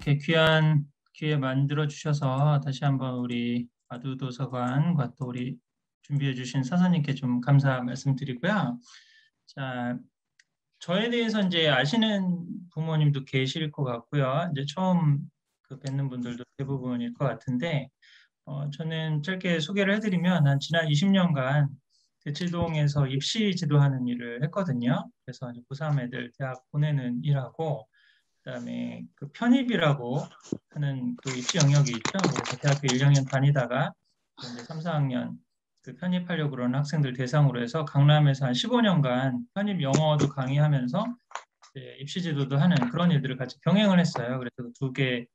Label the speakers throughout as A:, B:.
A: 이렇게 귀한 기회 만들어 주셔서 다시 한번 우리 아두도서관과 또 우리 준비해 주신 사사님께 좀 감사 말씀드리고요. 자, 저에 대해서 이제 아시는 부모님도 계실 것 같고요. 이제 처음 뵙는 분들도 대부분일 것 같은데, 저는 짧게 소개를 해드리면 한 지난 20년간 대치동에서 입시 지도하는 일을 했거든요. 그래서 이제 고3 애들 대학 보내는 일하고, 그다음에 편입이라고 하는 입시 영역이 있죠. 그래서 대학교 1학년 다니다가 또 이제 3, 4학년 편입하려고 그러는 학생들 대상으로 해서 강남에서 한 15년간 편입 영어도 강의하면서 이제 입시 지도도 하는 그런 일들을 같이 병행을 했어요. 그래서 두 개를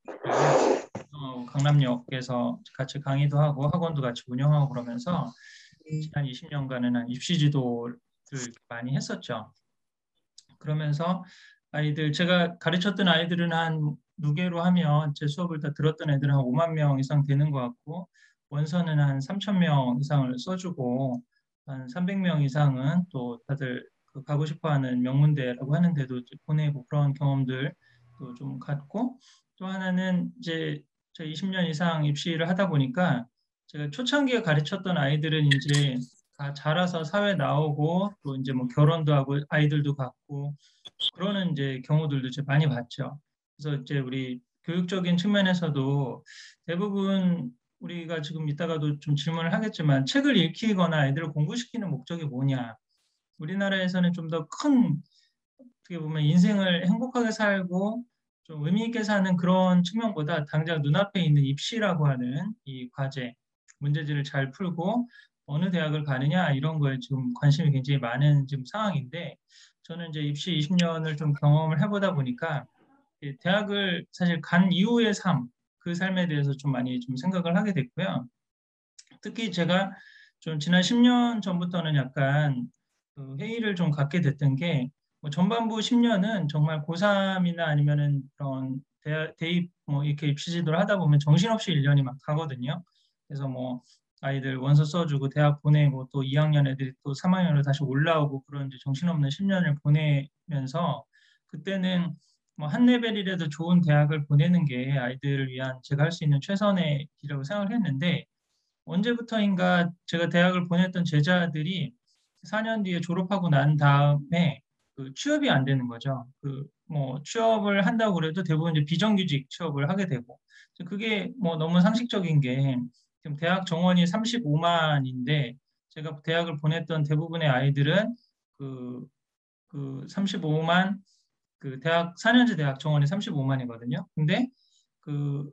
A: 강남역에서 같이 강의도 하고 학원도 같이 운영하고 그러면서 지난 20년간은 한 입시 지도를 많이 했었죠. 그러면서 아이들, 제가 가르쳤던 아이들은 한 누계로 하면 제 수업을 다 들었던 애들은 한 5만 명 이상 되는 것 같고, 원서는 한 3천 명 이상을 써주고, 한 300명 이상은 또 다들 가고 싶어 하는 명문대라고 하는데도 보내고 그런 경험들도 좀 갖고, 또 하나는 이제 저 20년 이상 입시를 하다 보니까 제가 초창기에 가르쳤던 아이들은 이제 다 자라서 사회 나오고 또 이제 뭐 결혼도 하고 아이들도 갖고 그러는 이제 경우들도 이제 많이 봤죠. 그래서 이제 우리 교육적인 측면에서도 대부분 우리가 지금 이따가도 좀 질문을 하겠지만 책을 읽히거나 아이들을 공부시키는 목적이 뭐냐. 우리나라에서는 좀 더 큰, 어떻게 보면 인생을 행복하게 살고 좀 의미 있게 사는 그런 측면보다 당장 눈앞에 있는 입시라고 하는 이 과제, 문제지를 잘 풀고 어느 대학을 가느냐 이런 거에 지금 관심이 굉장히 많은 지금 상황인데, 저는 이제 입시 20년을 좀 경험을 해보다 보니까 이 대학을 사실 간 이후의 삶, 그 삶에 대해서 좀 많이 좀 생각을 하게 됐고요. 특히 제가 좀 지난 10년 전부터는 약간 회의를 좀 갖게 됐던 게, 뭐 전반부 10년은 정말 고3이나 아니면은 그런 대입 뭐 이렇게 입시 지도를 하다 보면 정신없이 1년이 막 가거든요. 그래서 뭐 아이들 원서 써주고 대학 보내고 또 2학년 애들이 또 3학년으로 다시 올라오고 그런 이제 정신없는 10년을 보내면서, 그때는 뭐 한 레벨이라도 좋은 대학을 보내는 게 아이들을 위한 제가 할 수 있는 최선의 길이라고 생각을 했는데, 언제부터인가 제가 대학을 보냈던 제자들이 4년 뒤에 졸업하고 난 다음에 취업이 안 되는 거죠. 뭐 취업을 한다고 그래도 대부분 이제 비정규직 취업을 하게 되고, 그게 뭐 너무 상식적인 게, 지금 대학 정원이 35만인데 제가 대학을 보냈던 대부분의 아이들은 그, 35만, 대학 4년제 대학 정원이 35만이거든요. 근데 그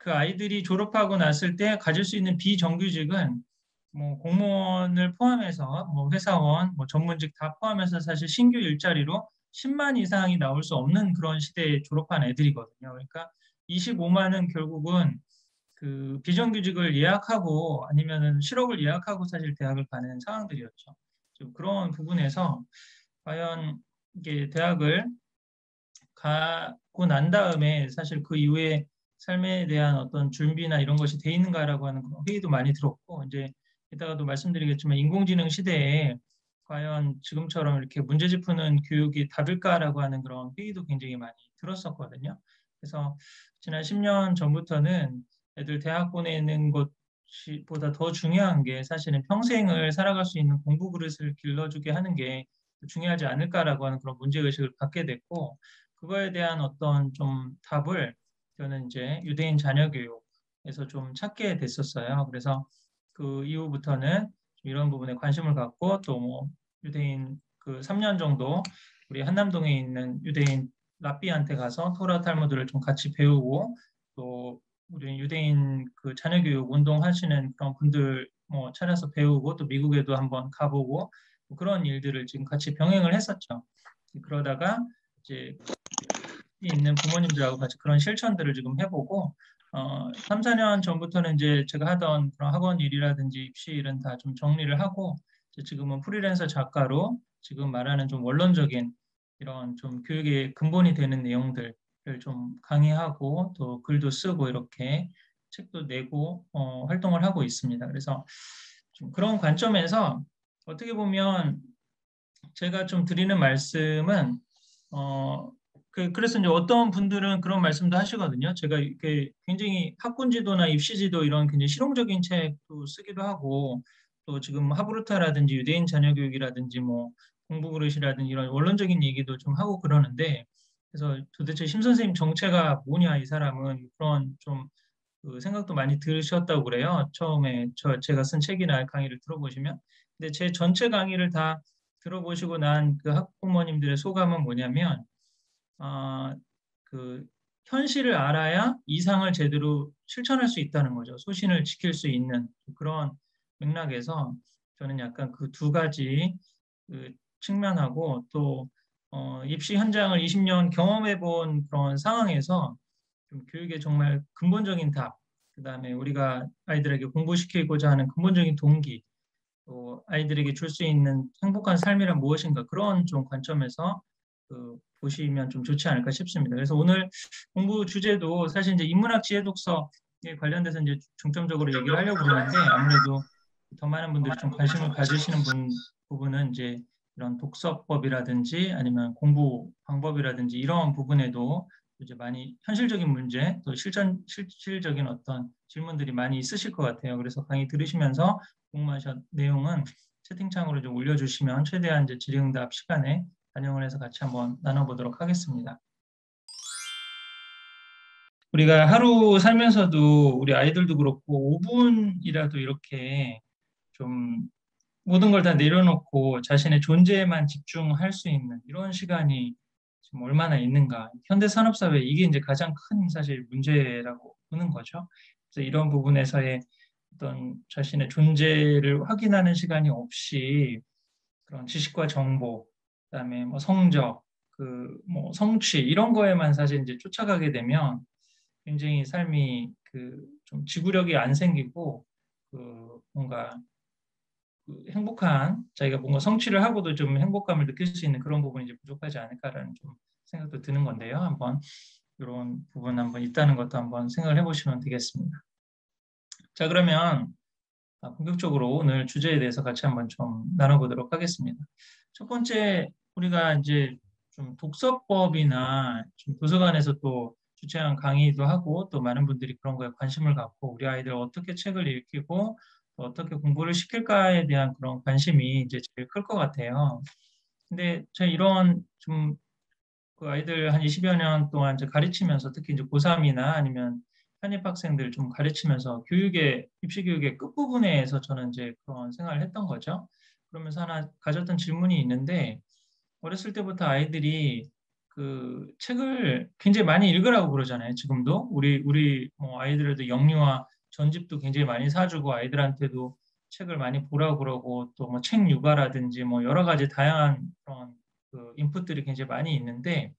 A: 아이들이 졸업하고 났을 때 가질 수 있는 비정규직은 뭐 공무원을 포함해서 뭐 회사원, 뭐 전문직 다 포함해서 사실 신규 일자리로 10만 이상이 나올 수 없는 그런 시대에 졸업한 애들이거든요. 그러니까 25만은 결국은 비정규직을 예약하고 아니면은 실업을 예약하고 사실 대학을 가는 상황들이었죠. 좀 그런 부분에서 과연 이게 대학을 가고 난 다음에 사실 그 이후에 삶에 대한 어떤 준비나 이런 것이 돼 있는가라고 하는 그런 회의도 많이 들었고, 이제 이따가도 말씀드리겠지만 인공지능 시대에 과연 지금처럼 이렇게 문제집 푸는 교육이 답일까라고 하는 그런 회의도 굉장히 많이 들었었거든요. 그래서 지난 10년 전부터는 애들 대학 보내는 것보다 더 중요한 게 사실은 평생을 살아갈 수 있는 공부 그릇을 길러주게 하는 게 중요하지 않을까라고 하는 그런 문제의식을 갖게 됐고, 그거에 대한 어떤 좀 답을 저는 이제 유대인 자녀 교육에서 좀 찾게 됐었어요. 그래서 그 이후부터는 이런 부분에 관심을 갖고 또 뭐 유대인 3년 정도 우리 한남동에 있는 유대인 랍비한테 가서 토라 탈무드를 좀 같이 배우고, 또 우리 유대인 자녀 교육 운동하시는 그런 분들 뭐 찾아서 배우고, 또 미국에도 한번 가보고 뭐 그런 일들을 지금 같이 병행을 했었죠. 그러다가 이제 있는 부모님들하고 같이 그런 실천들을 지금 해보고, 3, 4년 전부터는 이제 제가 하던 그런 학원 일이라든지 입시 일은 다 좀 정리를 하고, 이제 지금은 프리랜서 작가로 지금 말하는 좀 원론적인 이런 좀 교육의 근본이 되는 내용들을 좀 강의하고 또 글도 쓰고 이렇게 책도 내고 활동을 하고 있습니다. 그래서 좀 그런 관점에서 어떻게 보면 제가 좀 드리는 말씀은 그래서 이제 어떤 분들은 그런 말씀도 하시거든요. 제가 이렇게 굉장히 학군지도나 입시지도 이런 굉장히 실용적인 책도 쓰기도 하고 또 지금 하브루타라든지 유대인 자녀교육이라든지 뭐 공부그릇이라든지 이런 원론적인 얘기도 좀 하고 그러는데 그래서 도대체 심 선생님 정체가 뭐냐 이 사람은 그런 좀 그 생각도 많이 들으셨다고 그래요. 처음에 제가 쓴 책이나 강의를 들어보시면. 근데 제 전체 강의를 다 들어보시고 난 그 학부모님들의 소감은 뭐냐면 아, 그 현실을 알아야 이상을 제대로 실천할 수 있다는 거죠. 소신을 지킬 수 있는 그런 맥락에서 저는 약간 그 두 가지 그 측면하고 또 입시 현장을 20년 경험해 본 그런 상황에서 좀 교육의 정말 근본적인 답, 그다음에 우리가 아이들에게 공부시키고자 하는 근본적인 동기, 또 아이들에게 줄 수 있는 행복한 삶이란 무엇인가 그런 좀 관점에서 보시면 좀 좋지 않을까 싶습니다. 그래서 오늘 공부 주제도 사실 이제 인문학 지혜 독서에 관련돼서 이제 중점적으로 얘기를 하려고 그러는데 아무래도 더 많은 분들이 좀 관심을 가지시는 부분은 이제 이런 독서법이라든지 아니면 공부 방법이라든지 이런 부분에도 이제 많이 현실적인 문제 또 실질적인 어떤 질문들이 많이 있으실 것 같아요. 그래서 강의 들으시면서 궁금하신 내용은 채팅창으로 좀 올려주시면 최대한 이제 질의응답 시간에 반영을 해서 같이 한번 나눠보도록 하겠습니다. 우리가 하루 살면서도 우리 아이들도 그렇고 5분이라도 이렇게 좀 모든 걸 다 내려놓고 자신의 존재에만 집중할 수 있는 이런 시간이 지금 얼마나 있는가. 현대 산업사회 이게 이제 가장 큰 사실 문제라고 보는 거죠. 그래서 이런 부분에서의 어떤 자신의 존재를 확인하는 시간이 없이 그런 지식과 정보, 그다음에 뭐 성적, 그 뭐 성취 이런 거에만 사실 이제 쫓아가게 되면 굉장히 삶이 그 좀 지구력이 안 생기고 그 뭔가 그 행복한 자기가 뭔가 성취를 하고도 좀 행복감을 느낄 수 있는 그런 부분이 이제 부족하지 않을까라는 좀 생각도 드는 건데요. 한번 이런 부분 한번 있다는 것도 한번 생각을 해보시면 되겠습니다. 자, 그러면 본격적으로 오늘 주제에 대해서 같이 한번 좀 나눠보도록 하겠습니다. 첫 번째, 우리가 이제 좀 독서법이나 좀 도서관에서 또 주최한 강의도 하고 또 많은 분들이 그런 거에 관심을 갖고 우리 아이들 어떻게 책을 읽히고 또 어떻게 공부를 시킬까에 대한 그런 관심이 이제 제일 클 것 같아요. 근데 제가 이런 좀 그 아이들 한 20여 년 동안 이제 가르치면서 특히 이제 고3이나 아니면 편입 학생들 좀 가르치면서 입시 교육의 끝부분에서 저는 이제 그런 생각을 했던 거죠. 그러면서 하나 가졌던 질문이 있는데 어렸을 때부터 아이들이 그 책을 굉장히 많이 읽으라고 그러잖아요. 지금도 우리 뭐 아이들도 영유아 전집도 굉장히 많이 사주고 아이들한테도 책을 많이 보라고 그러고 또 뭐 책 육아라든지 뭐 여러 가지 다양한 그런 그 인풋들이 굉장히 많이 있는데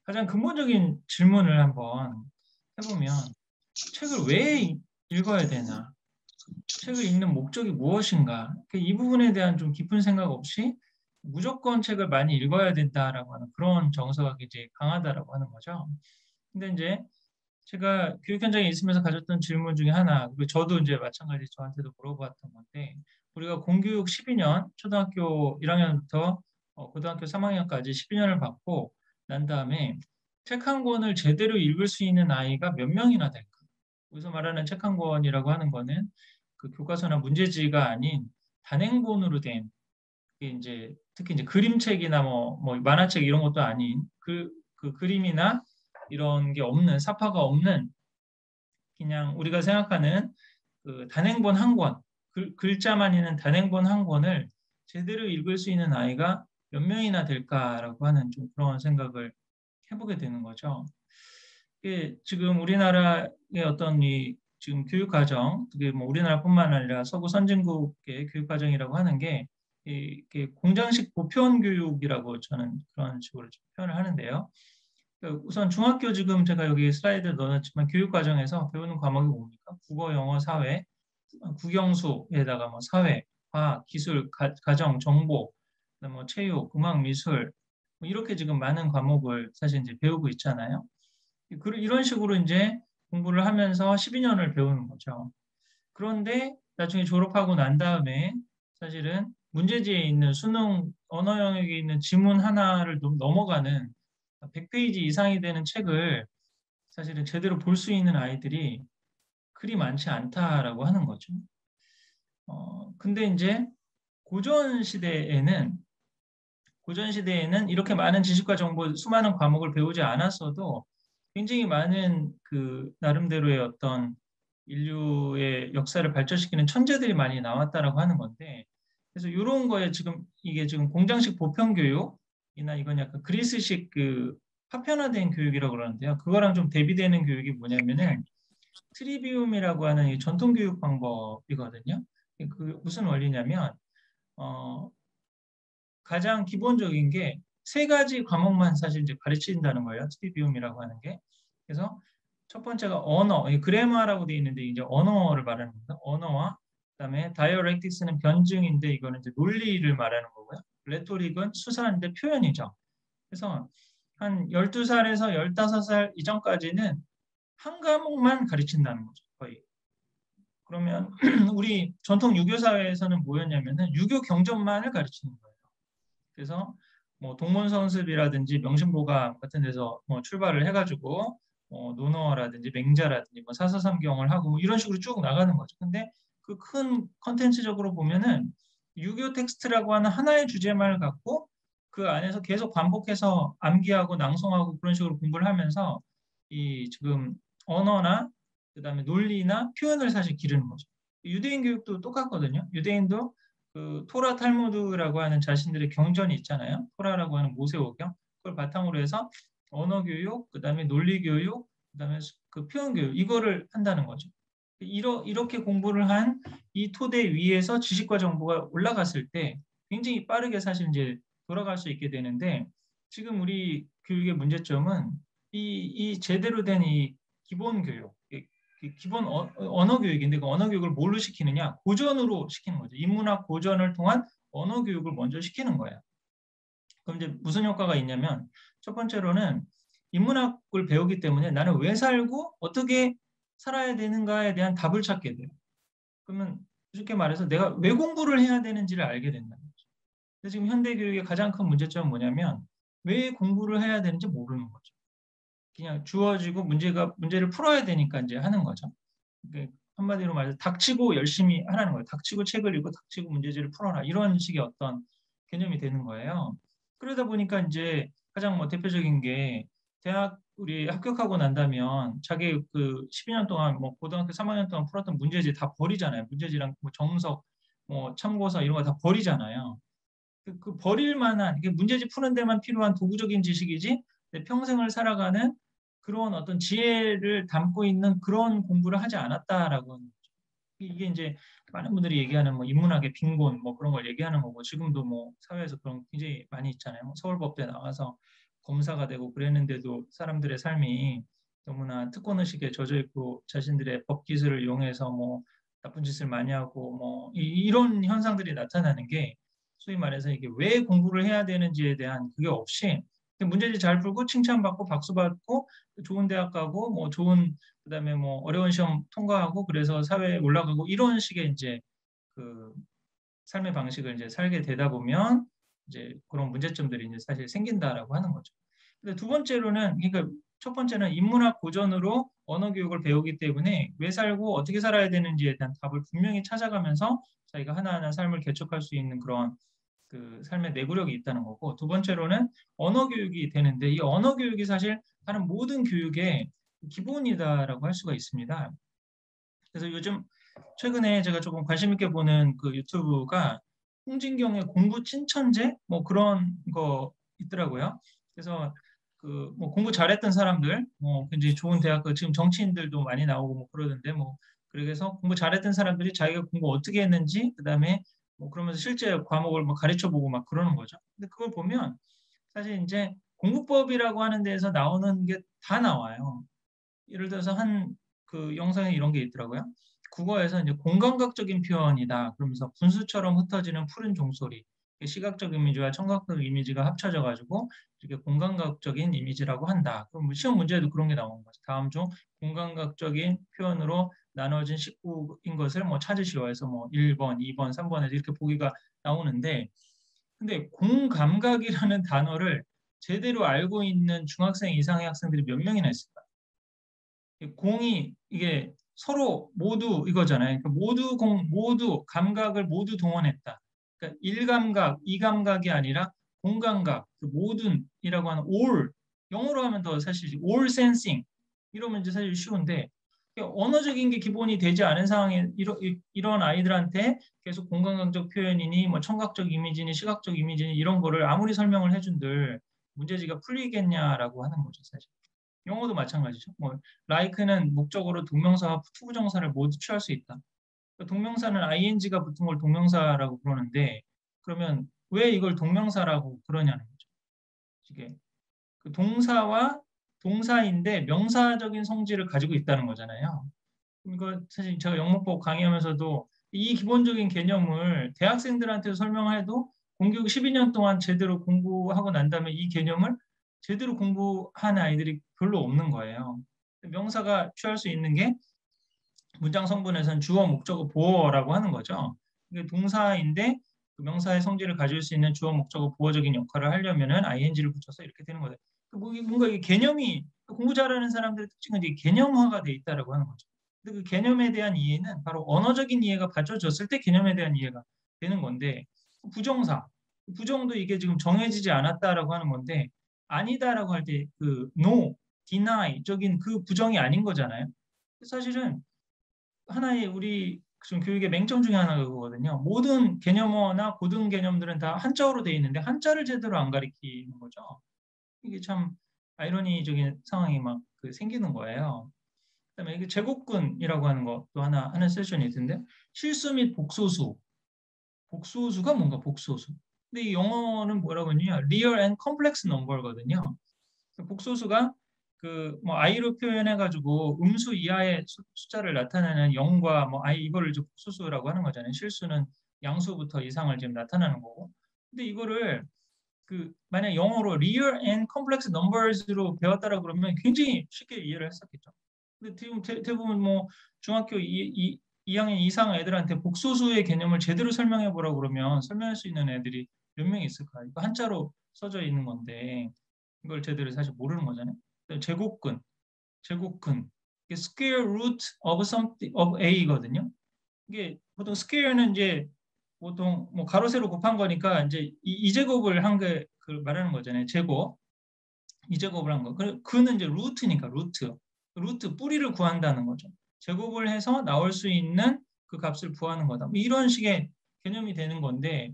A: 가장 근본적인 질문을 한번 해보면 책을 왜 읽어야 되나? 책을 읽는 목적이 무엇인가? 이 부분에 대한 좀 깊은 생각 없이 무조건 책을 많이 읽어야 된다라고 하는 그런 정서가 굉장히 강하다라고 하는 거죠. 근데 이제 제가 교육 현장에 있으면서 가졌던 질문 중에 하나, 그리고 저도 이제 마찬가지 저한테도 물어봤던 건데, 우리가 공교육 12년, 초등학교 1학년부터 고등학교 3학년까지 12년을 받고 난 다음에 책 한 권을 제대로 읽을 수 있는 아이가 몇 명이나 될까? 여기서 말하는 책 한 권이라고 하는 거는 그 교과서나 문제지가 아닌 단행본으로 된, 그게 이제 특히 이제 그림책이나 뭐 만화책 이런 것도 아닌 그 그림이나 이런 게 없는 사파가 없는 그냥 우리가 생각하는 그 단행본 한 권, 글자만 있는 단행본 한 권을 제대로 읽을 수 있는 아이가 몇 명이나 될까라고 하는 좀 그런 생각을 해보게 되는 거죠. 이게 지금 우리나라의 어떤 이 지금 교육과정, 그게 뭐 우리나라뿐만 아니라 서구 선진국의 교육과정이라고 하는 게 이게 공장식 보편 교육이라고 저는 그런 식으로 표현을 하는데요. 우선 중학교 지금 제가 여기 슬라이드에 넣어놨지만 교육과정에서 배우는 과목이 뭡니까? 국어, 영어, 사회, 국영수에다가 뭐 사회, 과학, 기술, 가정, 정보, 뭐 체육, 음악, 미술 뭐 이렇게 지금 많은 과목을 사실 이제 배우고 있잖아요. 이런 식으로 이제 공부를 하면서 12년을 배우는 거죠. 그런데 나중에 졸업하고 난 다음에 사실은 문제지에 있는 수능 언어 영역에 있는 지문 하나를 넘어가는 100페이지 이상이 되는 책을 사실은 제대로 볼 수 있는 아이들이 그리 많지 않다라고 하는 거죠. 근데 이제 고전 시대에는 이렇게 많은 지식과 정보, 수많은 과목을 배우지 않았어도 굉장히 많은 그 나름대로의 어떤 인류의 역사를 발전시키는 천재들이 많이 나왔다라고 하는 건데, 그래서 이런 거에 지금 이게 지금 공장식 보편 교육이나 이건 약간 그리스식 그 파편화된 교육이라고 그러는데요. 그거랑 좀 대비되는 교육이 뭐냐면은 트리비움이라고 하는 이 전통 교육 방법이거든요. 그 무슨 원리냐면 어, 가장 기본적인 게 세 가지 과목만 사실 이제 가르친다는 거예요. 트리비움이라고 하는 게. 그래서 첫 번째가 언어, 그래머라고 되어 있는데 이제 언어를 말하는 겁니다. 언어와 그다음에 다이어렉틱스는 변증인데 이거는 이제 논리를 말하는 거고요. 레토릭은 수사인데 표현이죠. 그래서 한 12살에서 15살 이전까지는 한 과목만 가르친다는 거죠. 거의. 그러면 우리 전통 유교 사회에서는 뭐였냐면은 유교 경전만을 가르치는 거예요. 그래서 뭐 동문서습이라든지 명심보감 같은 데서 뭐 출발을 해가지고 논어라든지 맹자라든지 뭐 사서삼경을 하고 뭐 이런 식으로 쭉 나가는 거죠. 근데 그 큰 컨텐츠적으로 보면은 유교 텍스트라고 하는 하나의 주제만을 갖고 그 안에서 계속 반복해서 암기하고 낭송하고 그런 식으로 공부를 하면서 이 지금 언어나 그다음에 논리나 표현을 사실 기르는 거죠. 유대인 교육도 똑같거든요. 유대인도 그 토라 탈무드라고 하는 자신들의 경전이 있잖아요. 토라라고 하는 모세오경. 그걸 바탕으로 해서 언어 교육, 그다음에 논리 교육, 그다음에 그 표현 교육 이거를 한다는 거죠. 이렇게 공부를 한 이 토대 위에서 지식과 정보가 올라갔을 때 굉장히 빠르게 사실 이제 돌아갈 수 있게 되는데 지금 우리 교육의 문제점은 이 제대로 된 이 기본 교육, 기본 언어 교육인데 그 언어 교육을 뭘로 시키느냐? 고전으로 시키는 거죠. 인문학 고전을 통한 언어 교육을 먼저 시키는 거예요. 그럼 이제 무슨 효과가 있냐면 첫 번째로는 인문학을 배우기 때문에 나는 왜 살고 어떻게 살아야 되는가에 대한 답을 찾게 돼요. 그러면 쉽게 말해서 내가 왜 공부를 해야 되는지를 알게 된다는 거죠. 근데 지금 현대 교육의 가장 큰 문제점은 뭐냐면 왜 공부를 해야 되는지 모르는 거죠. 그냥 주어지고 문제를 풀어야 되니까 이제 하는 거죠. 한마디로 말해서 닥치고 열심히 하라는 거예요. 닥치고 책을 읽고 닥치고 문제지를 풀어라. 이런 식의 어떤 개념이 되는 거예요. 그러다 보니까 이제 가장 뭐 대표적인 게 대학 우리 합격하고 난다면 자기 그 12년 동안 뭐 고등학교 3학년 동안 풀었던 문제지 다 버리잖아요. 문제지랑 뭐 정석, 뭐 참고서 이런 거 다 버리잖아요. 그 버릴 만한 이게 문제집 푸는 데만 필요한 도구적인 지식이지 평생을 살아가는 그런 어떤 지혜를 담고 있는 그런 공부를 하지 않았다라고 이게 이제 많은 분들이 얘기하는 뭐 인문학의 빈곤 뭐 그런 걸 얘기하는 거고 지금도 뭐 사회에서 그런 굉장히 많이 있잖아요. 뭐 서울법대 나와서 검사가 되고 그랬는데도 사람들의 삶이 너무나 특권의식에 젖어 있고 자신들의 법 기술을 이용해서 뭐 나쁜 짓을 많이 하고 뭐 이런 현상들이 나타나는 게 소위 말해서 이게 왜 공부를 해야 되는지에 대한 그게 없이 문제집 잘 풀고 칭찬받고 박수받고 좋은 대학 가고 뭐 좋은 그다음에 뭐 어려운 시험 통과하고 그래서 사회에 올라가고 이런 식의 이제 그 삶의 방식을 이제 살게 되다 보면 이제 그런 문제점들이 이제 사실 생긴다라고 하는 거죠. 근데 두 번째로는 그러니까 첫 번째는 인문학 고전으로 언어 교육을 배우기 때문에 왜 살고 어떻게 살아야 되는지에 대한 답을 분명히 찾아가면서 자기가 하나하나 삶을 개척할 수 있는 그런 그 삶의 내구력이 있다는 거고 두 번째로는 언어 교육이 되는데 이 언어 교육이 사실 다른 모든 교육의 기본이다라고 할 수가 있습니다. 그래서 요즘 최근에 제가 조금 관심 있게 보는 그 유튜브가 홍진경의 공부 찐천재 뭐 그런 거 있더라고요. 그래서 그 뭐 공부 잘했던 사람들 뭐 굉장히 좋은 대학 지금 정치인들도 많이 나오고 뭐 그러던데 뭐 그래서 공부 잘했던 사람들이 자기가 공부 어떻게 했는지 그다음에 뭐 그러면서 실제 과목을 뭐 가르쳐 보고 막 그러는 거죠. 근데 그걸 보면 사실 이제 공부법이라고 하는 데에서 나오는 게 다 나와요. 예를 들어서 한 그 영상에 이런 게 있더라고요. 국어에서 이제 공감각적인 표현이다. 그러면서 분수처럼 흩어지는 푸른 종소리. 시각적 이미지와 청각적 이미지가 합쳐져 가지고 이렇게 공감각적인 이미지라고 한다. 그럼 뭐 시험 문제에도 그런 게 나오는 거죠. 다음 중 공감각적인 표현으로 나눠진 식구인 것을 뭐 찾으시오 해서 뭐 1번, 2번, 3번에서 이렇게 보기가 나오는데 근데 공감각이라는 단어를 제대로 알고 있는 중학생 이상의 학생들이 몇 명이나 있을까? 공이 이게 서로 모두 이거잖아요. 그러니까 모두 감각을 모두 동원했다. 그러니까 일감각, 이감각이 아니라 공감각, 그 모든이라고 하는 all, 영어로 하면 더 사실 all sensing 이러면 이제 사실 쉬운데 언어적인 게 기본이 되지 않은 상황에 이런 아이들한테 계속 공감각적 표현이니 뭐 청각적 이미지니 시각적 이미지니 이런 거를 아무리 설명을 해준들 문제지가 풀리겠냐라고 하는 거죠, 사실. 영어도 마찬가지죠. 뭐 like는 목적어로 동명사와 투부정사를 모두 취할 수 있다. 동명사는 ing가 붙은 걸 동명사라고 그러는데 그러면 왜 이걸 동명사라고 그러냐는 거죠. 이게 그 동사와 동사인데 명사적인 성질을 가지고 있다는 거잖아요. 이거 사실 제가 영문법 강의하면서도 이 기본적인 개념을 대학생들한테 설명해도 공교육 12년 동안 제대로 공부하고 난 다음에 이 개념을 제대로 공부한 아이들이 별로 없는 거예요. 명사가 취할 수 있는 게 문장 성분에서는 주어, 목적어, 보어라고 하는 거죠. 이게 동사인데 그 명사의 성질을 가질 수 있는 주어, 목적어, 보어적인 역할을 하려면은 ing를 붙여서 이렇게 되는 거예요. 뭔가 이게 개념이 공부 잘하는 사람들의 특징은 이게 개념화가 돼 있다라고 하는 거죠. 근데 그 개념에 대한 이해는 바로 언어적인 이해가 갖춰졌을 때 개념에 대한 이해가 되는 건데 부정사, 부정도 이게 지금 정해지지 않았다라고 하는 건데 아니다라고 할 때 그 no, deny 적인 그 부정이 아닌 거잖아요. 사실은 하나의 우리 좀 교육의 맹점 중에 하나가 그거거든요. 모든 개념어나 고등 개념들은 다 한자어로 돼 있는데 한자를 제대로 안 가리키는 거죠. 이게 참 아이러니적인 상황이 막그 생기는 거예요. 그다음에 이게 제곱근이라고 하는 것도 하는 세션이 있던데 실수 및 복소수. 복소수가 뭔가 복소수. 근데 이 영어는 뭐라고 하냐? real and complex number거든요. 복소수가 그 뭐 i로 표현해가지고 음수 이하의 숫자를 나타내는 0과 뭐 i 이거를 이제 복소수라고 하는 거잖아요. 실수는 양수부터 이상을 지금 나타나는 거고. 근데 이거를 그 만약 영어로 real and complex numbers로 배웠다라 그러면 굉장히 쉽게 이해를 했었겠죠. 근데 지금 대부분 뭐 중학교 2학년 이상 애들한테 복소수의 개념을 제대로 설명해 보라고 그러면 설명할 수 있는 애들이 몇 명 있을까? 이거 한자로 써져 있는 건데 이걸 제대로 사실 모르는 거잖아요. 제곱근 이게 square root of something of a거든요. 이게 보통 square는 이제 보통 뭐 가로 세로 곱한 거니까 이제 이 제곱을 한 게 그 말하는 거잖아요. 제곱 이 제곱을 한 거. 그는 이제 루트니까 루트 뿌리를 구한다는 거죠. 제곱을 해서 나올 수 있는 그 값을 구하는 거다. 뭐 이런 식의 개념이 되는 건데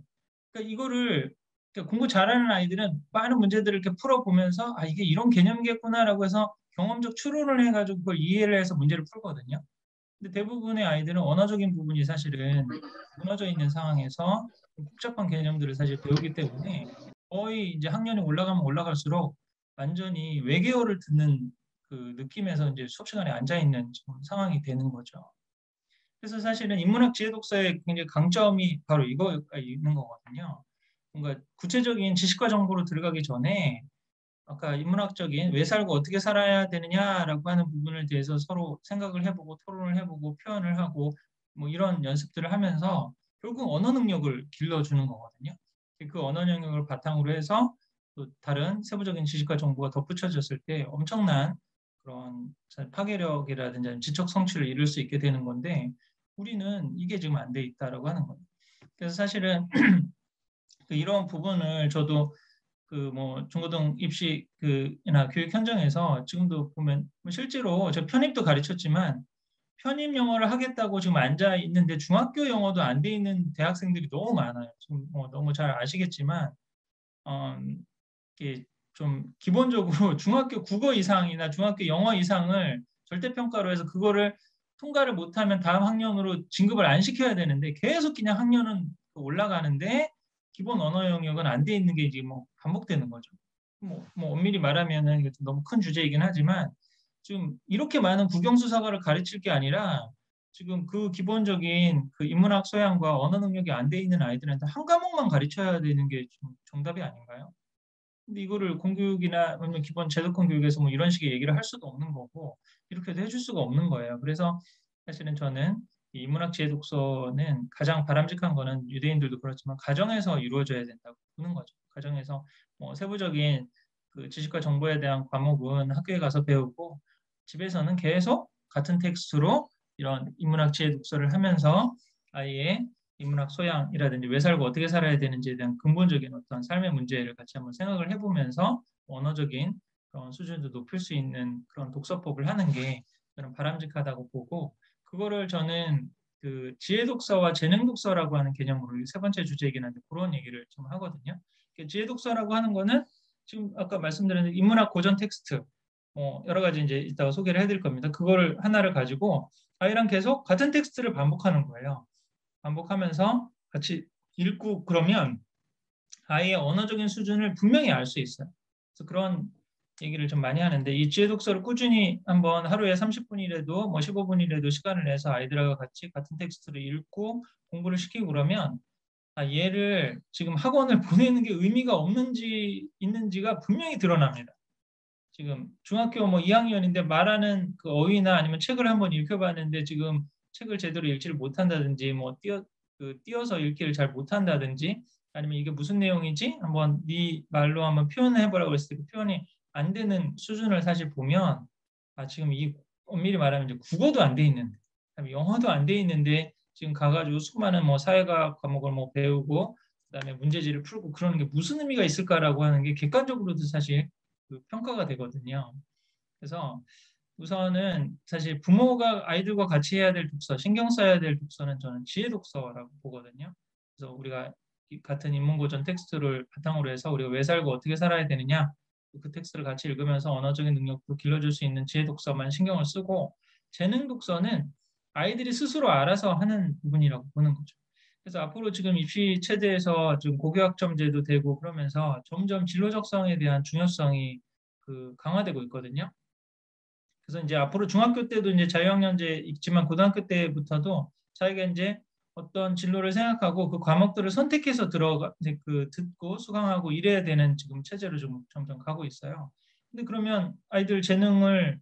A: 그러니까 이거를 그러니까 공부 잘하는 아이들은 많은 문제들을 이렇게 풀어보면서 아 이게 이런 개념이겠구나라고 해서 경험적 추론을 해가지고 그걸 이해를 해서 문제를 풀거든요. 근데 대부분의 아이들은 언어적인 부분이 사실은 무너져 있는 상황에서 복잡한 개념들을 사실 배우기 때문에 거의 이제 학년이 올라가면 올라갈수록 완전히 외계어를 듣는 그 느낌에서 이제 수업 시간에 앉아 있는 상황이 되는 거죠. 그래서 사실은 인문학 지혜 독서의 굉장히 강점이 바로 이거가 있는 거거든요. 뭔가 구체적인 지식과 정보로 들어가기 전에 아까 인문학적인 왜 살고 어떻게 살아야 되느냐라고 하는 부분을 대해서 서로 생각을 해보고 토론을 해보고 표현을 하고 뭐 이런 연습들을 하면서 결국 언어 능력을 길러주는 거거든요. 그 언어 능력을 바탕으로 해서 또 다른 세부적인 지식과 정보가 덧붙여졌을 때 엄청난 그런 파괴력이라든지 지적 성취를 이룰 수 있게 되는 건데 우리는 이게 지금 안 돼 있다라고 하는 거예요. 그래서 사실은 이런 부분을 저도 그 뭐 중고등 입시 그나 교육 현장에서 지금도 보면 실제로 저 편입도 가르쳤지만 편입 영어를 하겠다고 지금 앉아 있는데 중학교 영어도 안 돼 있는 대학생들이 너무 많아요. 지금 뭐 너무 잘 아시겠지만 어, 이게 좀 기본적으로 중학교 국어 이상이나 중학교 영어 이상을 절대평가로 해서 그거를 통과를 못하면 다음 학년으로 진급을 안 시켜야 되는데 계속 그냥 학년은 올라가는데 기본 언어 영역은 안 돼 있는 게 이제 뭐 반복되는 거죠. 뭐 엄밀히 말하면은 이게 너무 큰 주제이긴 하지만 지금 이렇게 많은 국영수사과를 가르칠 게 아니라 지금 그 기본적인 그 인문학 소양과 언어 능력이 안 돼 있는 아이들한테 한 과목만 가르쳐야 되는 게 좀 정답이 아닌가요? 근데 이거를 공교육이나 아니면 기본 제도권 교육에서 뭐 이런 식의 얘기를 할 수도 없는 거고 이렇게도 해줄 수가 없는 거예요. 그래서 사실은 저는 이 인문학 지혜 독서는 가장 바람직한 거는 유대인들도 그렇지만 가정에서 이루어져야 된다고 보는 거죠. 가정에서 뭐 세부적인 그 지식과 정보에 대한 과목은 학교에 가서 배우고 집에서는 계속 같은 텍스트로 이런 인문학 지혜 독서를 하면서 아이의 인문학 소양이라든지 왜 살고 어떻게 살아야 되는지에 대한 근본적인 어떤 삶의 문제를 같이 한번 생각을 해보면서 언어적인 그런 수준도 높일 수 있는 그런 독서법을 하는 게 저는 바람직하다고 보고 그거를 저는 그 지혜 독서와 재능 독서라고 하는 개념으로 세 번째 주제이긴 한데 그런 얘기를 좀 하거든요. 지혜 독서라고 하는 거는 지금 아까 말씀드린 인문학 고전 텍스트 여러 가지 이제 이따가 소개를 해드릴 겁니다. 그거를 하나를 가지고 아이랑 계속 같은 텍스트를 반복하는 거예요. 반복하면서 같이 읽고 그러면 아이의 언어적인 수준을 분명히 알 수 있어요. 그래서 그런 얘기를 좀 많이 하는데 이 지혜 독서를 꾸준히 한번 하루에 30분이라도 뭐 15분이라도 시간을 내서 아이들하고 같이 같은 텍스트를 읽고 공부를 시키고 그러면 얘를 지금 학원을 보내는 게 의미가 없는지 있는지가 분명히 드러납니다. 지금 중학교 뭐 2학년인데 말하는 그 어휘나 아니면 책을 한번 읽혀봤는데 지금 책을 제대로 읽지를 못한다든지 뭐 띄어서 읽기를 잘 못한다든지 아니면 이게 무슨 내용이지? 한번 네 말로 한번 표현해보라고 했을 때 그 표현이 안 되는 수준을 사실 보면 지금 이 엄밀히 말하면 이제 국어도 안 돼 있는데 영어도 안 돼 있는데 지금 가가지고 수많은 뭐 사회과학 과목을 뭐 배우고 그다음에 문제지를 풀고 그러는 게 무슨 의미가 있을까라고 하는 게 객관적으로도 사실 그 평가가 되거든요. 그래서 우선은 사실 부모가 아이들과 같이 해야 될 독서, 신경 써야 될 독서는 저는 지혜 독서라고 보거든요. 그래서 우리가 같은 인문고전 텍스트를 바탕으로 해서 우리가 왜 살고 어떻게 살아야 되느냐 그 텍스트를 같이 읽으면서 언어적인 능력도 길러줄 수 있는 지혜 독서만 신경을 쓰고 재능 독서는 아이들이 스스로 알아서 하는 부분이라고 보는 거죠. 그래서 앞으로 지금 입시 체제에서 좀 고교학점제도 되고 그러면서 점점 진로 적성에 대한 중요성이 그 강화되고 있거든요. 그래서 이제 앞으로 중학교 때도 이제 자유학년제 있지만 고등학교 때부터도 자기가 이제 어떤 진로를 생각하고 그 과목들을 선택해서 들어가 그 듣고 수강하고 이래야 되는 지금 체제로 좀 점점 가고 있어요. 근데 그러면 아이들 재능을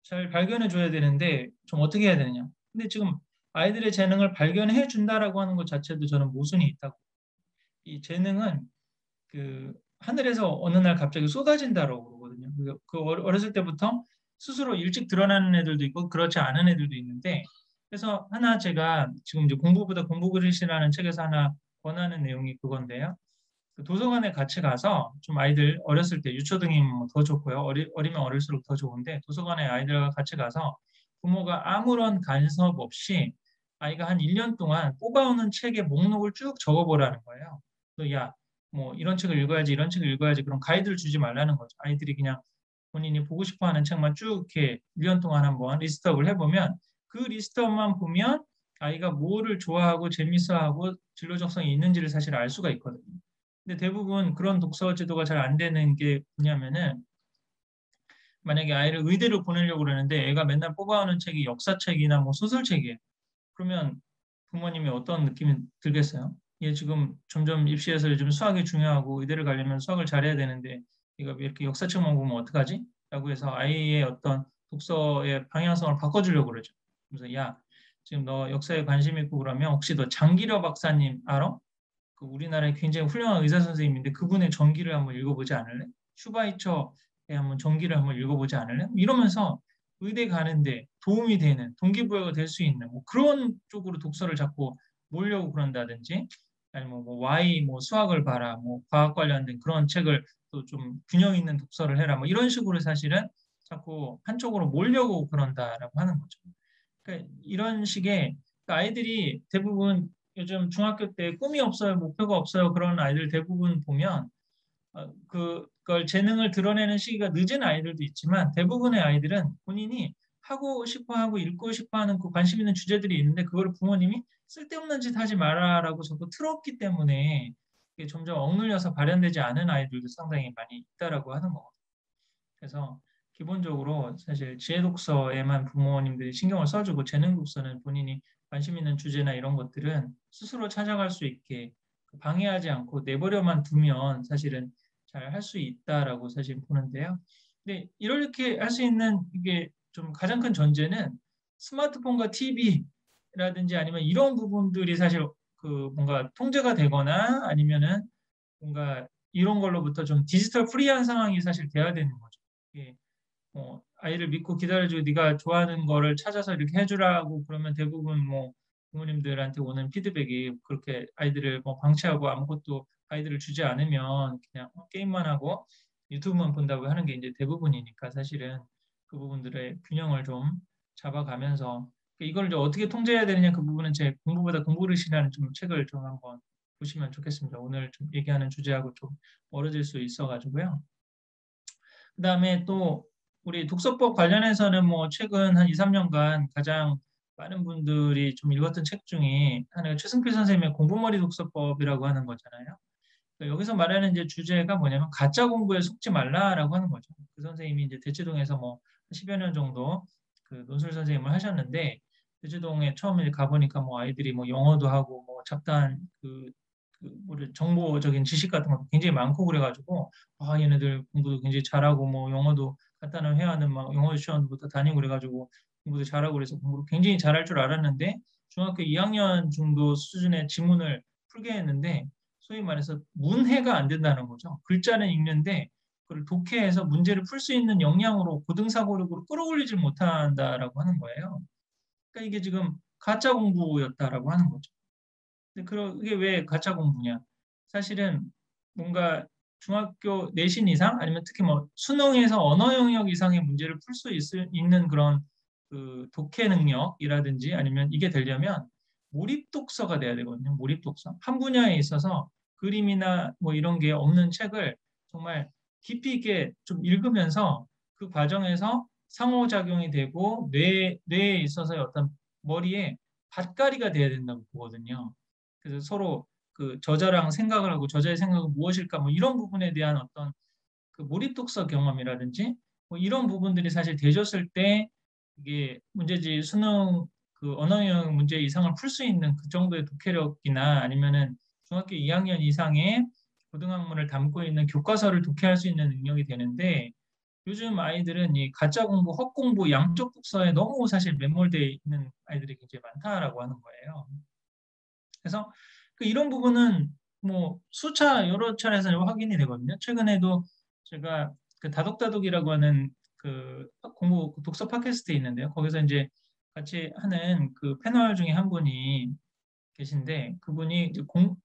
A: 잘 발견해 줘야 되는데 좀 어떻게 해야 되느냐? 근데 지금 아이들의 재능을 발견해 준다라고 하는 것 자체도 저는 모순이 있다고. 이 재능은 그 하늘에서 어느 날 갑자기 쏟아진다라고 그러거든요. 그 어렸을 때부터 스스로 일찍 드러나는 애들도 있고 그렇지 않은 애들도 있는데 그래서 하나 제가 지금 이제 공부보다 공부 그릇이라는 책에서 하나 권하는 내용이 그건데요. 그 도서관에 같이 가서 좀 아이들 어렸을 때 유초등이면 더 좋고요. 어리면 어릴수록 더 좋은데 도서관에 아이들과 같이 가서 부모가 아무런 간섭 없이 아이가 한 1년 동안 뽑아오는 책의 목록을 쭉 적어보라는 거예요. 야, 뭐 이런 책을 읽어야지, 이런 책을 읽어야지 그런 가이드를 주지 말라는 거죠. 아이들이 그냥 본인이 보고 싶어하는 책만 쭉 이렇게 1년 동안 한번 리스트업을 해보면 그 리스트업만 보면 아이가 뭐를 좋아하고 재밌어하고 진로 적성이 있는지를 사실 알 수가 있거든요. 근데 대부분 그런 독서 제도가 잘 안 되는 게 뭐냐면은 만약에 아이를 의대로 보내려고 그러는데 애가 맨날 뽑아오는 책이 역사책이나 뭐 소설책이에요. 그러면 부모님이 어떤 느낌이 들겠어요? 얘 지금 점점 입시에서 요즘 수학이 중요하고 의대를 가려면 수학을 잘해야 되는데 이거 이렇게 역사책만 보면 어떡하지? 라고 해서 아이의 어떤 독서의 방향성을 바꿔주려고 그러죠. 그래서 야, 지금 너 역사에 관심 있고 그러면 혹시 너 장기려 박사님 알아? 그 우리나라에 굉장히 훌륭한 의사 선생님인데 그분의 전기를 한번 읽어보지 않을래? 슈바이처의 한번 전기를 한번 읽어보지 않을래? 이러면서 의대 가는데 도움이 되는 동기부여가 될 수 있는 뭐 그런 쪽으로 독서를 자꾸 몰려고 그런다든지 아니면 뭐 Y 뭐 수학을 봐라 뭐 과학 관련된 그런 책을 또 좀 균형 있는 독서를 해라 뭐 이런 식으로 사실은 자꾸 한쪽으로 몰려고 그런다라고 하는 거죠. 그러니까 이런 식의 아이들이 대부분 요즘 중학교 때 꿈이 없어요, 목표가 없어요 그런 아이들 대부분 보면 그걸 재능을 드러내는 시기가 늦은 아이들도 있지만 대부분의 아이들은 본인이 하고 싶어 하고 읽고 싶어 하는 그 관심 있는 주제들이 있는데 그걸 부모님이 쓸데없는 짓 하지 마라라고 자꾸 틀었기 때문에 이게 점점 억눌려서 발현되지 않은 아이들도 상당히 많이 있다라고 하는 거거든요. 그래서 기본적으로 사실 지혜 독서에만 부모님들이 신경을 써주고 재능 독서는 본인이 관심 있는 주제나 이런 것들은 스스로 찾아갈 수 있게 방해하지 않고 내버려만 두면 사실은 잘 할 수 있다라고 사실 보는데요. 근데 이렇게 할 수 있는 이게 좀 가장 큰 전제는 스마트폰과 TV라든지 아니면 이런 부분들이 사실 그 뭔가 통제가 되거나 아니면은 뭔가 이런 걸로부터 좀 디지털 프리한 상황이 사실 돼야 되는 거죠. 예. 아이를 믿고 기다려주고 네가 좋아하는 거를 찾아서 이렇게 해주라고 그러면 대부분 뭐 부모님들한테 오는 피드백이 그렇게 아이들을 뭐 방치하고 아무것도 아이들을 주지 않으면 그냥 게임만 하고 유튜브만 본다고 하는 게 이제 대부분이니까 사실은 그 부분들의 균형을 좀 잡아가면서 이걸 이제 어떻게 통제해야 되느냐 그 부분은 제 공부보다 공부를시라는 좀 책을 좀 한번 보시면 좋겠습니다. 오늘 좀 얘기하는 주제하고 좀 멀어질 수 있어가지고요. 그다음에 또 우리 독서법 관련해서는 뭐 최근 한 2, 3년간 가장 많은 분들이 좀 읽었던 책 중에 하나가 최승필 선생님의 공부머리 독서법이라고 하는 거잖아요. 여기서 말하는 이제 주제가 뭐냐면 가짜 공부에 속지 말라라고 하는 거죠. 그 선생님이 이제 대치동에서 뭐 10여 년 정도 그 논술 선생님을 하셨는데 대치동에 처음에 가보니까 뭐 아이들이 뭐 영어도 하고 뭐 잡다한 뭐를 정보적인 지식 같은 것도 굉장히 많고 그래가지고 얘네들 공부도 굉장히 잘하고 뭐 영어도 간단한 회화는 막 영어 유치원부터 다니고 그래가지고 공부도 잘하고 그래서 공부를 굉장히 잘할 줄 알았는데 중학교 2학년 정도 수준의 지문을 풀게 했는데 소위 말해서 문해가 안 된다는 거죠. 글자는 읽는데 그걸 독해해서 문제를 풀 수 있는 역량으로 고등사고력으로 끌어올리지 못한다라고 하는 거예요. 그러니까 이게 지금 가짜 공부였다라고 하는 거죠. 근데 그게 왜 가짜 공부냐? 사실은 뭔가 중학교 내신 이상 아니면 특히 뭐 수능에서 언어 영역 이상의 문제를 풀 수 있는 그런 그 독해 능력이라든지 아니면 이게 되려면 몰입 독서가 돼야 되거든요. 몰입 독서. 한 분야에 있어서 그림이나 뭐 이런 게 없는 책을 정말 깊이 있게 좀 읽으면서 그 과정에서 상호작용이 되고 뇌에 있어서의 어떤 머리에 밭가리가 돼야 된다고 보거든요. 그래서 서로 그 저자랑 생각을 하고 저자의 생각은 무엇일까 뭐 이런 부분에 대한 어떤 그 몰입 독서 경험이라든지 뭐 이런 부분들이 사실 되셨을 때 이게 문제지 수능 그 언어 영역 문제 이상을 풀 수 있는 그 정도의 독해력이나 아니면은 중학교 2학년 이상의 고등학문을 담고 있는 교과서를 독해할 수 있는 능력이 되는데 요즘 아이들은 이 가짜 공부, 헛공부, 양적 독서에 너무 사실 매몰되어 있는 아이들이 굉장히 많다라고 하는 거예요. 그래서 이런 부분은 뭐 수차 여러 차례에서 확인이 되거든요. 최근에도 제가 그 다독다독이라고 하는 그 공부 독서 팟캐스트에 있는데요. 거기서 이제 같이 하는 그 패널 중에 한 분이 계신데 그분이 이제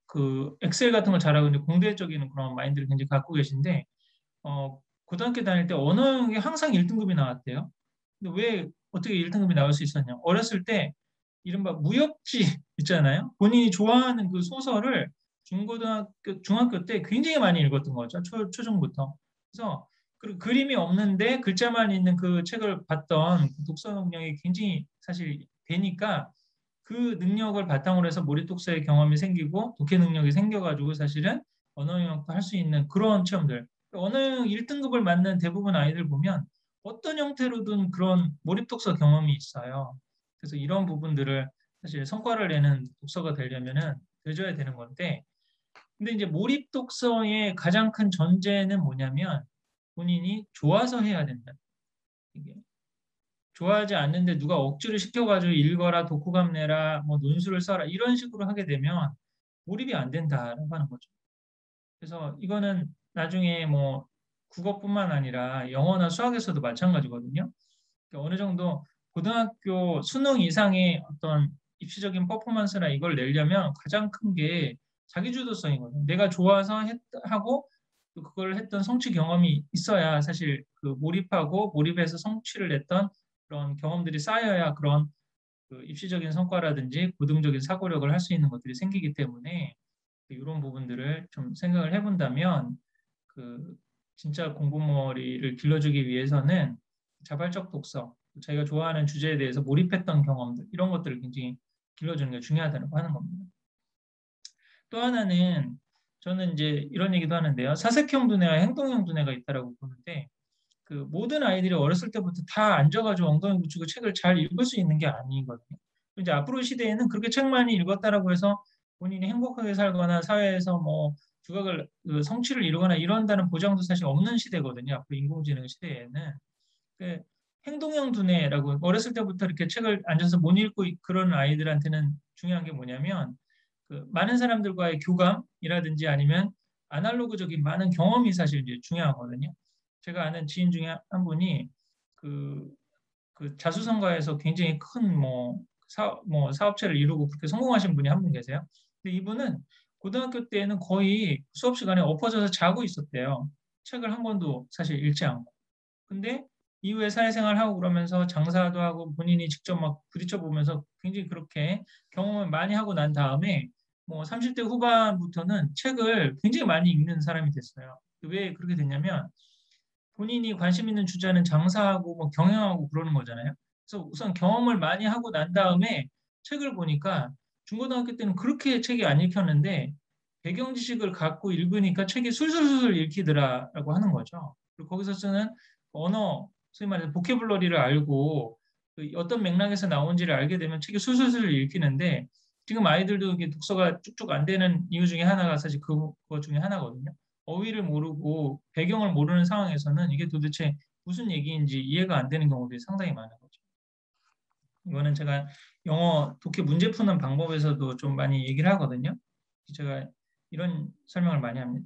A: 그 엑셀 같은 걸 잘하고 이제 공대적인 그런 마인드를 굉장히 갖고 계신데 고등학교 다닐 때 언어 영역에 항상 1등급이 나왔대요. 근데 왜 어떻게 1등급이 나올 수 있었냐? 어렸을 때 이른바 무협지 있잖아요. 본인이 좋아하는 그 소설을 중학교 때 굉장히 많이 읽었던 거죠. 초중부터. 그래서 그림이 없는데 글자만 있는 그 책을 봤던 그 독서 능력이 굉장히 사실 되니까 그 능력을 바탕으로 해서 몰입 독서의 경험이 생기고 독해 능력이 생겨가지고 사실은 언어 영역도 할 수 있는 그런 체험들. 언어 영역 1등급을 맞는 대부분 아이들 보면 어떤 형태로든 그런 몰입 독서 경험이 있어요. 그래서 이런 부분들을 사실 성과를 내는 독서가 되려면은 되줘야 되는 건데, 근데 이제 몰입 독서의 가장 큰 전제는 뭐냐면 본인이 좋아서 해야 된다. 이게 좋아하지 않는데 누가 억지로 시켜가지고 읽어라, 독후감 내라, 뭐 논술을 써라 이런 식으로 하게 되면 몰입이 안 된다라고 하는 거죠. 그래서 이거는 나중에 뭐 국어뿐만 아니라 영어나 수학에서도 마찬가지거든요. 그러니까 어느 정도 고등학교 수능 이상의 어떤 입시적인 퍼포먼스나 이걸 내려면 가장 큰 게 자기주도성이거든요. 내가 좋아서 하고 그걸 했던 성취 경험이 있어야 사실 그 몰입하고 몰입해서 성취를 냈던 그런 경험들이 쌓여야 그런 그 입시적인 성과라든지 고등적인 사고력을 할 수 있는 것들이 생기기 때문에 이런 부분들을 좀 생각을 해본다면 그 진짜 공부머리를 길러주기 위해서는 자발적 독서, 자기가 좋아하는 주제에 대해서 몰입했던 경험들 이런 것들을 굉장히 길러주는 게 중요하다고 하는 겁니다. 또 하나는 저는 이제 이런 얘기도 하는데요. 사색형 두뇌와 행동형 두뇌가 있다라고 보는데 그 모든 아이들이 어렸을 때부터 다 앉아가지고 엉덩이 붙이고 책을 잘 읽을 수 있는 게 아니거든요. 이제 앞으로 시대에는 그렇게 책 많이 읽었다라고 해서 본인이 행복하게 살거나 사회에서 뭐 두각을 그 성취를 이루거나 이런다는 보장도 사실 없는 시대거든요. 앞으로 인공지능 시대에는 그 행동형 두뇌라고 어렸을 때부터 이렇게 책을 앉아서 못 읽고 그런 아이들한테는 중요한 게 뭐냐면 그 많은 사람들과의 교감이라든지 아니면 아날로그적인 많은 경험이 사실 이제 중요하거든요. 제가 아는 지인 중에 한 분이 그, 그 자수성가에서 굉장히 큰 뭐 사업체를 이루고 그렇게 성공하신 분이 한 분 계세요. 근데 이분은 고등학교 때는 거의 수업 시간에 엎어져서 자고 있었대요. 책을 한 권도 사실 읽지 않고. 근데 이후에 사회생활 하고 그러면서 장사도 하고 본인이 직접 막 부딪혀 보면서 굉장히 그렇게 경험을 많이 하고 난 다음에 뭐 30대 후반부터는 책을 굉장히 많이 읽는 사람이 됐어요. 왜 그렇게 됐냐면 본인이 관심 있는 주제는 장사하고 뭐 경영하고 그러는 거잖아요. 그래서 우선 경험을 많이 하고 난 다음에 책을 보니까 중고등학교 때는 그렇게 책이 안 읽혔는데 배경 지식을 갖고 읽으니까 책이 술술술 읽히더라라고 하는 거죠. 그리고 거기서 쓰는 언어, 소위 말해서 보캐블러리를 알고 그 어떤 맥락에서 나온지를 알게 되면 책이 술술술 읽히는데 지금 아이들도 이게 독서가 쭉쭉 안 되는 이유 중에 하나가 사실 그거 중에 하나거든요. 어휘를 모르고 배경을 모르는 상황에서는 이게 도대체 무슨 얘기인지 이해가 안 되는 경우들이 상당히 많은 거죠. 이거는 제가 영어 독해 문제 푸는 방법에서도 좀 많이 얘기를 하거든요. 제가 이런 설명을 많이 합니다.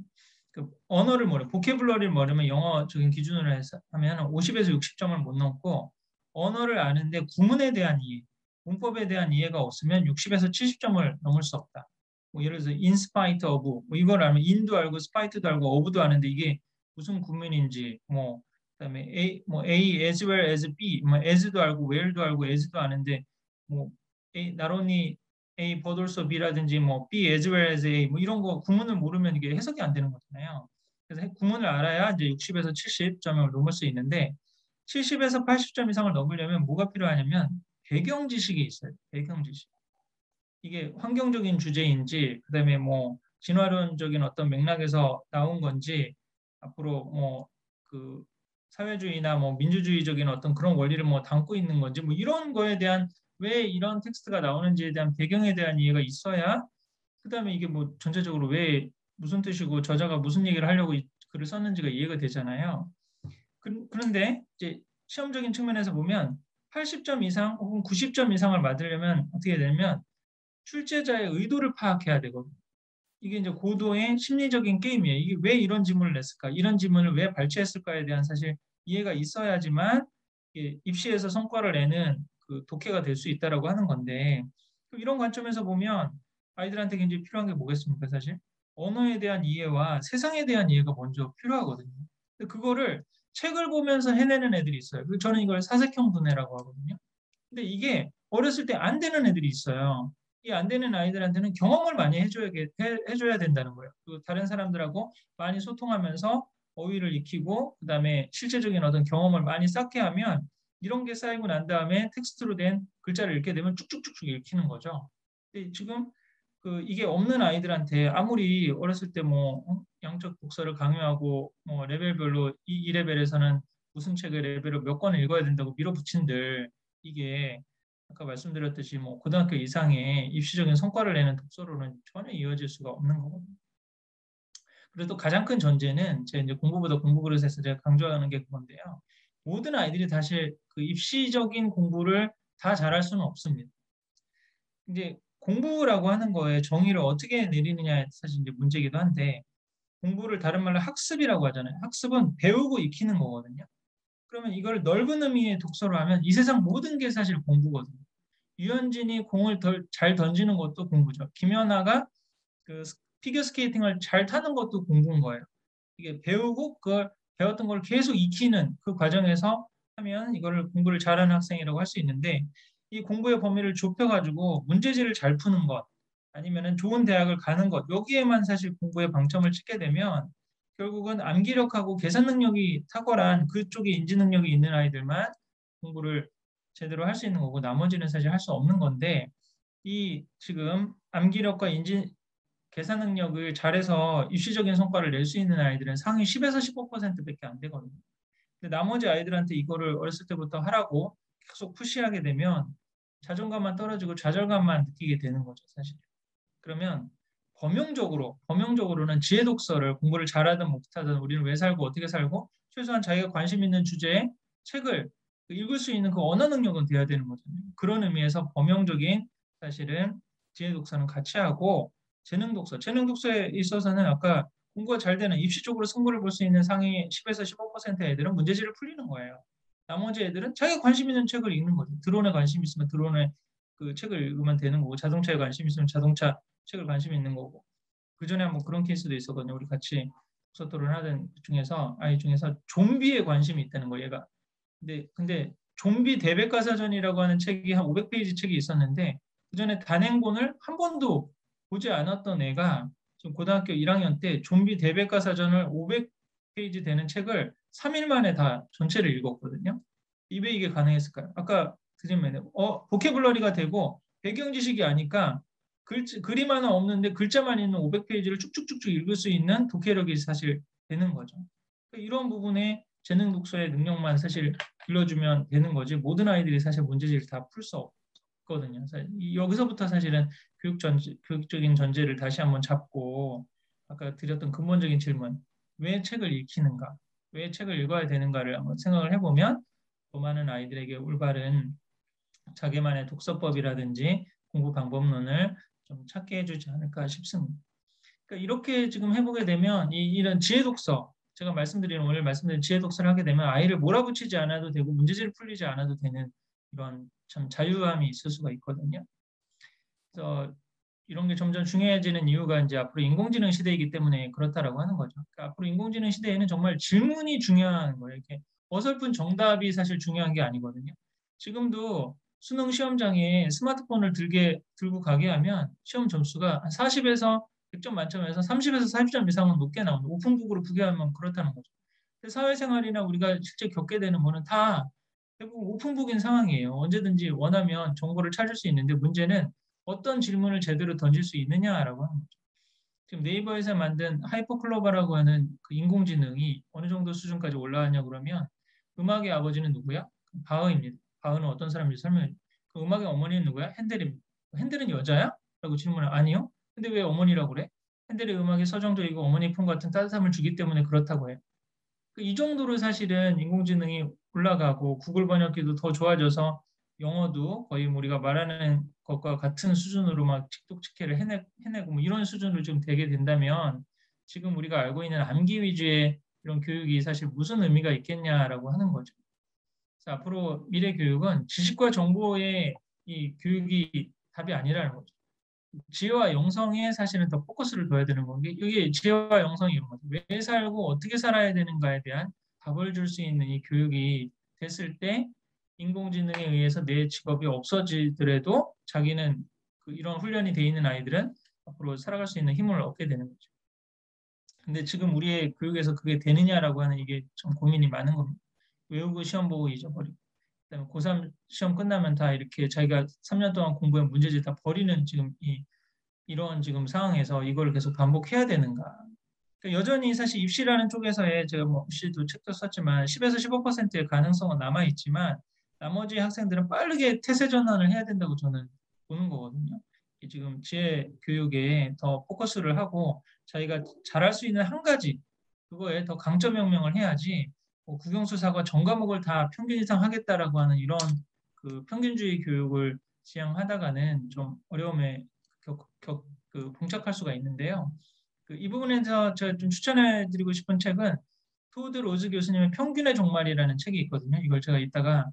A: 그 언어를 보캐블러리를 모르면 영어적인 기준으로 해서 하면 50에서 60점을 못 넘고 언어를 아는데 구문에 대한 이해, 문법에 대한 이해가 없으면 60에서 70점을 넘을 수 없다. 뭐 예를 들어서 in spite of 뭐 이걸 알면 in도 알고 spite도 알고 of도 아는데 이게 무슨 구문인지 뭐 그다음에 A as well as B 뭐 as도 알고 where도 알고 as도 아는데 뭐 not only A but also B라든지 뭐 B as well as A 뭐 이런 거 구문을 모르면 이게 해석이 안 되는 거잖아요. 그래서 구문을 알아야 이제 60에서 70점을 넘을 수 있는데 70에서 80점 이상을 넘으려면 뭐가 필요하냐면 배경 지식이 있어요. 배경 지식. 이게 환경적인 주제인지 그다음에 뭐 진화론적인 어떤 맥락에서 나온 건지 앞으로 뭐 그 사회주의나 뭐 민주주의적인 어떤 그런 원리를 뭐 담고 있는 건지 뭐 이런 거에 대한 왜 이런 텍스트가 나오는지에 대한 배경에 대한 이해가 있어야 그다음에 이게 뭐 전체적으로 왜 무슨 뜻이고 저자가 무슨 얘기를 하려고 이 글을 썼는지가 이해가 되잖아요. 그런데 이제 시험적인 측면에서 보면 80점 이상 혹은 90점 이상을 맞으려면 어떻게 되냐면 출제자의 의도를 파악해야 되거든요. 이게 이제 고도의 심리적인 게임이에요. 이게 왜 이런 질문을 냈을까? 이런 질문을 왜 발췌했을까에 대한 사실 이해가 있어야지만 입시에서 성과를 내는 그 독해가 될 수 있다라고 하는 건데 이런 관점에서 보면 아이들한테 굉장히 필요한 게 뭐겠습니까, 사실? 언어에 대한 이해와 세상에 대한 이해가 먼저 필요하거든요. 근데 그거를 책을 보면서 해내는 애들이 있어요. 저는 이걸 사색형 두뇌라고 하거든요. 근데 이게 어렸을 때 안 되는 애들이 있어요. 이 안 되는 아이들한테는 경험을 많이 해줘야 된다는 거예요. 그 다른 사람들하고 많이 소통하면서 어휘를 익히고 그다음에 실제적인 어떤 경험을 많이 쌓게 하면 이런 게 쌓이고 난 다음에 텍스트로 된 글자를 읽게 되면 쭉쭉쭉쭉 읽히는 거죠. 근데 지금 그 이게 없는 아이들한테 아무리 어렸을 때 뭐 양적 독서를 강요하고 뭐 레벨별로 이 레벨에서는 무슨 책을 레벨로 몇 권을 읽어야 된다고 밀어붙인들 이게 아까 말씀드렸듯이 뭐 고등학교 이상의 입시적인 성과를 내는 독서로는 전혀 이어질 수가 없는 거거든요. 그래도 가장 큰 전제는 제가 이제 공부보다 공부 그릇에서 제가 강조하는 게 그건데요. 모든 아이들이 사실 그 입시적인 공부를 다 잘할 수는 없습니다. 이제 공부라고 하는 거에 정의를 어떻게 내리느냐에 사실 이제 문제이기도 한데 공부를 다른 말로 학습이라고 하잖아요. 학습은 배우고 익히는 거거든요. 그러면 이걸 넓은 의미의 독서로 하면 이 세상 모든 게 사실 공부거든요. 유현진이 공을 잘 던지는 것도 공부죠. 김연아가 그 피겨 스케이팅을 잘 타는 것도 공부인 거예요. 이게 배우고 그걸 배웠던 걸 계속 익히는 그 과정에서 하면 이거를 공부를 잘하는 학생이라고 할 수 있는데 이 공부의 범위를 좁혀가지고 문제지를 잘 푸는 것 아니면은 좋은 대학을 가는 것 여기에만 사실 공부의 방점을 찍게 되면 결국은 암기력하고 계산 능력이 탁월한 그쪽에 인지 능력이 있는 아이들만 공부를 제대로 할 수 있는 거고 나머지는 사실 할 수 없는 건데 이 지금 암기력과 인지 계산 능력을 잘해서 입시적인 성과를 낼 수 있는 아이들은 상위 10에서 15%밖에 안 되거든요. 근데 나머지 아이들한테 이거를 어렸을 때부터 하라고 계속 푸시하게 되면 자존감만 떨어지고 좌절감만 느끼게 되는 거죠, 사실. 그러면 범용적으로는 지혜 독서를 공부를 잘하든 못하든 우리는 왜 살고 어떻게 살고 최소한 자기가 관심 있는 주제의 책을 읽을 수 있는 그 언어 능력은 돼야 되는 거잖아요. 그런 의미에서 범용적인 사실은 지혜 독서는 같이 하고 재능 독서에 있어서는 아까 공부가 잘 되는 입시 쪽으로 승부를 볼 수 있는 상위 10에서 15% 애들은 문제지를 풀리는 거예요. 나머지 애들은 자기가 관심 있는 책을 읽는 거죠. 드론에 관심 있으면 드론의 그 책을 읽으면 되는 거고, 자동차에 관심 있으면 자동차 책을 관심 있는 거고. 그 전에 한번 그런 케이스도 있었거든요. 우리 같이 독서 토론하던 중에서 아이 중에서 좀비에 관심이 있다는 거예요. 얘가. 근데 좀비 대백과사전이라고 하는 책이 한 500페이지 책이 있었는데 그 전에 단행본을 한 번도 보지 않았던 애가 지금 고등학교 1학년 때 좀비 대백과사전을 500페이지 되는 책을 3일 만에 다 전체를 읽었거든요. 입에 이게 가능했을까요? 아까 드린 보캐블러리가 되고 배경 지식이 아니까 그림 하나 없는데 글자만 있는 500페이지를 쭉쭉쭉쭉 읽을 수 있는 독해력이 사실 되는 거죠. 이런 부분에 재능 독서의 능력만 사실 길러주면 되는 거지 모든 아이들이 사실 문제지를 다 풀 수 없거든요. 여기서부터 사실은 교육적인 전제를 다시 한번 잡고 아까 드렸던 근본적인 질문 왜 책을 읽히는가 왜 책을 읽어야 되는가를 한번 생각을 해보면 더 많은 아이들에게 올바른 자기만의 독서법이라든지 공부 방법론을 좀 찾게 해주지 않을까 싶습니다. 그러니까 이렇게 지금 해보게 되면 이런 지혜 독서 제가 오늘 말씀드린 지혜 독서를 하게 되면 아이를 몰아붙이지 않아도 되고 문제지를 풀리지 않아도 되는 이런 참 자유함이 있을 수가 있거든요. 그래서 이런 게 점점 중요해지는 이유가 이제 앞으로 인공지능 시대이기 때문에 그렇다라고 하는 거죠. 그러니까 앞으로 인공지능 시대에는 정말 질문이 중요한 거예요. 이렇게 어설픈 정답이 사실 중요한 게 아니거든요. 지금도 수능 시험장에 스마트폰을 들고 가게 하면 시험 점수가 40에서 100점 만점에서 30에서 40점 이상은 높게 나옵니다. 오픈북으로 부여하면 그렇다는 거죠. 사회생활이나 우리가 실제 겪게 되는 거는 다 대부분 오픈북인 상황이에요. 언제든지 원하면 정보를 찾을 수 있는데 문제는 어떤 질문을 제대로 던질 수 있느냐라고 하는 거죠. 지금 네이버에서 만든 하이퍼클로바라고 하는 그 인공지능이 어느 정도 수준까지 올라왔냐 그러면 음악의 아버지는 누구야? 바흐입니다. 바흐는 어떤 사람인지 설명해 줘. 그 음악의 어머니는 누구야? 핸델입니다. 핸델은 여자야? 라고 질문을 아니요. 근데 왜 어머니라고 그래? 핸델의 음악이 서정적이고 어머니 품 같은 따뜻함을 주기 때문에 그렇다고 해요. 이 정도로 사실은 인공지능이 올라가고 구글 번역기도 더 좋아져서 영어도 거의 우리가 말하는 것과 같은 수준으로 막 직독직해를 해내고 뭐 이런 수준으로 좀 되게 된다면 지금 우리가 알고 있는 암기 위주의 이런 교육이 사실 무슨 의미가 있겠냐라고 하는 거죠. 그래서 앞으로 미래 교육은 지식과 정보의 이 교육이 답이 아니라는 거죠. 지혜와 영성에 사실은 더 포커스를 둬야 되는 건 게 이게 지혜와 영성이 이런 거죠. 왜 살고 어떻게 살아야 되는가에 대한 답을 줄 수 있는 이 교육이 됐을 때 인공지능에 의해서 내 직업이 없어지더라도 자기는 이런 훈련이 돼 있는 아이들은 앞으로 살아갈 수 있는 힘을 얻게 되는 거죠. 근데 지금 우리의 교육에서 그게 되느냐라고 하는 이게 좀 고민이 많은 겁니다. 외우고 시험 보고 잊어버리고 그다음에 고3 시험 끝나면 다 이렇게 자기가 3년 동안 공부한 문제집 다 버리는 지금 이런 지금 상황에서 이걸 계속 반복해야 되는가? 그러니까 여전히 사실 입시라는 쪽에서의 제가 뭐 입시도 책도 썼지만 10에서 15%의 가능성은 남아 있지만 나머지 학생들은 빠르게 태세 전환을 해야 된다고 저는 보는 거거든요. 지금 지혜 교육에 더 포커스를 하고 자기가 잘할 수 있는 한 가지 그거에 더 강점 명명을 해야지 뭐 국영수사가 전 과목을 다 평균 이상 하겠다라고 하는 이런 그 평균주의 교육을 지향하다가는 좀 어려움에 봉착할 수가 있는데요. 이 부분에서 제가 좀 추천해드리고 싶은 책은 토드 로즈 교수님의 평균의 종말이라는 책이 있거든요. 이걸 제가 이따가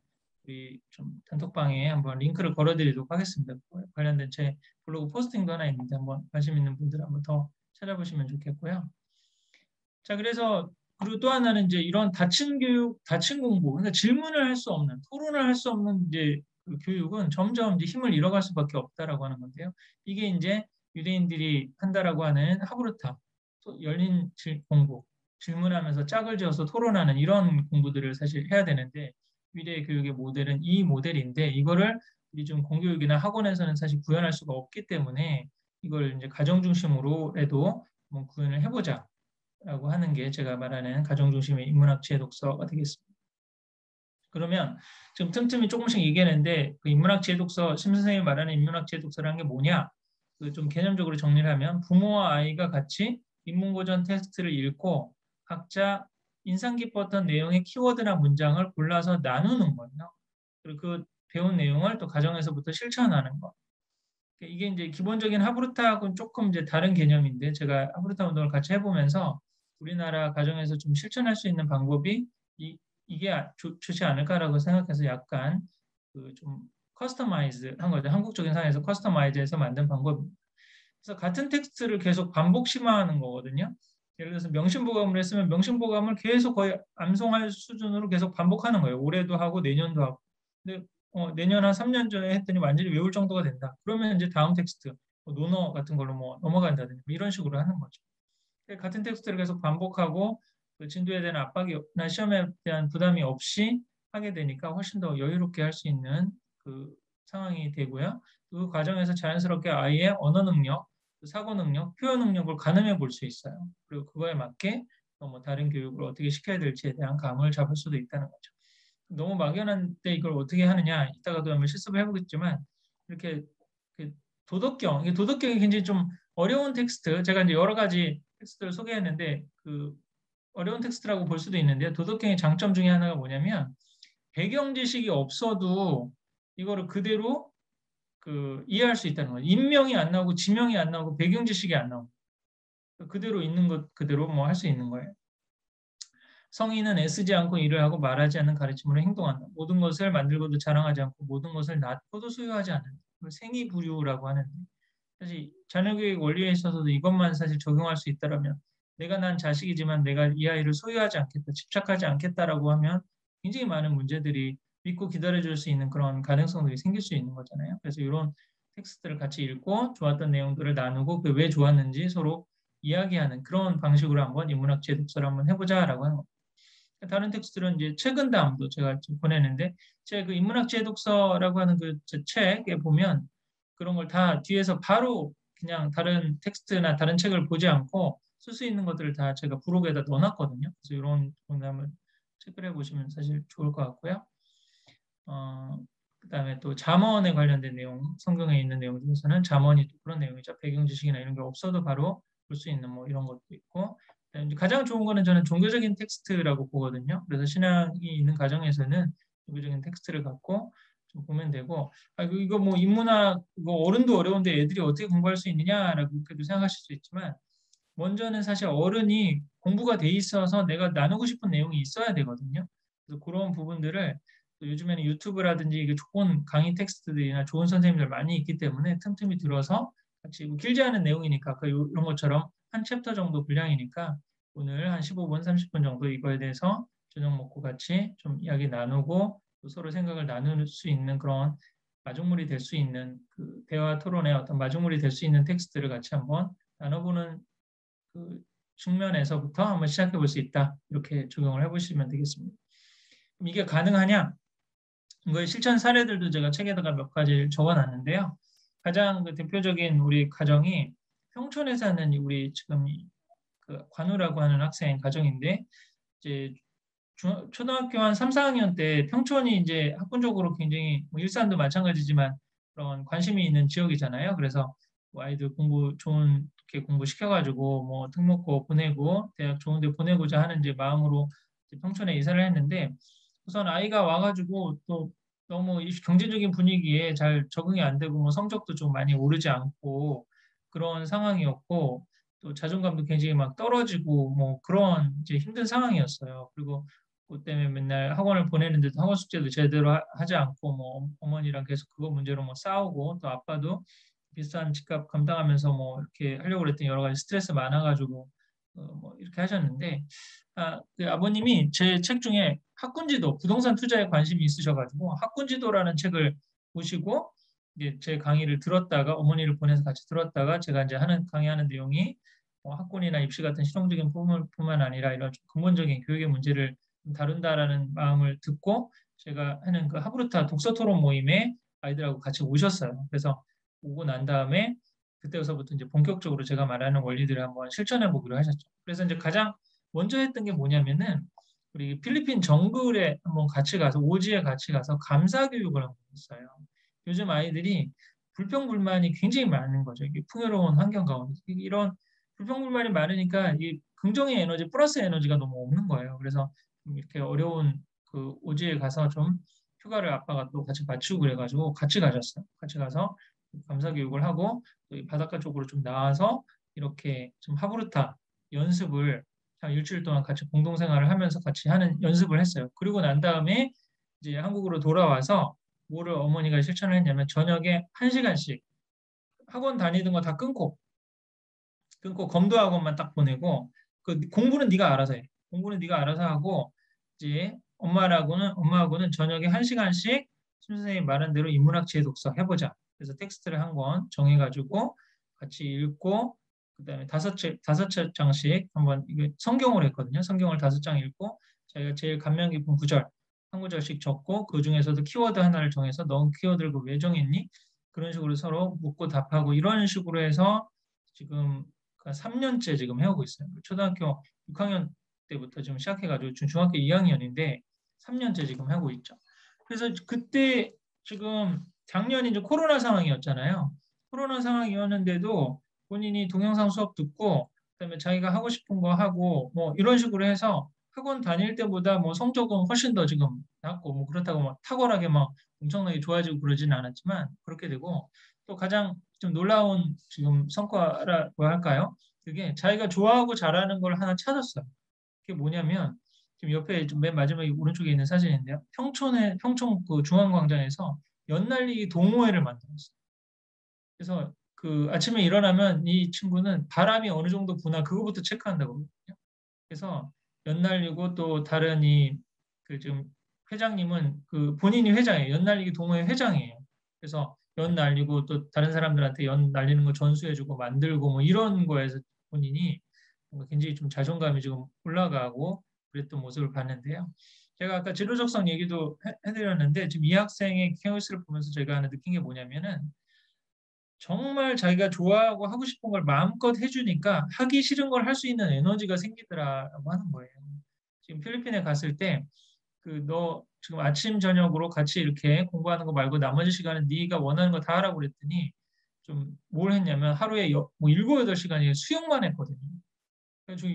A: 우리 좀 단톡방에 한번 링크를 걸어드리도록 하겠습니다. 관련된 제 블로그 포스팅도 하나 있는데 한번 관심 있는 분들 한번 더 찾아보시면 좋겠고요. 자, 그래서 그리고 또 하나는 이제 이런 다층 교육, 다층 공부, 그러니까 질문을 할 수 없는, 토론을 할 수 없는 이제 그 교육은 점점 이제 힘을 잃어갈 수밖에 없다라고 하는 건데요. 이게 이제 유대인들이 한다라고 하는 하브르타, 열린 공부, 질문하면서 짝을 지어서 토론하는 이런 공부들을 사실 해야 되는데 미래의 교육의 모델은 이 모델인데 이거를 우리 좀 공교육이나 학원에서는 사실 구현할 수가 없기 때문에 이걸 이제 가정 중심으로라도 한번 구현을 해보자. 라고 하는 게 제가 말하는 가정중심의 인문학 지혜 독서가 되겠습니다. 그러면 지금 틈틈이 조금씩 얘기했는데 그 인문학 지혜 독서, 심 선생님이 말하는 인문학 지혜 독서라는 게 뭐냐? 좀 개념적으로 정리를 하면 부모와 아이가 같이 인문고전 텍스트를 읽고 각자 인상 깊었던 내용의 키워드나 문장을 골라서 나누는 거예요. 그리고 그 배운 내용을 또 가정에서부터 실천하는 거. 이게 이제 기본적인 하브루타하고는 조금 이제 다른 개념인데 제가 하브루타 운동을 같이 해보면서 우리나라 가정에서 좀 실천할 수 있는 방법이 이게 좋지 않을까라고 생각해서 약간 그 좀 커스터마이즈 한 거죠. 한국적인 상황에서 커스터마이즈해서 만든 방법입니다. 그래서 같은 텍스트를 계속 반복 심화하는 거거든요. 예를 들어서 명심보감을 했으면 명심보감을 계속 거의 암송할 수준으로 계속 반복하는 거예요. 올해도 하고 내년도 하고. 근데 내년 한 3년 전에 했더니 완전히 외울 정도가 된다. 그러면 이제 다음 텍스트, 논어 같은 걸로 뭐 넘어간다든지 뭐 이런 식으로 하는 거죠. 같은 텍스트를 계속 반복하고 그 진도에 대한 압박이나 시험에 대한 부담이 없이 하게 되니까 훨씬 더 여유롭게 할 수 있는 그 상황이 되고요. 그 과정에서 자연스럽게 아이의 언어 능력, 사고 능력, 표현 능력을 가늠해 볼 수 있어요. 그리고 그거에 맞게 뭐 다른 교육을 어떻게 시켜야 될지에 대한 감을 잡을 수도 있다는 거죠. 너무 막연한데 이걸 어떻게 하느냐, 이따가도 한번 실습을 해보겠지만 이렇게 그 도덕경, 이게 도덕경이 굉장히 좀 어려운 텍스트, 제가 이제 여러 가지 텍스트를 소개했는데 그 어려운 텍스트라고 볼 수도 있는데요. 도덕경의 장점 중에 하나가 뭐냐면 배경 지식이 없어도 이거를 그대로 그 이해할 수 있다는 거예요. 인명이 안 나오고 지명이 안 나오고 배경 지식이 안 나오고 그대로 있는 것 그대로 뭐 할 수 있는 거예요. 성인은 애쓰지 않고 일을 하고 말하지 않는 가르침으로 행동한다. 모든 것을 만들고도 자랑하지 않고 모든 것을 낳고도 소유하지 않는다. 생이부류라고 하는데 사실 자녀교육 원리에 있어서도 이것만 사실 적용할 수 있다라면 내가 난 자식이지만 내가 이 아이를 소유하지 않겠다, 집착하지 않겠다라고 하면 굉장히 많은 문제들이 믿고 기다려줄 수 있는 그런 가능성들이 생길 수 있는 거잖아요. 그래서 이런 텍스트를 같이 읽고 좋았던 내용들을 나누고 그 왜 좋았는지 서로 이야기하는 그런 방식으로 한번 인문학 제독서를 한번 해보자라고 하는 겁니다. 다른 텍스트는 이제 책은 다음도 제가 지금 보내는데 제 그 인문학 제독서라고 하는 그 책에 보면 그런 걸 다 뒤에서 바로 그냥 다른 텍스트나 다른 책을 보지 않고 쓸 수 있는 것들을 다 제가 부록에다 넣어놨거든요. 그래서 이런 공감을 체크해 보시면 사실 좋을 것 같고요. 그다음에 또 잠언에 관련된 내용, 성경에 있는 내용 중에서는 잠언이 또 그런 내용이죠. 배경 지식이나 이런 게 없어도 바로 볼 수 있는 뭐 이런 것도 있고 가장 좋은 거는 저는 종교적인 텍스트라고 보거든요. 그래서 신앙이 있는 가정에서는 종교적인 텍스트를 갖고 좀 보면 되고 이거 뭐 인문학 이거 어른도 어려운데 애들이 어떻게 공부할 수 있느냐라고 그렇게도 생각하실 수 있지만 먼저는 사실 어른이 공부가 돼 있어서 내가 나누고 싶은 내용이 있어야 되거든요. 그래서 그런 부분들을 요즘에는 유튜브라든지 좋은 강의 텍스트들이나 좋은 선생님들 많이 있기 때문에 틈틈이 들어서 같이 길지 않은 내용이니까 이런 것처럼 한 챕터 정도 분량이니까 오늘 한 15분, 30분 정도 이거에 대해서 저녁 먹고 같이 좀 이야기 나누고 또 서로 생각을 나눌 수 있는 그런 마중물이 될 수 있는 그 대화 토론의 어떤 마중물이 될 수 있는 텍스트를 같이 한번 나눠보는 그 측면에서부터 한번 시작해 볼 수 있다. 이렇게 적용을 해보시면 되겠습니다. 그럼 이게 가능하냐? 이거의 실천 사례들도 제가 책에다가 몇 가지 적어놨는데요. 가장 그 대표적인 우리 가정이 평촌에 사는 우리 지금 그 관우라고 하는 학생 가정인데 이제 초등학교 한 3, 4학년 때 평촌이 이제 학군적으로 굉장히 뭐 일산도 마찬가지지만 그런 관심이 있는 지역이잖아요. 그래서 뭐 아이들 공부 좋게 공부 시켜가지고 뭐 특목고 보내고 대학 좋은데 보내고자 하는 이제 마음으로 이제 평촌에 이사를 했는데 우선 아이가 와가지고 또 너무 이 경제적인 분위기에 잘 적응이 안 되고 뭐 성적도 좀 많이 오르지 않고 그런 상황이었고 또 자존감도 굉장히 막 떨어지고 뭐 그런 이제 힘든 상황이었어요. 그리고 그것 때문에 맨날 학원을 보내는데도 학원 숙제도 제대로 하지 않고 뭐 어머니랑 계속 그거 문제로 뭐 싸우고 또 아빠도 비싼 집값 감당하면서 뭐 이렇게 하려고 그랬더니 여러 가지 스트레스 많아가지고 뭐 이렇게 하셨는데 그 아버님이 제 책 중에 학군지도 부동산 투자에 관심이 있으셔가지고 학군지도라는 책을 보시고 이제 제 강의를 들었다가 어머니를 보내서 같이 들었다가 제가 이제 강의하는 내용이 학군이나 입시 같은 실용적인 부분뿐만 아니라 이런 좀 근본적인 교육의 문제를 다룬다라는 마음을 듣고 제가 하는 그 하브루타 독서 토론 모임에 아이들하고 같이 오셨어요. 그래서 오고 난 다음에 그때서부터 이제 본격적으로 제가 말하는 원리들을 한번 실천해 보기로 하셨죠. 그래서 이제 가장 먼저 했던 게 뭐냐면은 우리 필리핀 정글에 한번 같이 가서 오지에 같이 가서 감사 교육을 한번 했어요. 요즘 아이들이 불평불만이 굉장히 많은 거죠. 이게 풍요로운 환경 가운데 이런 불평불만이 많으니까 이 긍정의 에너지 플러스 에너지가 너무 없는 거예요. 그래서 이렇게 어려운 그 오지에 가서 좀 휴가를 아빠가 또 같이 맞추고 그래가지고 같이 가셨어요. 같이 가서 감사 교육을 하고 또 이 바닷가 쪽으로 좀 나와서 이렇게 좀 하브루타 연습을 한 일주일 동안 같이 공동생활을 하면서 같이 하는 연습을 했어요. 그리고 난 다음에 이제 한국으로 돌아와서 뭐를 어머니가 실천을 했냐면 저녁에 1시간씩 학원 다니던 거 다 끊고 검도 학원만 딱 보내고 그 공부는 네가 알아서 해. 공부는 네가 알아서 하고 이제 엄마하고는 저녁에 1시간씩 심 선생님이 말한 대로 인문학 지혜 독서 해보자. 그래서 텍스트를 한 권 정해가지고 같이 읽고 그다음에 다섯 장씩 한번 이게 성경으로 했거든요. 성경을 5장 읽고 자기가 제일 감명 깊은 구절 한 구절씩 적고 그 중에서도 키워드 하나를 정해서 넌 키워드를 왜 정했니? 그런 식으로 서로 묻고 답하고 이런 식으로 해서 지금 3년째 지금 해오고 있어요. 초등학교 6학년 때부터 지금 시작해가지고 중학교 2학년인데 3년째 지금 하고 있죠. 그래서 그때 지금 작년이 이제 코로나 상황이었잖아요. 코로나 상황이었는데도 본인이 동영상 수업 듣고 그다음에 자기가 하고 싶은 거 하고 뭐 이런 식으로 해서 학원 다닐 때보다 뭐 성적은 훨씬 더 지금 낮고 뭐 그렇다고 막 탁월하게 막 엄청나게 좋아지고 그러지는 않았지만 그렇게 되고 또 가장 좀 놀라운 지금 성과라고 할까요? 그게 자기가 좋아하고 잘하는 걸 하나 찾았어요. 그게 뭐냐면 지금 옆에 맨 마지막에 오른쪽에 있는 사진인데요. 평촌 그 중앙광장에서 연날리기 동호회를 만들었어요. 그래서 그 아침에 일어나면 이 친구는 바람이 어느 정도 부나 그거부터 체크한다고 그러거든요. 그래서 연날리고 또 다른 그 지금 회장님은 그 본인이 회장이에요. 연날리기 동호회 회장이에요. 그래서 연 날리고 또 다른 사람들한테 연 날리는 거 전수해주고 만들고 뭐 이런 거에서 본인이 뭔가 굉장히 좀 자존감이 지금 올라가고 그랬던 모습을 봤는데요. 제가 아까 지도적성 얘기도 해드렸는데 지금 이 학생의 케어스를 보면서 제가 하나 느낀 게 뭐냐면은 정말 자기가 좋아하고 하고 싶은 걸 마음껏 해주니까 하기 싫은 걸 할 수 있는 에너지가 생기더라라고 하는 거예요. 지금 필리핀에 갔을 때 그 너 지금 아침 저녁으로 같이 이렇게 공부하는 거 말고 나머지 시간은 네가 원하는 거 다 하라고 그랬더니 좀 뭘 했냐면 하루에 뭐 7, 8시간이 수영만 했거든요. 그래서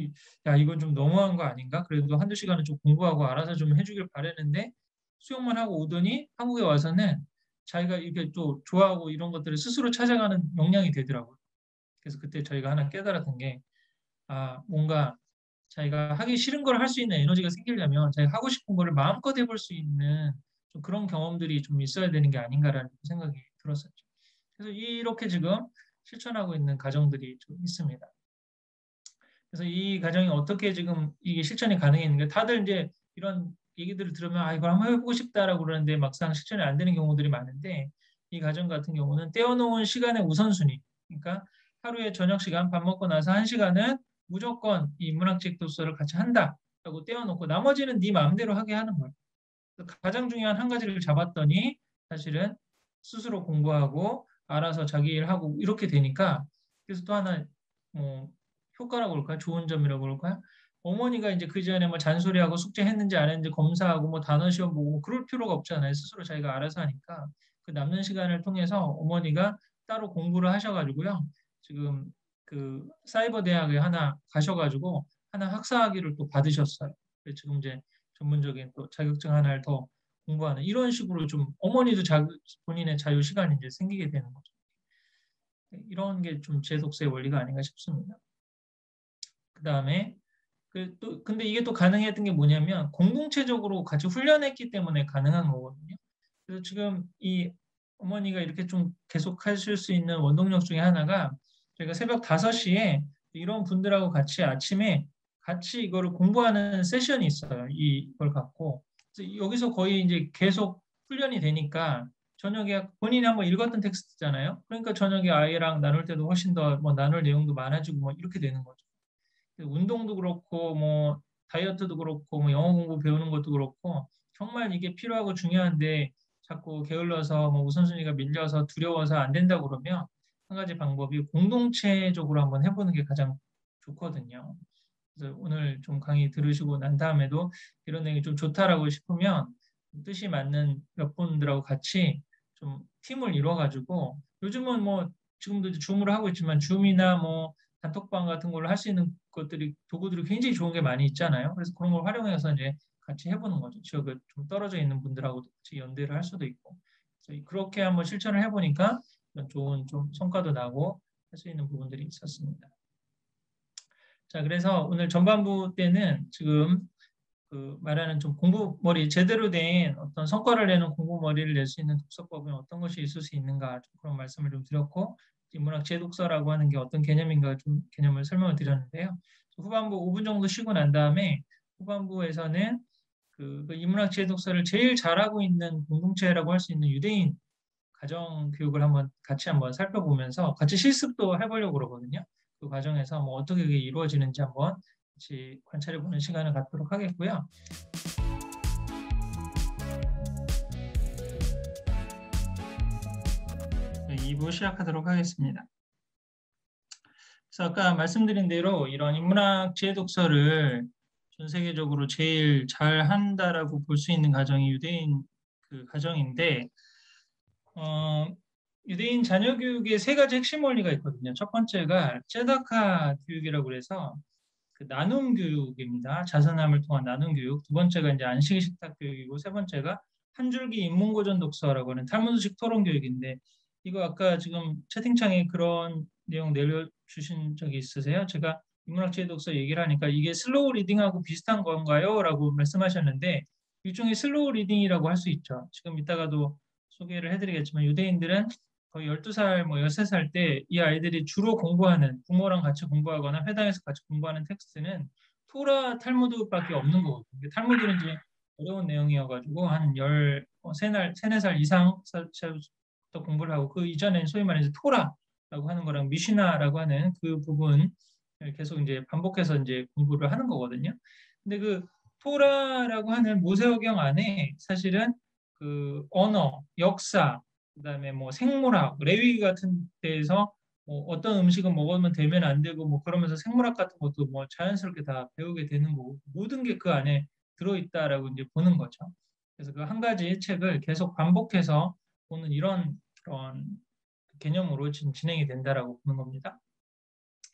A: 야 이건 좀 너무한 거 아닌가? 그래도 한두 시간은 좀 공부하고 알아서 좀 해주길 바랬는데 수영만 하고 오더니 한국에 와서는 자기가 이렇게 또 좋아하고 이런 것들을 스스로 찾아가는 역량이 되더라고요. 그래서 그때 저희가 하나 깨달았던 게, 뭔가 자기가 하기 싫은 걸 할 수 있는 에너지가 생기려면 자기가 하고 싶은 거를 마음껏 해볼 수 있는 좀 그런 경험들이 좀 있어야 되는 게 아닌가라는 생각이 들었었죠. 그래서 이렇게 지금 실천하고 있는 가정들이 좀 있습니다. 그래서 이 가정이 어떻게 지금 이게 실천이 가능했는가? 다들 이제 이런 얘기들을 들으면 이걸 한번 해보고 싶다라고 그러는데 막상 실천이 안 되는 경우들이 많은데 이 가정 같은 경우는 떼어놓은 시간의 우선순위. 그러니까 하루에 저녁 시간 밥 먹고 나서 1시간은 무조건 이 인문학책 독서를 같이 한다라고 떼어놓고 나머지는 네 마음대로 하게 하는 거예요. 가장 중요한 한 가지를 잡았더니 사실은 스스로 공부하고 알아서 자기 일하고 이렇게 되니까 그래서 또 하나 뭐 효과라고 그럴까요? 좋은 점이라고 그럴까요? 어머니가 이제 그 전에 뭐 잔소리하고 숙제했는지 안 했는지 검사하고 뭐 단어 시험 보고 뭐 그럴 필요가 없잖아요. 스스로 자기가 알아서 하니까 그 남는 시간을 통해서 어머니가 따로 공부를 하셔가지고요. 지금 그 사이버 대학에 하나 가셔가지고 하나 학사학위를 또 받으셨어요. 지금 이제 전문적인 또 자격증 하나를 더 공부하는 이런 식으로 좀 어머니도 본인의 자유 시간이 이제 생기게 되는 거죠. 이런 게 좀 제독서의 원리가 아닌가 싶습니다. 그 다음에 근데 이게 또 가능했던 게 뭐냐면 공동체적으로 같이 훈련했기 때문에 가능한 거거든요. 그래서 지금 이 어머니가 이렇게 좀 계속 하실 수 있는 원동력 중에 하나가 저희가 새벽 5시에 이런 분들하고 같이 아침에 같이 이거를 공부하는 세션이 있어요. 이걸 갖고. 그래서 여기서 거의 이제 계속 훈련이 되니까 저녁에 본인이 한번 읽었던 텍스트잖아요. 그러니까 저녁에 아이랑 나눌 때도 훨씬 더 뭐 나눌 내용도 많아지고 뭐 이렇게 되는 거죠. 운동도 그렇고 뭐 다이어트도 그렇고 뭐 영어 공부 배우는 것도 그렇고 정말 이게 필요하고 중요한데 자꾸 게을러서 뭐 우선순위가 밀려서 두려워서 안 된다 그러면 한 가지 방법이 공동체적으로 한번 해보는 게 가장 좋거든요. 그래서 오늘 좀 강의 들으시고 난 다음에도 이런 내용이 좀 좋다라고 싶으면 뜻이 맞는 몇 분들하고 같이 좀 팀을 이뤄가지고 요즘은 뭐 지금도 줌으로 하고 있지만 줌이나 뭐 단톡방 같은 걸로 할 수 있는 것들이 도구들이 굉장히 좋은 게 많이 있잖아요. 그래서 그런 걸 활용해서 이제 같이 해보는 거죠. 지역에 좀 떨어져 있는 분들하고 같이 연대를 할 수도 있고. 그래서 그렇게 한번 실천을 해보니까 그런 좋은 좀 성과도 나고 할 수 있는 부분들이 있었습니다. 자, 그래서 오늘 전반부 때는 지금 그 말하는 좀 공부머리 제대로 된 어떤 성과를 내는 공부머리를 낼 수 있는 독서법은 어떤 것이 있을 수 있는가 좀 그런 말씀을 좀 드렸고 인문학 제독서라고 하는 게 어떤 개념인가 좀 개념을 설명을 드렸는데요. 후반부 5분 정도 쉬고 난 다음에 후반부에서는 그 인문학 제독서를 제일 잘하고 있는 공동체라고 할 수 있는 유대인 가정 교육을 같이 한번 살펴보면서 같이 실습도 해보려고 그러거든요. 그 과정에서 뭐 어떻게 그게 이루어지는지 한번 같이 관찰해보는 시간을 갖도록 하겠고요. 네, 2부 시작하도록 하겠습니다. 그래서 아까 말씀드린 대로 이런 인문학 지혜 독서를 전 세계적으로 제일 잘 한다라고 볼 수 있는 가정이 유대인 그 가정인데 유대인 자녀 교육에 세 가지 핵심 원리가 있거든요. 첫 번째가 ጼ다카 교육이라고 해서 그 나눔 교육입니다. 자선함을 통한 나눔 교육. 두 번째가 이제 안식 식탁 교육이고 세 번째가 한 줄기 인문고전 독서라고 하는 탈무드식 토론 교육인데 이거 아까 지금 채팅창에 그런 내용 내려주신 적이 있으세요? 제가 인문학지혜 독서 얘기를 하니까 이게 슬로우 리딩하고 비슷한 건가요? 라고 말씀하셨는데 일종의 슬로우 리딩이라고 할 수 있죠. 지금 이따가도 소개를 해드리겠지만 유대인들은 거의 12살, 뭐 13살 때 이 아이들이 주로 공부하는 부모랑 같이 공부하거나 회당에서 같이 공부하는 텍스트는 토라 탈무드밖에 없는 거거든요. 탈무드는 이제 어려운 내용이어가지고 한 13살 이상부터 공부를 하고 그 이전에는 소위 말해서 토라라고 하는 거랑 미시나라고 하는 그 부분을 계속 이제 반복해서 이제 공부를 하는 거거든요. 근데 그 토라라고 하는 모세오경 안에 사실은 그 언어, 역사, 그다음에 뭐 생물학, 레위 같은 데에서 뭐 어떤 음식은 먹으면 되면 안 되고 뭐 그러면서 생물학 같은 것도 뭐 자연스럽게 다 배우게 되는 거고 모든 게 그 안에 들어있다라고 이제 보는 거죠. 그래서 그 한 가지 책을 계속 반복해서 보는 이런 그런 개념으로 지금 진행이 된다라고 보는 겁니다.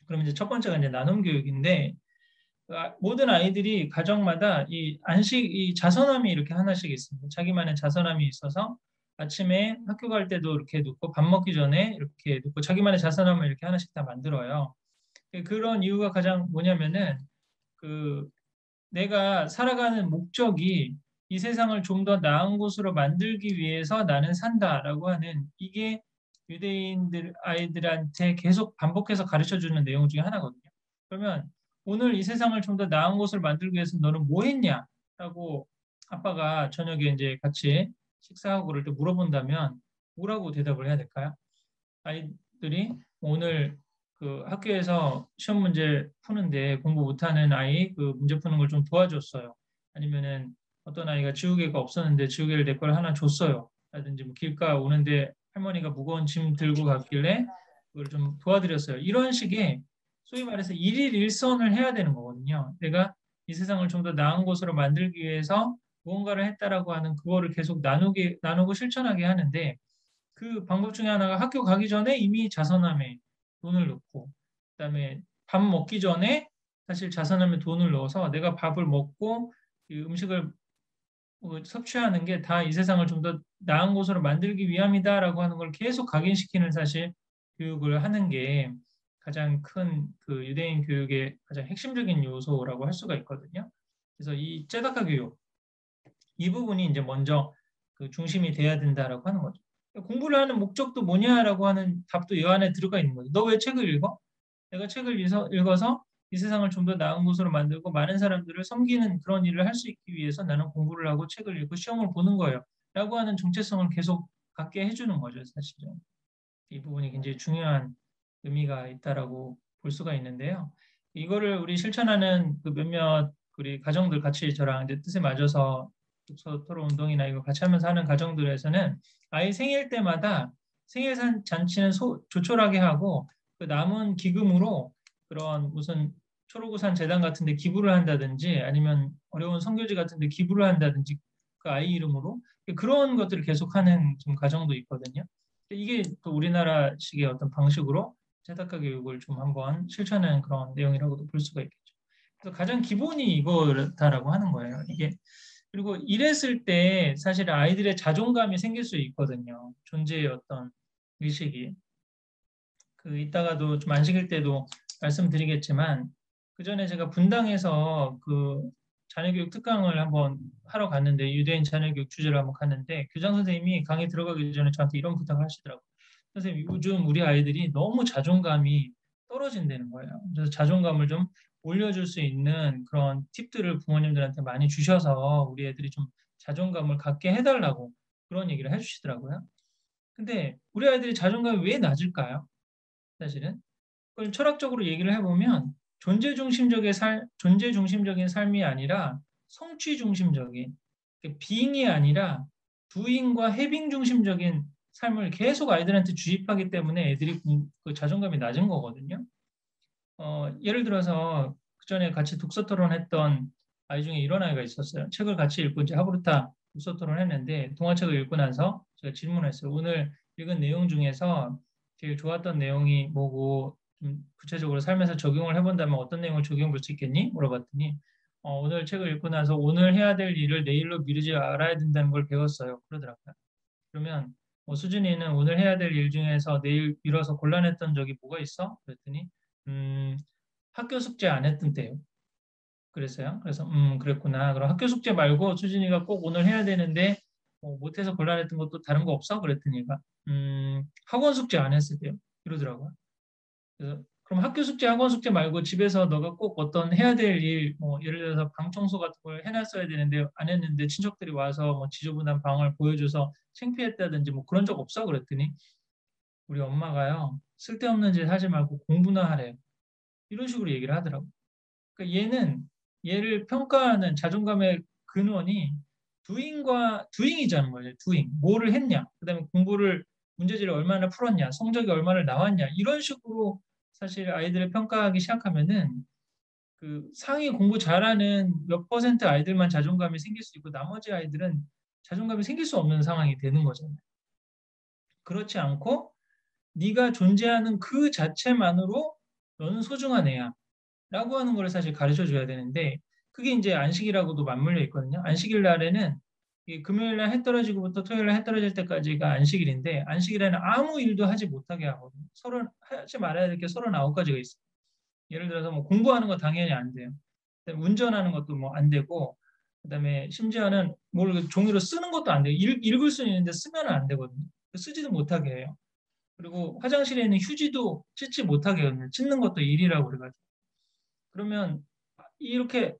A: 그럼 이제 첫 번째가 이제 나눔 교육인데 모든 아이들이 가정마다 이 자선함이 이렇게 하나씩 있습니다. 자기만의 자선함이 있어서 아침에 학교 갈 때도 이렇게 놓고 밥 먹기 전에 이렇게 놓고 자기만의 자선함을 이렇게 하나씩 다 만들어요. 그런 이유가 가장 뭐냐면은 그 내가 살아가는 목적이 이 세상을 좀 더 나은 곳으로 만들기 위해서 나는 산다라고 하는 이게 유대인들 아이들한테 계속 반복해서 가르쳐 주는 내용 중에 하나거든요. 그러면 오늘 이 세상을 좀 더 나은 곳을 만들기 위해서 너는 뭐 했냐라고 아빠가 저녁에 이제 같이 식사하고 그럴 때 물어본다면 뭐라고 대답을 해야 될까요? 아이들이 오늘 그 학교에서 시험 문제 푸는데 공부 못하는 아이 그 문제 푸는 걸 좀 도와줬어요. 아니면은 어떤 아이가 지우개가 없었는데 지우개를 내 걸 하나 줬어요. 라든지 뭐 길가 오는데 할머니가 무거운 짐 들고 갔길래 그걸 좀 도와드렸어요. 이런 식의 소위 말해서 일일 일선을 해야 되는 거거든요. 내가 이 세상을 좀 더 나은 곳으로 만들기 위해서 무언가를 했다라고 하는 그거를 계속 나누고 실천하게 하는데 그 방법 중에 하나가 학교 가기 전에 이미 자선함에 돈을 넣고 그다음에 밥 먹기 전에 사실 자선함에 돈을 넣어서 내가 밥을 먹고 그 음식을 섭취하는 게 다 이 세상을 좀 더 나은 곳으로 만들기 위함이다라고 하는 걸 계속 각인시키는 사실 교육을 하는 게 가장 큰 그 유대인 교육의 가장 핵심적인 요소라고 할 수가 있거든요. 그래서 이 째다카 교육 이 부분이 이제 먼저 그 중심이 돼야 된다라고 하는 거죠. 공부를 하는 목적도 뭐냐라고 하는 답도 이 안에 들어가 있는 거죠. 너 왜 책을 읽어? 내가 책을 읽어서 이 세상을 좀 더 나은 곳으로 만들고 많은 사람들을 섬기는 그런 일을 할 수 있기 위해서 나는 공부를 하고 책을 읽고 시험을 보는 거예요. 라고 하는 정체성을 계속 갖게 해주는 거죠, 사실은. 이 부분이 굉장히 중요한 의미가 있다라고 볼 수가 있는데요. 이거를 우리 실천하는 그 몇몇 우리 가정들 같이 저랑 이제 뜻에 맞아서 독서 토론 운동이나 이거 같이 하면서 하는 가정들에서는 아이 생일 때마다 생일 잔치는 조촐하게 하고 그 남은 기금으로 그런 무슨 초록우산 재단 같은 데 기부를 한다든지 아니면 어려운 선교지 같은 데 기부를 한다든지 그 아이 이름으로 그런 것들을 계속하는 좀 가정도 있거든요. 이게 또 우리나라식의 어떤 방식으로 세탁가 교육을 좀 한번 실천하는 그런 내용이라고도 볼 수가 있겠죠. 그래서 가장 기본이 이거다라고 하는 거예요. 이게 그리고 이랬을 때 사실 아이들의 자존감이 생길 수 있거든요. 존재의 어떤 의식이. 이따가도 좀 안식일 때도 말씀드리겠지만 그 전에 제가 분당에서 자녀교육 특강을 한번 하러 갔는데 유대인 자녀교육 주제로 한번 갔는데 교장 선생님이 강의 들어가기 전에 저한테 이런 부탁을 하시더라고요. 선생님, 요즘 우리 아이들이 너무 자존감이 떨어진다는 거예요. 그래서 자존감을 좀 올려줄 수 있는 그런 팁들을 부모님들한테 많이 주셔서 우리 애들이 좀 자존감을 갖게 해달라고 그런 얘기를 해주시더라고요. 근데 우리 아이들이 자존감이 왜 낮을까요? 사실은 그걸 철학적으로 얘기를 해보면 존재 중심적인 삶이 아니라 성취 중심적인 being이 아니라 doing과 having 중심적인 삶을 계속 아이들한테 주입하기 때문에 애들이 그 자존감이 낮은 거거든요. 예를 들어서 그 전에 같이 독서 토론했던 아이 중에 이런 아이가 있었어요. 책을 같이 읽고 이제 하브르타 독서 토론했는데 동화책을 읽고 나서 제가 질문했어요. 오늘 읽은 내용 중에서 제일 좋았던 내용이 뭐고 좀 구체적으로 삶에서 적용을 해본다면 어떤 내용을 적용해 볼 수 있겠니? 물어봤더니 오늘 책을 읽고 나서 오늘 해야 될 일을 내일로 미루지 말아야 된다는 걸 배웠어요. 그러더라고요. 그러면 수진이는 오늘 해야 될 일 중에서 내일 미뤄서 곤란했던 적이 뭐가 있어? 그랬더니 학교 숙제 안 했던 때요. 그랬어요. 그래서 그랬구나. 그럼 학교 숙제 말고 수진이가 꼭 오늘 해야 되는데 못해서 곤란했던 것도 다른 거 없어? 그랬더니 학원 숙제 안 했을 때요. 이러더라고요. 그래서 그럼 학교 숙제, 학원 숙제 말고 집에서 너가 꼭 어떤 해야 될 일, 예를 들어서 방 청소 같은 걸 해놨어야 되는데 안 했는데 친척들이 와서 지저분한 방을 보여줘서 창피했다든지 그런 적 없어? 그랬더니 우리 엄마가요. 쓸데없는 짓 하지 말고 공부나 하래. 이런 식으로 얘기를 하더라고. 그러니까 얘를 평가하는 자존감의 근원이 doing이자는 거예요. doing. 뭐를 했냐. 그다음에 공부를 문제지를 얼마나 풀었냐. 성적이 얼마나 나왔냐. 이런 식으로 사실 아이들을 평가하기 시작하면은 상위 공부 잘하는 몇 퍼센트 아이들만 자존감이 생길 수 있고 나머지 아이들은 자존감이 생길 수 없는 상황이 되는 거잖아요. 그렇지 않고 네가 존재하는 그 자체만으로 너는 소중한 애야. 라고 하는 걸 사실 가르쳐 줘야 되는데 그게 이제 안식이라고도 맞물려 있거든요. 안식일 날에는 금요일 날 해 떨어지고부터 토요일 날 해 떨어질 때까지가 안식일인데 안식일에는 아무 일도 하지 못하게 하거든요. 서로 하지 말아야 될 게 39가지가 있어요. 예를 들어서 공부하는 거 당연히 안 돼요. 운전하는 것도 안 되고 그다음에 심지어는 뭘 종이로 쓰는 것도 안 돼요. 읽을 수는 있는데 쓰면 안 되거든요. 쓰지도 못하게 해요. 그리고 화장실에 있는 휴지도 찢지 못하게 해요. 찢는 것도 일이라고 그래가지고. 그러면 이렇게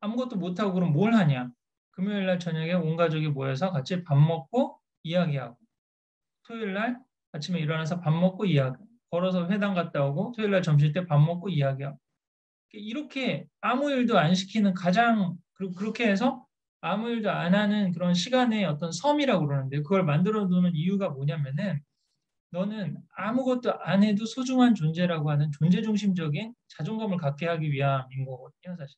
A: 아무것도 못하고 그럼 뭘 하냐? 금요일 날 저녁에 온 가족이 모여서 같이 밥 먹고 이야기하고 토요일 날 아침에 일어나서 밥 먹고 이야기하고 걸어서 회당 갔다 오고 토요일 날 점심 때 밥 먹고 이야기하고 이렇게 아무 일도 안 시키는 그리고 그렇게 해서 아무 일도 안 하는 그런 시간의 어떤 섬이라고 그러는데 그걸 만들어 두는 이유가 뭐냐면은 너는 아무것도 안 해도 소중한 존재라고 하는 존재 중심적인 자존감을 갖게 하기 위함인 거거든요, 사실.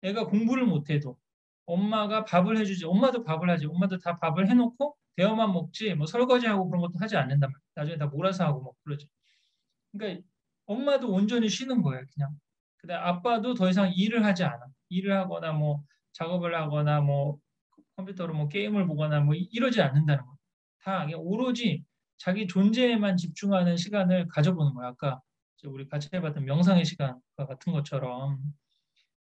A: 내가 공부를 못해도 엄마가 밥을 해주지, 엄마도 밥을 하지, 엄마도 다 밥을 해놓고 대어만 먹지, 설거지하고 그런 것도 하지 않는단 말이야. 나중에 다 몰아서 하고 그러지. 그러니까 엄마도 온전히 쉬는 거예요, 그냥. 그다음 아빠도 더 이상 일을 하지 않아. 일을 하거나 작업을 하거나 컴퓨터로 게임을 보거나 이러지 않는다는 거예요. 다 그냥 오로지 자기 존재에만 집중하는 시간을 가져보는 거야. 아까 우리 같이 해봤던 명상의 시간과 같은 것처럼.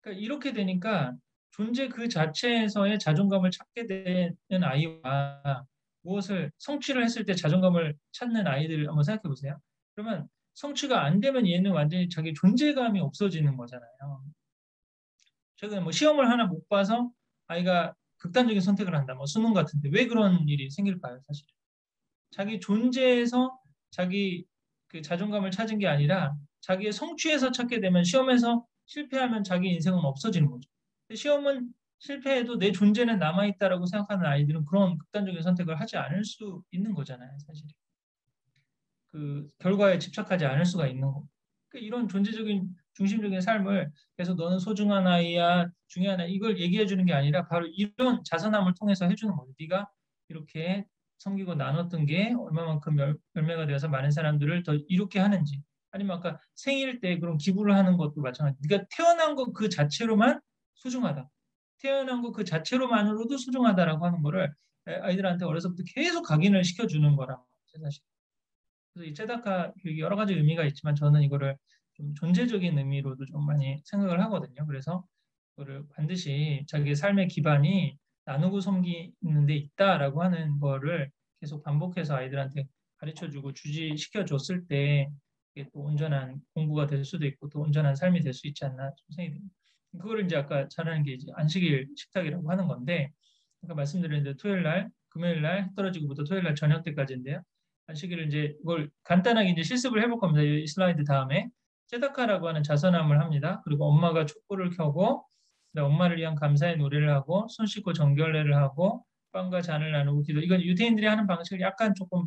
A: 그러니까 이렇게 되니까 존재 그 자체에서의 자존감을 찾게 되는 아이와 무엇을 성취를 했을 때 자존감을 찾는 아이들 한번 생각해 보세요. 그러면 성취가 안 되면 얘는 완전히 자기 존재감이 없어지는 거잖아요. 최근에 시험을 하나 못 봐서 아이가 극단적인 선택을 한다. 수능 같은데 왜 그런 일이 생길까요, 사실? 자기 존재에서 자기 그 자존감을 찾은 게 아니라 자기의 성취에서 찾게 되면 시험에서 실패하면 자기 인생은 없어지는 거죠. 시험은 실패해도 내 존재는 남아있다라고 생각하는 아이들은 그런 극단적인 선택을 하지 않을 수 있는 거잖아요, 사실. 그 결과에 집착하지 않을 수가 있는 거. 그러니까 이런 존재적인 중심적인 삶을 계속 너는 소중한 아이야, 중요한 아이 이걸 얘기해 주는 게 아니라 바로 이런 자선함을 통해서 해주는 거예요. 네가 이렇게 섬기고 나눴던 게 얼마만큼 열매가 되어서 많은 사람들을 더 이롭게 하는지 아니면 아까 생일 때 그런 기부를 하는 것도 마찬가지. 네가 태어난 것 그 자체로만 소중하다. 태어난 것 그 자체로만으로도 소중하다라고 하는 거를 아이들한테 어려서부터 계속 각인을 시켜주는 거라 사실. 그래서 이 체다카 교육이 여러 가지 의미가 있지만 저는 이거를 좀 존재적인 의미로도 좀 많이 생각을 하거든요. 그래서 그거를 반드시 자기의 삶의 기반이 나누고 섬기는 데 있다라고 하는 거를 계속 반복해서 아이들한테 가르쳐주고 주지시켜 줬을 때 이게 또 온전한 공부가 될 수도 있고 또 온전한 삶이 될 수 있지 않나 좀 생각이 듭니다. 그거를 이제 아까 잘하는 게 이제 안식일 식탁이라고 하는 건데 아까 말씀드렸는데 토요일 날, 금요일 날 해 떨어지고부터 토요일 날 저녁 때까지인데요. 안식일을 이제 이걸 간단하게 이제 실습을 해볼 겁니다. 이 슬라이드 다음에 체다카라고 하는 자선함을 합니다. 그리고 엄마가 촛불을 켜고 엄마를 위한 감사의 노래를 하고 손 씻고 정결례를 하고 빵과 잔을 나누고 기도. 이건 유대인들이 하는 방식을 약간 조금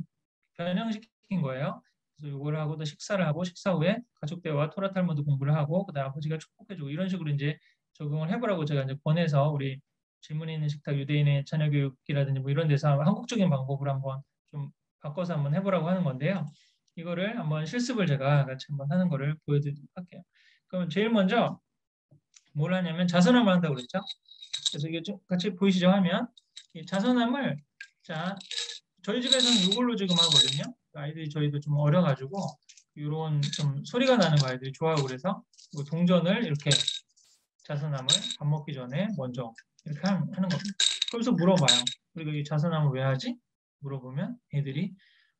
A: 변형시킨 거예요. 그래서 이걸 하고도 식사를 하고 식사 후에 가족들과 토라 탈무드 공부를 하고 그다음 아버지가 축복해주고 이런 식으로 이제 적용을 해보라고 제가 이제 권해서 우리 질문에 있는 식탁 유대인의 자녀교육이라든지 뭐 이런 데서 한국적인 방법으로 한번 좀 바꿔서 한번 해보라고 하는 건데요. 이거를 한번 실습을 제가 같이 한번 하는 거를 보여드리도록 할게요. 그럼 제일 먼저 뭘 하냐면 자선함을 한다고 그랬죠. 그래서 이게 좀 같이 보이시죠 하면 이 자선함을 자 저희 집에서는 이걸로 지금 하거든요. 아이들이 저희도 좀 어려가지고 이런 좀 소리가 나는 거 아이들이 좋아하고 그래서 동전을 이렇게 자선함을 밥 먹기 전에 먼저 이렇게 하는 겁니다. 그래서 물어봐요. 그리고 이 자선함을 왜 하지? 물어보면 애들이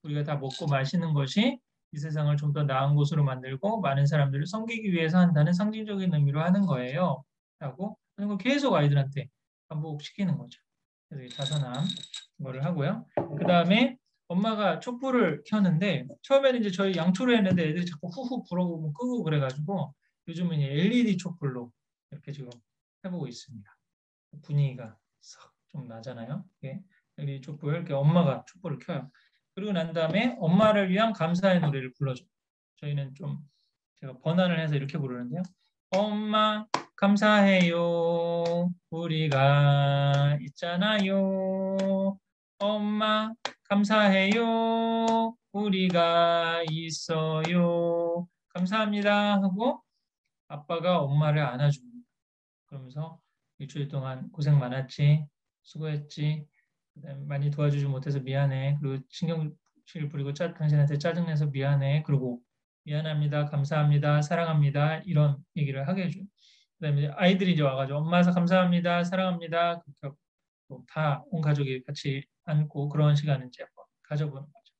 A: 우리가 다 먹고 마시는 것이 이 세상을 좀 더 나은 곳으로 만들고 많은 사람들을 섬기기 위해서 한다는 상징적인 의미로 하는 거예요. 라고 하는 거 계속 아이들한테 반복시키는 거죠. 그래서 이 자선함 이거를 하고요. 그 다음에 엄마가 촛불을 켰는데 처음에는 이제 저희 양초로 했는데 애들이 자꾸 후후 불어오고 끄고 그래가지고 요즘은 LED 촛불로 이렇게 지금 해보고 있습니다. 분위기가 싹 좀 나잖아요. 예. LED 촛불 이렇게 엄마가 촛불을 켜요. 그리고 난 다음에 엄마를 위한 감사의 노래를 불러줘. 저희는 좀 제가 번안을 해서 이렇게 부르는데요. 엄마 감사해요. 우리가 있잖아요. 엄마 감사해요. 우리가 있어요. 감사합니다 하고 아빠가 엄마를 안아줍니다. 그러면서 일주일 동안 고생 많았지. 수고했지. 많이 도와주지 못해서 미안해. 그리고 신경질 부리고 당신한테 짜증내서 미안해. 그리고 미안합니다. 감사합니다. 사랑합니다. 이런 얘기를 하게 해줘요. 그다음에 아이들이 이제 와가지고 엄마 감사합니다. 사랑합니다. 그렇게 다 온 가족이 같이 앉고 그런 시간을 이제 가져보는 거죠.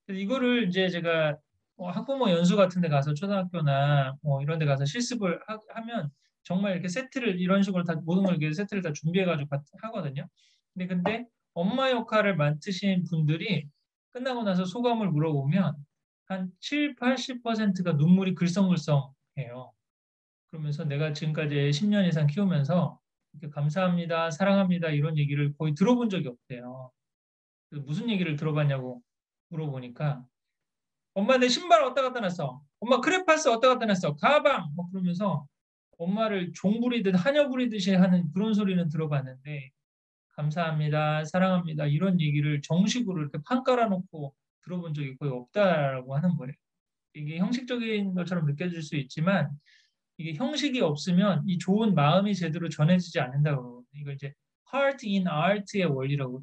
A: 그래서 이거를 이제 제가 학부모 연수 같은 데 가서 초등학교나 뭐 이런 데 가서 실습을 하면 정말 이렇게 세트를 이런 식으로 다 모든 걸 이렇게 세트를 다 준비해가지고 하거든요. 근데 엄마 역할을 맡으신 분들이 끝나고 나서 소감을 물어보면 한 7, 80%가 눈물이 글썽글썽해요. 그러면서 내가 지금까지 10년 이상 키우면서 이렇게 감사합니다, 사랑합니다 이런 얘기를 거의 들어본 적이 없대요. 무슨 얘기를 들어봤냐고 물어보니까 엄마 내 신발 어디다 갖다 놨어? 엄마 크레파스 어디다 갖다 놨어? 가방! 뭐 그러면서 엄마를 종 부리듯 하녀 부리듯이 하는 그런 소리는 들어봤는데 감사합니다, 사랑합니다 이런 얘기를 정식으로 이렇게 판 깔아놓고 들어본 적이 거의 없다라고 하는 거예요. 이게 형식적인 것처럼 느껴질 수 있지만 이게 형식이 없으면 이 좋은 마음이 제대로 전해지지 않는다고 그러거든요. 이걸 이제 heart in art의 원리라고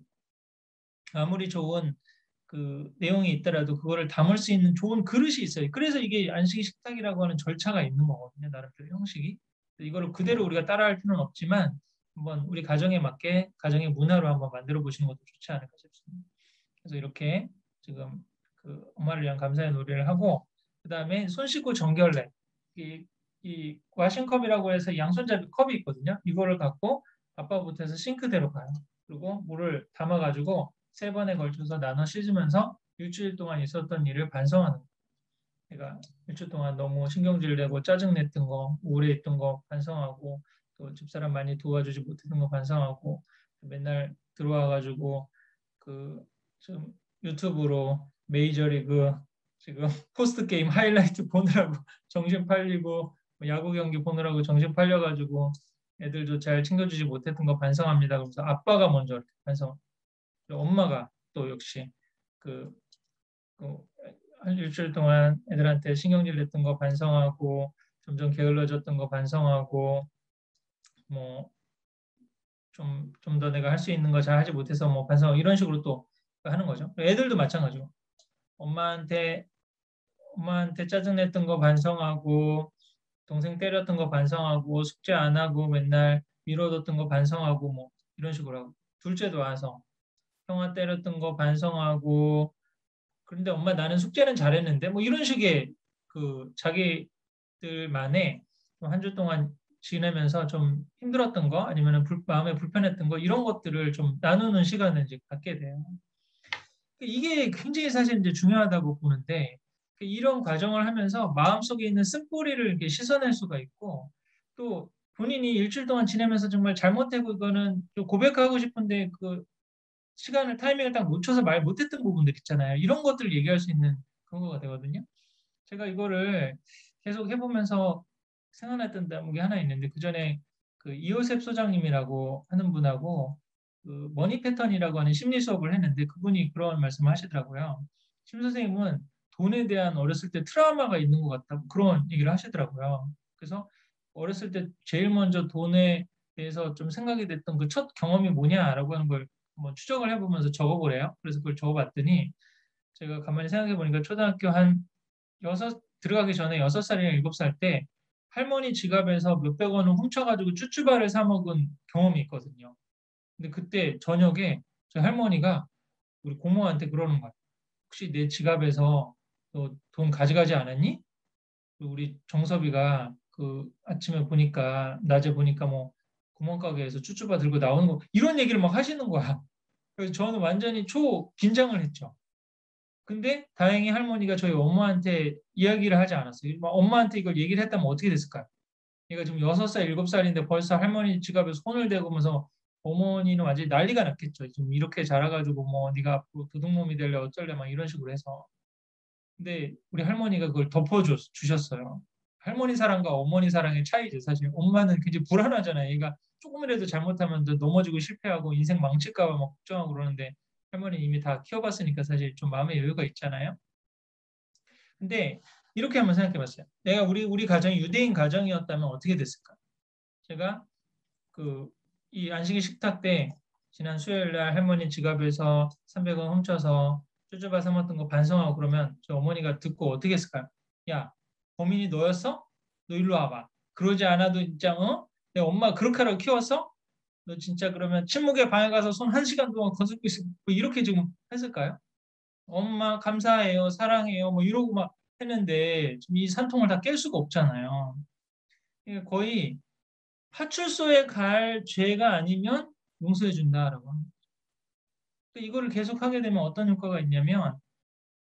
A: 아무리 좋은 그 내용이 있더라도 그거를 담을 수 있는 좋은 그릇이 있어요. 그래서 이게 안식 식탁이라고 하는 절차가 있는 거거든요. 나름대로 형식이. 이거를 그대로 우리가 따라할 필요는 없지만 한번 우리 가정에 맞게 가정의 문화로 한번 만들어 보시는 것도 좋지 않을까 싶습니다. 그래서 이렇게 지금 그 엄마를 위한 감사의 노래를 하고 그 다음에 손 씻고 정결례 이 와싱컵이라고 해서 양손잡이 컵이 있거든요. 이거를 갖고 아빠부터 해서 싱크대로 가요. 그리고 물을 담아가지고 3번에 걸쳐서 나눠 씻으면서 일주일 동안 있었던 일을 반성하는 거예요. 내가 일주일 동안 너무 신경질 내고 짜증 냈던 거, 우울해했던 거 반성하고 또 집사람 많이 도와주지 못했던 거 반성하고 맨날 들어와가지고 그 좀 유튜브로 메이저리그 지금 포스트 게임 하이라이트 보느라고 정신 팔리고 야구 경기 보느라고 정신 팔려가지고 애들도 잘 챙겨주지 못했던 거 반성합니다. 그래서 아빠가 먼저 이렇게 반성. 엄마가 또 역시 그, 한 일주일 동안 애들한테 신경질 냈던 거 반성하고 점점 게을러졌던 거 반성하고 뭐 좀 더 내가 할 수 있는 거 잘 하지 못해서 뭐 반성 이런 식으로 또 하는 거죠. 애들도 마찬가지고 엄마한테 짜증냈던 거 반성하고 동생 때렸던 거 반성하고 숙제 안 하고 맨날 미뤄뒀던 거 반성하고 뭐 이런 식으로 하고 둘째도 와서 형아 때렸던 거 반성하고 그런데 엄마 나는 숙제는 잘했는데 뭐 이런 식의 그 자기들만의 한 주 동안 지내면서 좀 힘들었던 거 아니면 마음에 불편했던 거 이런 것들을 좀 나누는 시간을 이제 갖게 돼요. 이게 굉장히 사실 이제 중요하다고 보는데 이런 과정을 하면서 마음속에 있는 쓴뿌리를 이렇게 씻어낼 수가 있고 또 본인이 일주일 동안 지내면서 정말 잘못되고 이거는 좀 고백하고 싶은데 그 시간을 타이밍을 딱 놓쳐서 말 못했던 부분들 있잖아요. 이런 것들을 얘기할 수 있는 그런 거가 되거든요. 제가 이거를 계속 해보면서 생각났던 대목이 하나 있는데 그 전에 그 이호셉 소장님이라고 하는 분하고 그 머니 패턴이라고 하는 심리 수업을 했는데 그분이 그런 말씀을 하시더라고요. 심 선생님은 돈에 대한 어렸을 때 트라우마가 있는 것 같다 그런 얘기를 하시더라고요. 그래서 어렸을 때 제일 먼저 돈에 대해서 좀 생각이 됐던 그 첫 경험이 뭐냐라고 하는 걸 한번 추적을 해보면서 적어보래요. 그래서 그걸 적어봤더니 제가 가만히 생각해 보니까 초등학교 한 들어가기 전에 6살이나 7살 때 할머니 지갑에서 몇백 원을 훔쳐가지고 쭈쭈바를 사 먹은 경험이 있거든요. 근데 그때 저녁에 저희 할머니가 우리 고모한테 그러는 거예요. 혹시 내 지갑에서 너 돈 가져가지 않았니? 우리 정섭이가 그 아침에 보니까 낮에 보니까 뭐 구멍가게에서 쭈쭈바 들고 나오는 거 이런 얘기를 막 하시는 거야. 그래서 저는 완전히 초 긴장을 했죠. 근데 다행히 할머니가 저희 엄마한테 이야기를 하지 않았어요. 엄마한테 이걸 얘기를 했다면 어떻게 됐을까요? 얘가 지금 6살, 7살인데 벌써 할머니 지갑에 손을 대고면서 어머니는 완전히 난리가 났겠죠. 지금 이렇게 자라가지고 뭐 네가 앞으로 도둑놈이 될래 어쩔래 막 이런 식으로 해서. 근데 우리 할머니가 그걸 덮어주셨어요. 할머니 사랑과 어머니 사랑의 차이죠. 사실 엄마는 굉장히 불안하잖아요. 얘가 조금이라도 잘못하면 넘어지고 실패하고 인생 망칠까 봐 막 걱정하고 그러는데 할머니 이미 다 키워봤으니까 사실 좀 마음의 여유가 있잖아요. 근데 이렇게 한번 생각해 봤어요. 내가 우리 가정이 유대인 가정이었다면 어떻게 됐을까? 제가 그 이 안식일 식탁 때 지난 수요일 날 할머니 지갑에서 300원 훔쳐서 쭈쭈바 사 먹던 거 반성하고 그러면 저 어머니가 듣고 어떻게 했을까요? 야, 범인이 너였어? 너 일로 와봐. 그러지 않아도 진짜 내 엄마 그렇게 하라고 키웠어? 너 진짜 그러면 침묵의 방에 가서 손 1시간 동안 거슬고 있어. 뭐 이렇게 지금 했을까요? 엄마 감사해요, 사랑해요, 뭐 이러고 막 했는데 지금 이 산통을 다 깰 수가 없잖아요. 이게 거의 파출소에 갈 죄가 아니면 용서해 준다라고 합니다. 이거를 계속 하게 되면 어떤 효과가 있냐면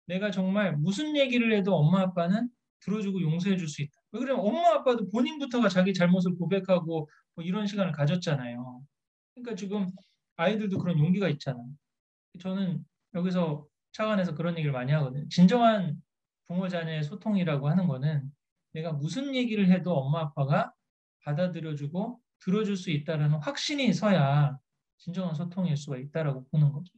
A: 내가 정말 무슨 얘기를 해도 엄마 아빠는 들어주고 용서해 줄 수 있다. 왜 그러면 엄마 아빠도 본인부터가 자기 잘못을 고백하고 뭐 이런 시간을 가졌잖아요. 그러니까 지금 아이들도 그런 용기가 있잖아요. 저는 여기서 차관에서 그런 얘기를 많이 하거든요. 진정한 부모 자녀의 소통이라고 하는 거는 내가 무슨 얘기를 해도 엄마 아빠가 받아들여주고 들어줄 수 있다는 확신이 서야 진정한 소통일 수가 있다라고 보는 거죠.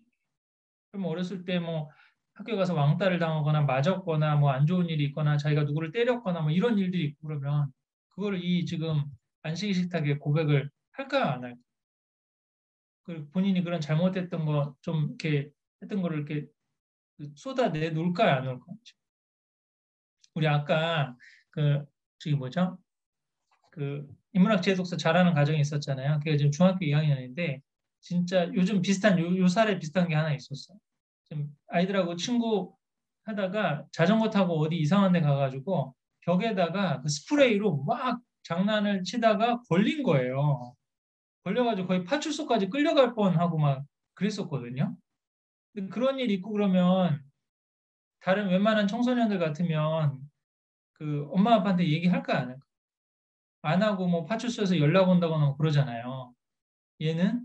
A: 그럼 어렸을 때 뭐 학교 가서 왕따를 당하거나 맞았거나 뭐 안 좋은 일이 있거나 자기가 누구를 때렸거나 뭐 이런 일들이 있고 그러면 그걸 이 지금 안식일 식탁에 고백을 할까 안 할까? 그 본인이 그런 잘못했던 거 좀 이렇게 했던 거를 이렇게 쏟아내 놓을까요, 안 놓을까요? 우리 아까 그 저기 뭐죠? 그 인문학 제독서 잘하는 가정이 있었잖아요. 그게 지금 중학교 2학년인데 진짜 요즘 비슷한 요 사례 비슷한 게 하나 있었어요. 좀 아이들하고 친구 하다가 자전거 타고 어디 이상한 데 가가지고 벽에다가 그 스프레이로 막 장난을 치다가 걸린 거예요. 걸려가지고 거의 파출소까지 끌려갈 뻔하고 막 그랬었거든요. 근데 그런 일 있고 그러면 다른 웬만한 청소년들 같으면 그 엄마 아빠한테 얘기할까 안 할까? 안 하고 뭐 파출소에서 연락 온다거나 뭐 그러잖아요. 얘는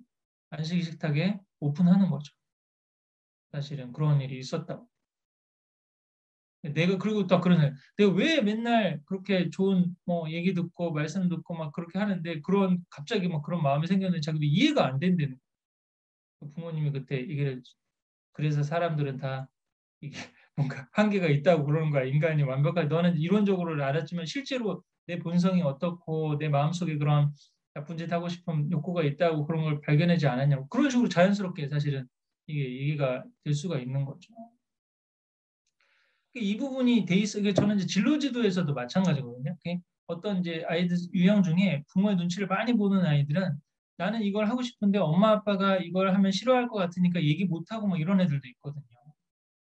A: 안식일 식탁에 오픈하는 거죠. 사실은 그런 일이 있었다고. 내가 그리고 또 그러네. 내가 왜 맨날 그렇게 좋은 뭐 얘기 듣고 말씀 듣고 막 그렇게 하는데 그런 갑자기 막 그런 마음이 생겼는데 자기도 이해가 안 된다는 거예요. 부모님이 그때 얘기를 그래서 사람들은 다 이게 뭔가 한계가 있다고 그러는 거야. 인간이 완벽하게 너는 이론적으로 알았지만 실제로 내 본성이 어떻고 내 마음속에 그런 나쁜 짓 하고 싶은 욕구가 있다고 그런 걸 발견하지 않았냐고. 그런 식으로 자연스럽게 사실은 이게 얘기가 될 수가 있는 거죠. 이 부분이 돼 있어. 저는 이제 진로지도에서도 마찬가지거든요. 어떤 이제 아이들 유형 중에 부모의 눈치를 많이 보는 아이들은 나는 이걸 하고 싶은데 엄마 아빠가 이걸 하면 싫어할 것 같으니까 얘기 못 하고 뭐 이런 애들도 있거든요.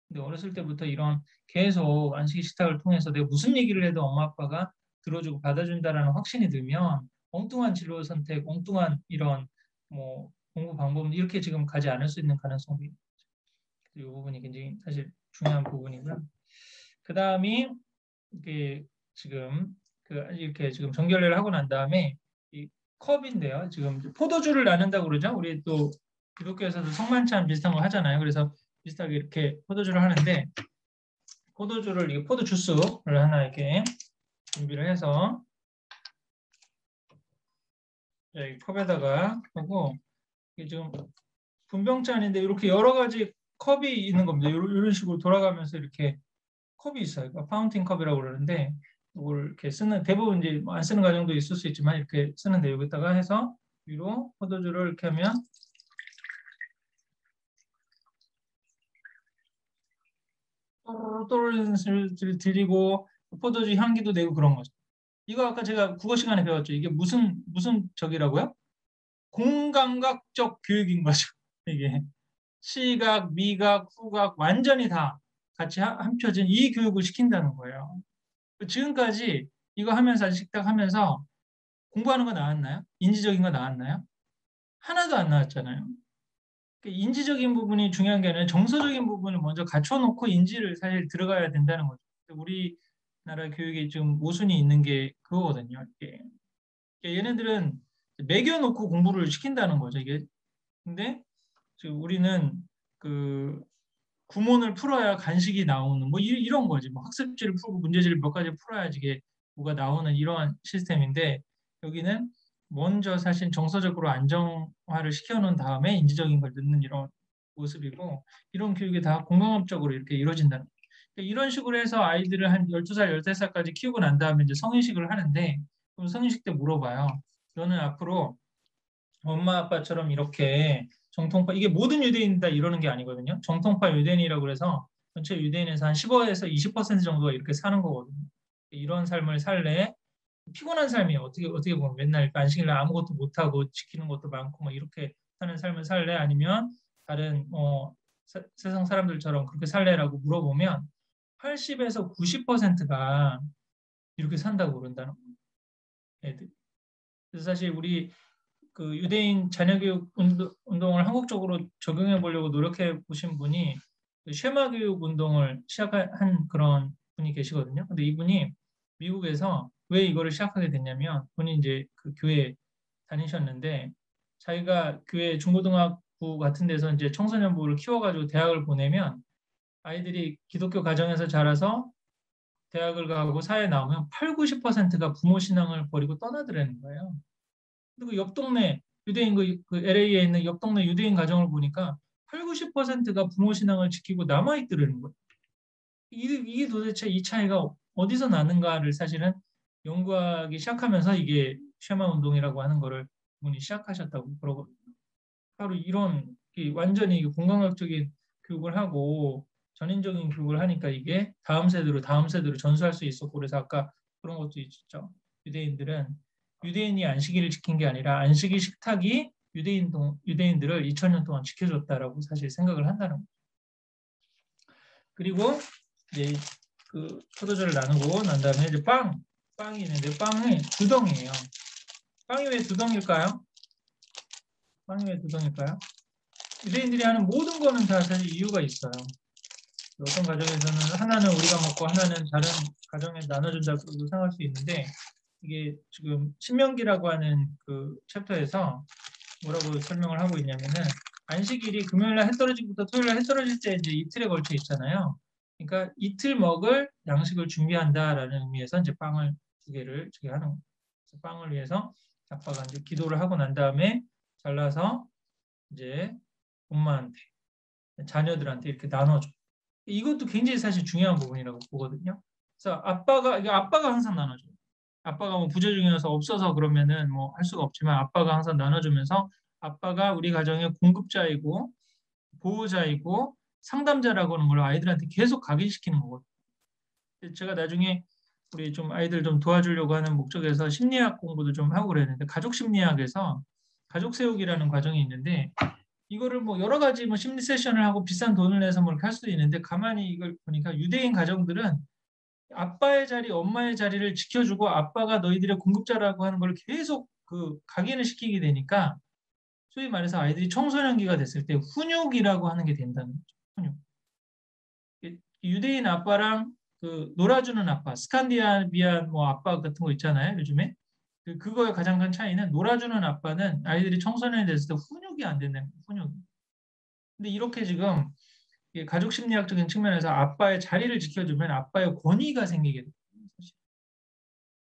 A: 근데 어렸을 때부터 이런 계속 안식일 식탁을 통해서 내가 무슨 얘기를 해도 엄마 아빠가 들어주고 받아준다라는 확신이 들면 엉뚱한 진로 선택, 엉뚱한 이런 뭐 공부 방법은 이렇게 지금 가지 않을 수 있는 가능성이 이 부분이 굉장히 사실 중요한 부분이고요. 그 다음이 이게 지금 이렇게 지금 정결례를 하고 난 다음에 이 컵인데요. 지금 포도주를 나눈다고 그러죠. 우리 또 기독교에서도 성만찬 비슷한 거 하잖아요. 그래서 비슷하게 이렇게 포도주를 하는데 포도주를 이 포도 주스를 하나 이렇게 준비를 해서 이 컵에다가 하고 이게 지금 분병잔인데 이렇게 여러 가지 컵이 있는 겁니다. 이런 식으로 돌아가면서 이렇게 컵이 있어요. 그러니까 파운틴 컵이라고 그러는데 이걸 이렇게 쓰는 대부분 이제 안 쓰는 가정도 있을 수 있지만 이렇게 쓰는데 여기다가 해서 위로 포도주를 이렇게 하면 또르르 소리를 들리고 포도주 향기도 내고 그런 거죠. 이거 아까 제가 국어 시간에 배웠죠. 이게 무슨 적이라고요? 공감각적 교육인 거죠. 이게 시각, 미각, 후각 완전히 다 같이 합쳐진 이 교육을 시킨다는 거예요. 지금까지 이거 하면서 식탁 하면서 공부하는 거 나왔나요? 인지적인 거 나왔나요? 하나도 안 나왔잖아요. 인지적인 부분이 중요한 게 아니라 정서적인 부분을 먼저 갖춰놓고 인지를 사실 들어가야 된다는 거죠. 우리나라 교육에 좀 모순이 있는 게 그거거든요. 이게. 얘네들은 매겨놓고 공부를 시킨다는 거죠. 이게. 근데 지금 우리는 그 구문을 풀어야 간식이 나오는 뭐 이런 거지. 뭐 학습지를 풀고 문제지를 몇 가지 풀어야지 이게 뭐가 나오는 이러한 시스템인데 여기는 먼저 사실 정서적으로 안정화를 시켜놓은 다음에 인지적인 걸 넣는 이런 모습이고 이런 교육이 다 공강업적으로 이렇게 이루어진다는 거예요. 그러니까 이런 식으로 해서 아이들을 한 12살, 13살까지 키우고 난 다음에 이제 성인식을 하는데 그럼 성인식 때 물어봐요. 너는 앞으로 엄마 아빠처럼 이렇게 정통파 이게 모든 유대인이다 이러는 게 아니거든요. 정통파 유대인이라고 그래서 전체 유대인에서 한 15에서 20% 정도가 이렇게 사는 거거든요. 이런 삶을 살래 피곤한 삶이에요. 어떻게 보면 맨날 안식일날 아무것도 못 하고 지키는 것도 많고 뭐 이렇게 사는 삶을 살래 아니면 다른 세상 사람들처럼 그렇게 살래라고 물어보면 80에서 90%가 이렇게 산다고 그런다는 거예요. 애들. 그래서 사실 우리 그 유대인 자녀교육 운동을 한국적으로 적용해 보려고 노력해 보신 분이 그 쉐마 교육 운동을 시작한 그런 분이 계시거든요. 근데 이분이 미국에서 왜 이거를 시작하게 됐냐면 본인이 이제 그 교회 다니셨는데 자기가 교회 중고등학부 같은 데서 이제 청소년부를 키워가지고 대학을 보내면 아이들이 기독교 가정에서 자라서 대학을 가고 사회에 나오면 8, 90%가 부모 신앙을 버리고 떠나더라는 거예요. 그리고 옆 동네 유대인 그 LA에 있는 옆 동네 유대인 가정을 보니까 8, 90%가 부모 신앙을 지키고 남아 있더라는 거예요. 이게 도대체 이 차이가 어디서 나는가를 사실은 연구하기 시작하면서 이게 쉐마 운동이라고 하는 거를 분이 시작하셨다고 그러거든요. 바로 이런 완전히 공감학적인 교육을 하고 전인적인 교육을 하니까 이게 다음 세대로 전수할 수 있었고 그래서 아까 그런 것도 있죠. 유대인들은 유대인이 안식일을 지킨 게 아니라 안식일 식탁이 유대인들을 2000년 동안 지켜줬다라고 사실 생각을 한다는 거죠. 그리고 이제 그 포도주를 나누고 난 다음에 이제 빵이 있는데 빵이 두 덩이에요. 빵이 왜 두 덩일까요? 빵이 왜 두 덩일까요? 유대인들이 하는 모든 거는 다 사실 이유가 있어요. 어떤 가정에서는 하나는 우리가 먹고 하나는 다른 가정에 나눠준다고 생각할 수 있는데 이게 지금 신명기라고 하는 그 챕터에서 뭐라고 설명을 하고 있냐면은 안식일이 금요일날 해 떨어지기부터 토요일날 해 떨어질 때 이제 이틀에 걸쳐 있잖아요. 그러니까 이틀 먹을 양식을 준비한다라는 의미에서 이제 빵을 두 개를 주게 하는 거예요. 빵을 위해서 아빠가 이제 기도를 하고 난 다음에 잘라서 이제 엄마한테 자녀들한테 이렇게 나눠줘. 이것도 굉장히 사실 중요한 부분이라고 보거든요. 그래서 아빠가 항상 나눠줘요. 아빠가 뭐 부재 중이어서 없어서 그러면은 뭐 할 수가 없지만 아빠가 항상 나눠주면서 아빠가 우리 가정의 공급자이고 보호자이고 상담자라고 하는 걸 아이들한테 계속 각인시키는 거거든요. 제가 나중에 우리 좀 아이들 좀 도와주려고 하는 목적에서 심리학 공부도 좀 하고 그랬는데 가족 심리학에서 가족 세우기라는 과정이 있는데 이거를 뭐 여러 가지 뭐 심리 세션을 하고 비싼 돈을 내서 뭐 이렇게 할 수도 있는데 가만히 이걸 보니까 유대인 가정들은 아빠의 자리, 엄마의 자리를 지켜주고 아빠가 너희들의 공급자라고 하는 걸 계속 그 각인을 시키게 되니까 소위 말해서 아이들이 청소년기가 됐을 때 훈육이라고 하는 게 된다는 거죠. 훈육. 유대인 아빠랑 그 놀아주는 아빠, 스칸디나비안 뭐 아빠 같은 거 있잖아요, 요즘에. 그거의 가장 큰 차이는 놀아주는 아빠는 아이들이 청소년이 됐을 때 훈육이 안 된다는 거예요, 훈육. 근데 이렇게 지금 가족 심리학적인 측면에서 아빠의 자리를 지켜주면 아빠의 권위가 생기게 돼요.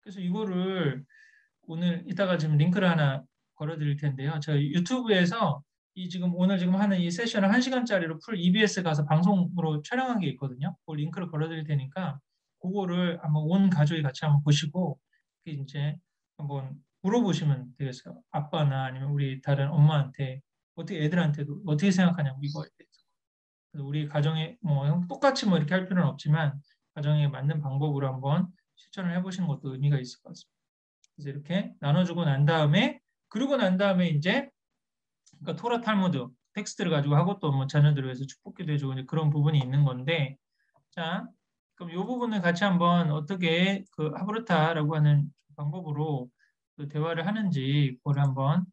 A: 그래서 이거를 오늘 이따가 지금 링크를 하나 걸어드릴 텐데요. 저 유튜브에서 이 지금 오늘 지금 하는 이 세션을 1시간짜리로 풀 EBS 가서 방송으로 촬영한 게 있거든요. 그 링크를 걸어드릴 테니까 그거를 한번 온 가족이 같이 한번 보시고 이제 한번 물어보시면 되겠어요. 아빠나 아니면 우리 다른 엄마한테 어떻게 애들한테도 어떻게 생각하냐고 이거에 대해서. 그래서 우리 가정에 뭐 똑같이 뭐 이렇게 할 필요는 없지만 가정에 맞는 방법으로 한번 실천을 해보시는 것도 의미가 있을 것 같습니다. 그래서 이렇게 나눠주고 난 다음에 그러고 난 다음에 이제 그러니까 토라 탈무드 텍스트를 가지고 하고 또 뭐 자녀들을 위해서 축복기도 해주고 이제 그런 부분이 있는 건데 자 그럼 이 부분을 같이 한번 어떻게 그 하브르타라고 하는 방법으로 그 대화를 하는지 그걸 한번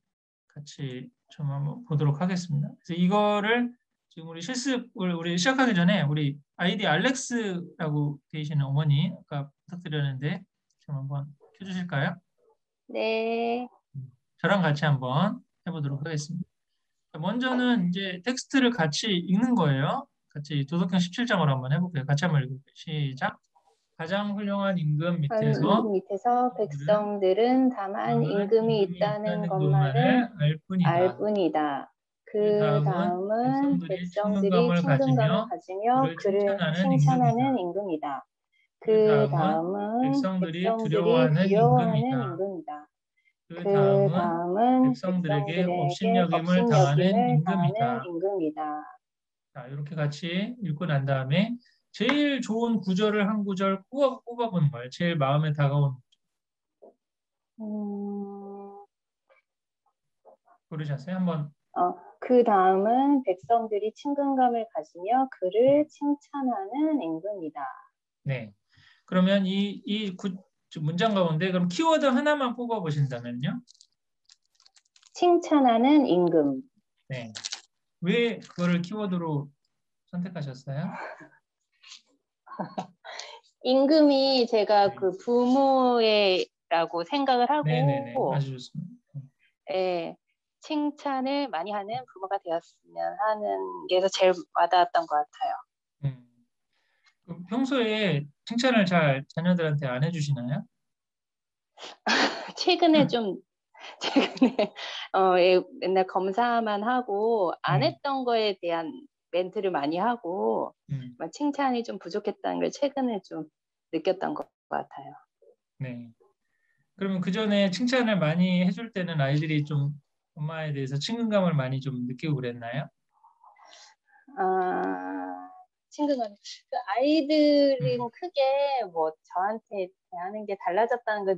A: 같이 좀 한번 보도록 하겠습니다. 그래서 이거를 지금 우리 실습을 우리 시작하기 전에 우리 아이디 알렉스라고 계시는 어머니 아까 부탁드렸는데 좀 한번 켜주실까요?
B: 네.
A: 저랑 같이 한번 해보도록 하겠습니다. 먼저는 이제 텍스트를 같이 읽는 거예요. 같이 도덕경 17장으로 한번 해볼게요. 같이 한번 읽어볼게요. 시작. 가장 훌륭한 임금 밑에서
B: 백성들은 다만 임금이 있다는 것만을 알 뿐이다.
A: 그
B: 그
A: 다음은
B: 다음은
A: 백성들이
B: 백성들이 친근감을 가지며
A: 그를
B: 그를
A: 칭찬하는
B: 칭찬하는
A: 임금이다.
B: 임금이다.
A: 그
B: 그
A: 다음은
B: 다음은
A: 백성들이
B: 백성들이
A: 두려워하는
B: 두려워하는
A: 임금이다.
B: 임금이다.
A: 그
B: 그
A: 다음은
B: 다음은
A: 백성들에게
B: 백성들에게
A: 업신여김을 당하는
B: 업신여김을 당하는
A: 임금이다.
B: 임금이다.
A: 자, 이렇게 같이 읽고 난 다음에 제일 좋은 구절을 한 구절 꼽아보는 거예요. 제일 마음에 다가오는
B: 음,
A: 고르셨어요? 한번.
B: 그 다음은 백성들이 친근감을 가지며 그를 칭찬하는 임금이다.
A: 네. 그러면 문장 가운데 그럼 키워드 하나만 뽑아보신다면요?
B: 칭찬하는 임금.
A: 네. 왜 그거를 키워드로 선택하셨어요?
B: 임금이 제가
A: 네.
B: 그 부모라고 생각을
A: 네네네.
B: 하고,
A: 아주 좋습니다.
B: 예, 칭찬을 많이 하는 부모가 되었으면 하는 게 제일 와닿았던 것 같아요.
A: 그럼 평소에 칭찬을 잘 자녀들한테 안 해주시나요?
B: 최근에 좀, 최근에, 맨날 검사만 하고, 안
A: 음,
B: 했던 거에 대한 멘트를 많이 하고,
A: 음,
B: 칭찬이 좀 부족했다는 걸 최근에 좀 느꼈던 것 같아요.
A: 네. 그러면 그 전에 칭찬을 많이 해줄 때는 아이들이 좀 엄마에 대해서 친근감을 많이 좀 느끼고 그랬나요?
B: 아, 친근감. 그 아이들은
A: 음,
B: 크게 뭐 저한테 대하는 게 달라졌다는 걸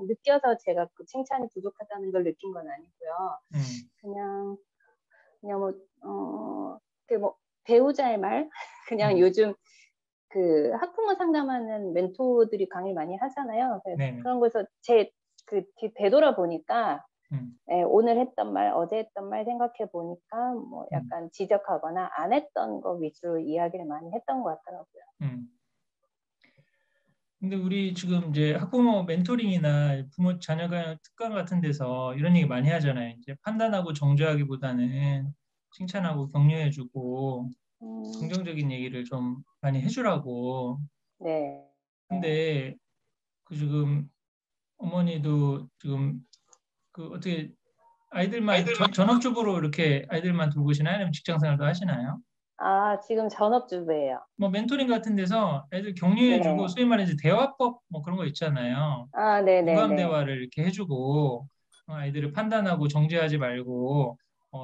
B: 느껴서 제가 그 칭찬이 부족하다는 걸 느낀 건 아니고요.
A: 음,
B: 그냥, 그냥 뭐, 뭐, 배우자의 말? 그냥
A: 음,
B: 요즘 그 학부모 상담하는 멘토들이 강의 많이 하잖아요.
A: 네네.
B: 그런 거에서 되돌아보니까
A: 음,
B: 오늘 했던 말, 어제 했던 말 생각해 보니까 뭐
A: 음,
B: 약간 지적하거나 안 했던 거 위주로 이야기를 많이 했던 것 같더라고요.
A: 음. 근데 우리 지금 이제 학부모 멘토링이나 부모 자녀가 특강 같은 데서 이런 얘기 많이 하잖아요. 이제 판단하고 정죄하기보다는 칭찬하고 격려해주고
B: 음,
A: 긍정적인 얘기를 좀 많이 해주라고.
B: 네.
A: 근데 그 지금 어머니도 지금 그 어떻게 아이들만 전업주부로 이렇게 아이들만 돌보시나요? 아니면 직장 생활도 하시나요?
B: 아, 지금 전업주부예요.
A: 뭐 멘토링 같은 데서 애들 격려해주고
B: 네.
A: 소위 말해서 대화법 뭐 그런 거 있잖아요.
B: 아,
A: 공감
B: 네네네.
A: 대화를 이렇게 해주고 아이들을 판단하고 정죄하지 말고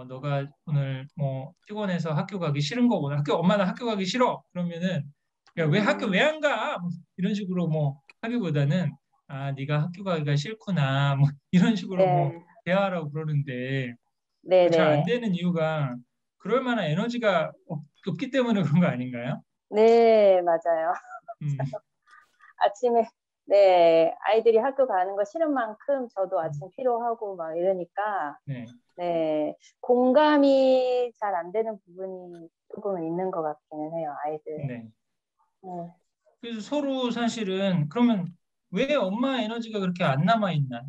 A: 너가 오늘 뭐 피곤해서 학교 가기 싫은 거구나. 엄마 나 학교 가기 싫어. 그러면은 야, 왜 학교 왜 안 가? 뭐 이런 식으로 뭐 하기보다는 아, 네가 학교 가기가 싫구나. 뭐 이런 식으로 뭐
B: 네,
A: 대화하라고 그러는데
B: 네,
A: 잘 안
B: 네,
A: 되는 이유가 그럴 만한 에너지가 없기 때문에 그런 거 아닌가요?
B: 네, 맞아요.
A: 음,
B: 아침에 네, 아이들이 학교 가는 거 싫은 만큼 저도 아침 피로하고 막 이러니까
A: 네,
B: 네, 공감이 잘 안 되는 부분이 조금은 있는 것 같기는 해요, 아이들.
A: 네.
B: 네.
A: 그래서 서로 사실은 그러면 왜 엄마 에너지가 그렇게 안 남아 있나요?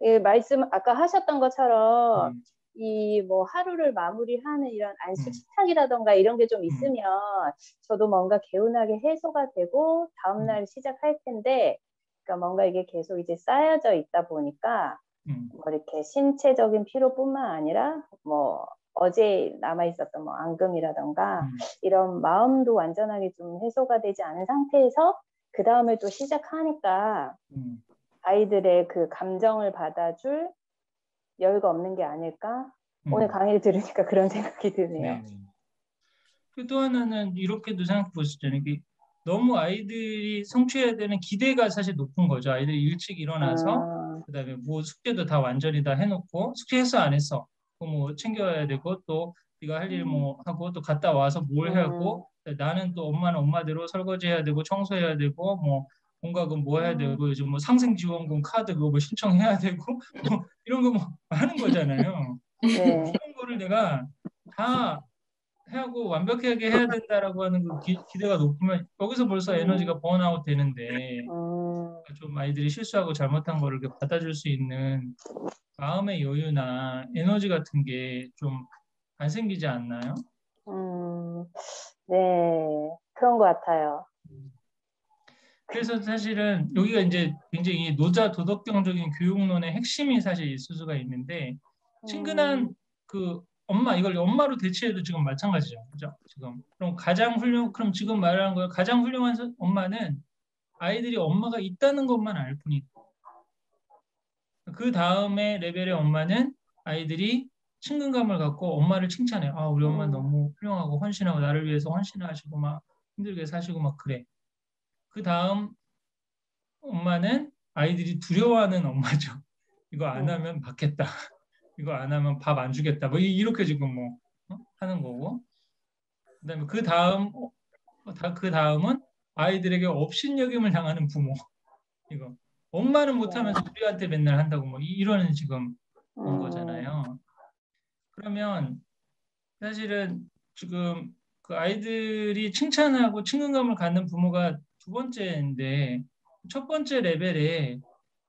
B: 예, 말씀 아까 하셨던 것처럼
A: 음,
B: 이 뭐 하루를 마무리하는 이런 안식
A: 음,
B: 식탁이라던가 이런 게 좀
A: 음,
B: 있으면 저도 뭔가 개운하게 해소가 되고
A: 음,
B: 다음날 시작할 텐데, 그러니까 뭔가 이게 계속 이제 쌓여져 있다 보니까
A: 음,
B: 뭐 이렇게 신체적인 피로뿐만 아니라 뭐 어제 남아 있었던 뭐 앙금이라던가
A: 음,
B: 이런 마음도 완전하게 좀 해소가 되지 않은 상태에서 그 다음에 또 시작하니까
A: 음,
B: 아이들의 그 감정을 받아줄 여유가 없는 게 아닐까? 오늘
A: 음.
B: 강의를 들으니까 그런 생각이 드네요.
A: 네. 또 하나는 이렇게도 생각해 보시잖아요. 이게 너무 아이들이 성취해야 되는 기대가 사실 높은 거죠. 아이들이 일찍 일어나서
B: 아,
A: 그다음에 뭐 숙제도 다 완전히 다 해놓고 숙제했어 안 했어? 그거 뭐 챙겨야 되고 또 네가 할 일 뭐 하고 또 갔다 와서 뭘 해야
B: 음,
A: 하고 나는 또 엄마는 엄마대로 설거지해야 되고 청소해야 되고 뭐 공과금 뭐 해야
B: 음,
A: 되고 요즘 뭐 상생지원금 카드 그거 뭐 신청해야 되고 뭐 이런 거 뭐 하는 거잖아요.
B: 네,
A: 이런 거를 내가 다 하고 완벽하게 해야 된다라고 하는 그 기대가 높으면 여기서 벌써
B: 음,
A: 에너지가 번아웃 되는데
B: 음,
A: 좀 아이들이 실수하고 잘못한 거를 이렇게 받아줄 수 있는 마음의 여유나 에너지 같은 게 좀 안 생기지 않나요?
B: 음, 네, 그런 것 같아요.
A: 그래서 사실은 여기가 이제 굉장히 노자 도덕경적인 교육론의 핵심이 사실 있을 수가 있는데
B: 음,
A: 친근한 그 엄마 이걸 엄마로 대체해도 지금 마찬가지죠. 그죠? 지금 그럼 그럼 지금 말하는 거예요. 가장 훌륭한 엄마는 아이들이 엄마가 있다는 것만 알 뿐이고 그 다음에 레벨의 엄마는 아이들이 친근감을 갖고 엄마를 칭찬해요. 아, 우리 엄마
B: 음,
A: 너무 훌륭하고 헌신하고 나를 위해서 헌신하시고 막 힘들게 사시고 막 그래. 그 다음 엄마는 아이들이 두려워하는 엄마죠. 이거 안
B: 음,
A: 하면 받겠다. 이거 안 하면 밥 안 주겠다. 뭐 이렇게 지금 뭐 하는 거고. 그다음에 그 다음은 아이들에게 업신여김을 당하는 부모. 이거 엄마는 못하면서
B: 네,
A: 우리한테 맨날 한다고 뭐 이러는 지금 온
B: 음,
A: 거잖아요. 그러면 사실은 지금 그 아이들이 칭찬하고 친근감을 갖는 부모가 두 번째인데 첫 번째 레벨에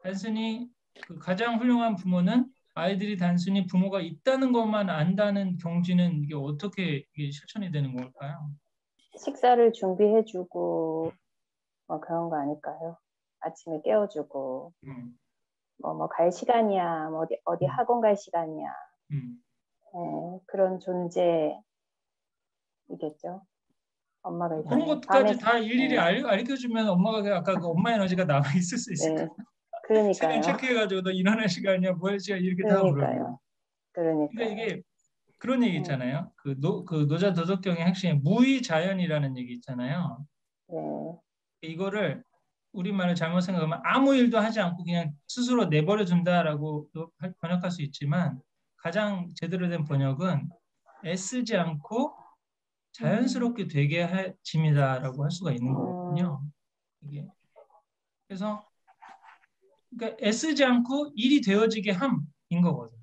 A: 단순히 그 가장 훌륭한 부모는 아이들이 단순히 부모가 있다는 것만 안다는 경지는 이게 어떻게 이게 실천이 되는 걸까요?
B: 식사를 준비해주고 뭐 그런 거 아닐까요? 아침에 깨워주고
A: 음,
B: 뭐 갈 시간이야, 뭐 어디
A: 음,
B: 학원 갈 시간이야,
A: 음.
B: 네, 그런 존재이겠죠. 엄마가
A: 그런
B: 있다면
A: 것까지 다
B: 네,
A: 일일이 알려주면 엄마가 아까 그 엄마 에너지가 남아 있을 수 있을까?
B: 네,
A: 시간
B: 그러니까요.
A: 체크해가지고 너 일어날 시간이야, 뭐 할 시간 이렇게 다 물으면.
B: 그러니까요.
A: 그러니까
B: 그러니까요.
A: 이게 그런 얘기
B: 음,
A: 있잖아요. 그 노자 도덕경의 핵심이 무의자연이라는 얘기 있잖아요.
B: 네.
A: 이거를 우리말을 잘못 생각하면 아무 일도 하지 않고 그냥 스스로 내버려 둔다라고 번역할 수 있지만 가장 제대로 된 번역은 애쓰지 않고
B: 음,
A: 자연스럽게 되게 할 짐이다라고 할 수가 있는
B: 음,
A: 거거든요. 이게 그래서 그러니까 애쓰지 않고 일이 되어지게 함인 거거든요.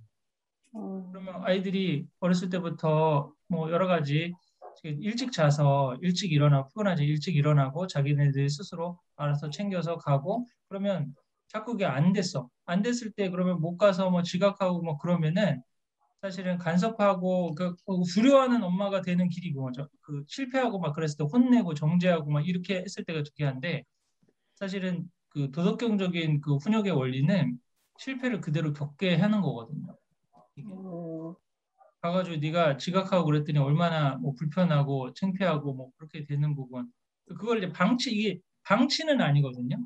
B: 음,
A: 그러면 아이들이 어렸을 때부터 뭐 여러 가지 일찍 자서 일찍 일어나고 피곤하지 일찍 일어나고 자기네들 스스로 알아서 챙겨서 가고 그러면 자꾸 그게 안 됐어. 안 됐을 때 그러면 못 가서 뭐 지각하고 뭐 그러면은 사실은 간섭하고 두려워하는 엄마가 되는 길이 그거죠. 그 실패하고 막 그랬을 때 혼내고 정죄하고 막 이렇게 했을 때가 중요한데 사실은 그 도덕경적인 그 훈육의 원리는 실패를 그대로 겪게 하는 거거든요. 이게.
B: 음,
A: 가가지고 네가 지각하고 그랬더니 얼마나 뭐 불편하고 창피하고 뭐 그렇게 되는 부분. 그걸 이제 이게 방치는 아니거든요.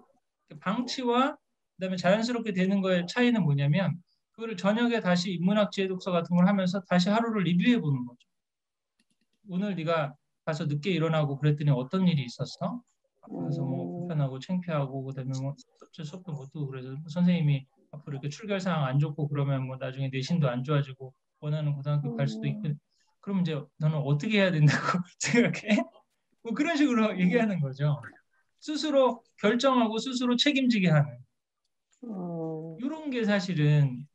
A: 방치와 그다음에 자연스럽게 되는 거의 차이는 뭐냐면 그거를 저녁에 다시 인문학 지혜 독서 같은 걸 하면서 다시 하루를 리뷰해 보는 거죠. 오늘 네가 가서 늦게 일어나고 그랬더니 어떤 일이 있었어? 그래서 뭐 불편하고 창피하고 그다음에 뭐 수업도 못 듣고 그래서 선생님이 앞으로 이렇게 출결사항 안 좋고 그러면 뭐 나중에 내신도 안 좋아지고 원하는 고등학교 갈 수도 있고 그럼 이제 너는 어떻게 해야 된다고 생각해? 뭐 그런 식으로 얘기하는 거죠. 스스로 결정하고 스스로 책임지게 하는 이런 게 사실은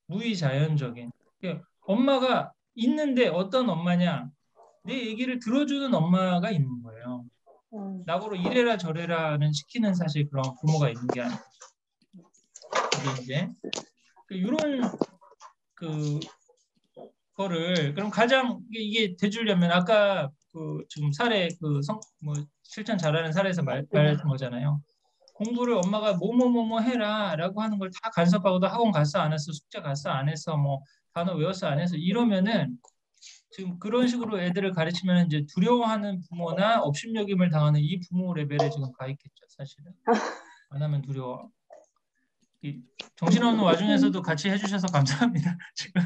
A: 무의자연적인. 그러니까 엄마가 있는데 어떤 엄마냐? 내 얘기를 들어주는 엄마가 있는 거예요. 나보고 이래라 저래라는 시키는 사실 그런 부모가 있는 게 아니고 이게 이제 이런 그 거를 그럼 가장 이게 돼주려면 아까 그 지금 사례 뭐 실천 잘하는 사례에서 말한 거잖아요. 공부를 엄마가 뭐뭐뭐뭐 해라라고 하는 걸 다 간섭하고도 학원 갔어 안 했어 숙제 갔어 안 했어 뭐 단어 외웠어 안 했어 이러면은 지금 그런 식으로 애들을 가르치면 이제 두려워하는 부모나 업신여김을 당하는 이 부모 레벨에 지금 가 있겠죠 사실은. 안 하면 두려워. 이 정신없는 와중에서도 같이 해주셔서 감사합니다. 지금.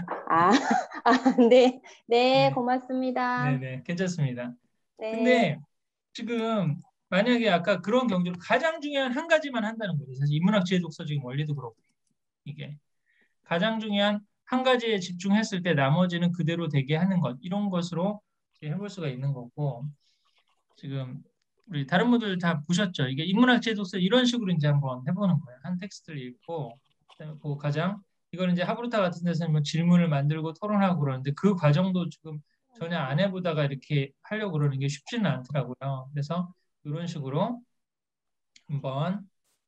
B: 네, 네,
A: 네,
B: 고맙습니다.
A: 네, 괜찮습니다.
B: 네,
A: 근데 지금 만약에 아까 그런 경주로 가장 중요한 한 가지만 한다는 거죠. 사실 인문학 지혜 독서적인 원리도 그렇고 이게 가장 중요한 한 가지에 집중했을 때 나머지는 그대로 되게 하는 것 이런 것으로 해볼 수가 있는 거고 지금 우리 다른 분들 다 보셨죠? 이게 인문학 지혜 독서 이런 식으로 이제 한번 해보는 거예요. 한 텍스트를 읽고 그다음에 그 가장 이거는 이제 하브루타 같은 데서는 뭐 질문을 만들고 토론하고 그러는데 그 과정도 지금 전혀 안 해보다가 이렇게 하려고 그러는 게 쉽지는 않더라고요. 그래서 이런 식으로 한번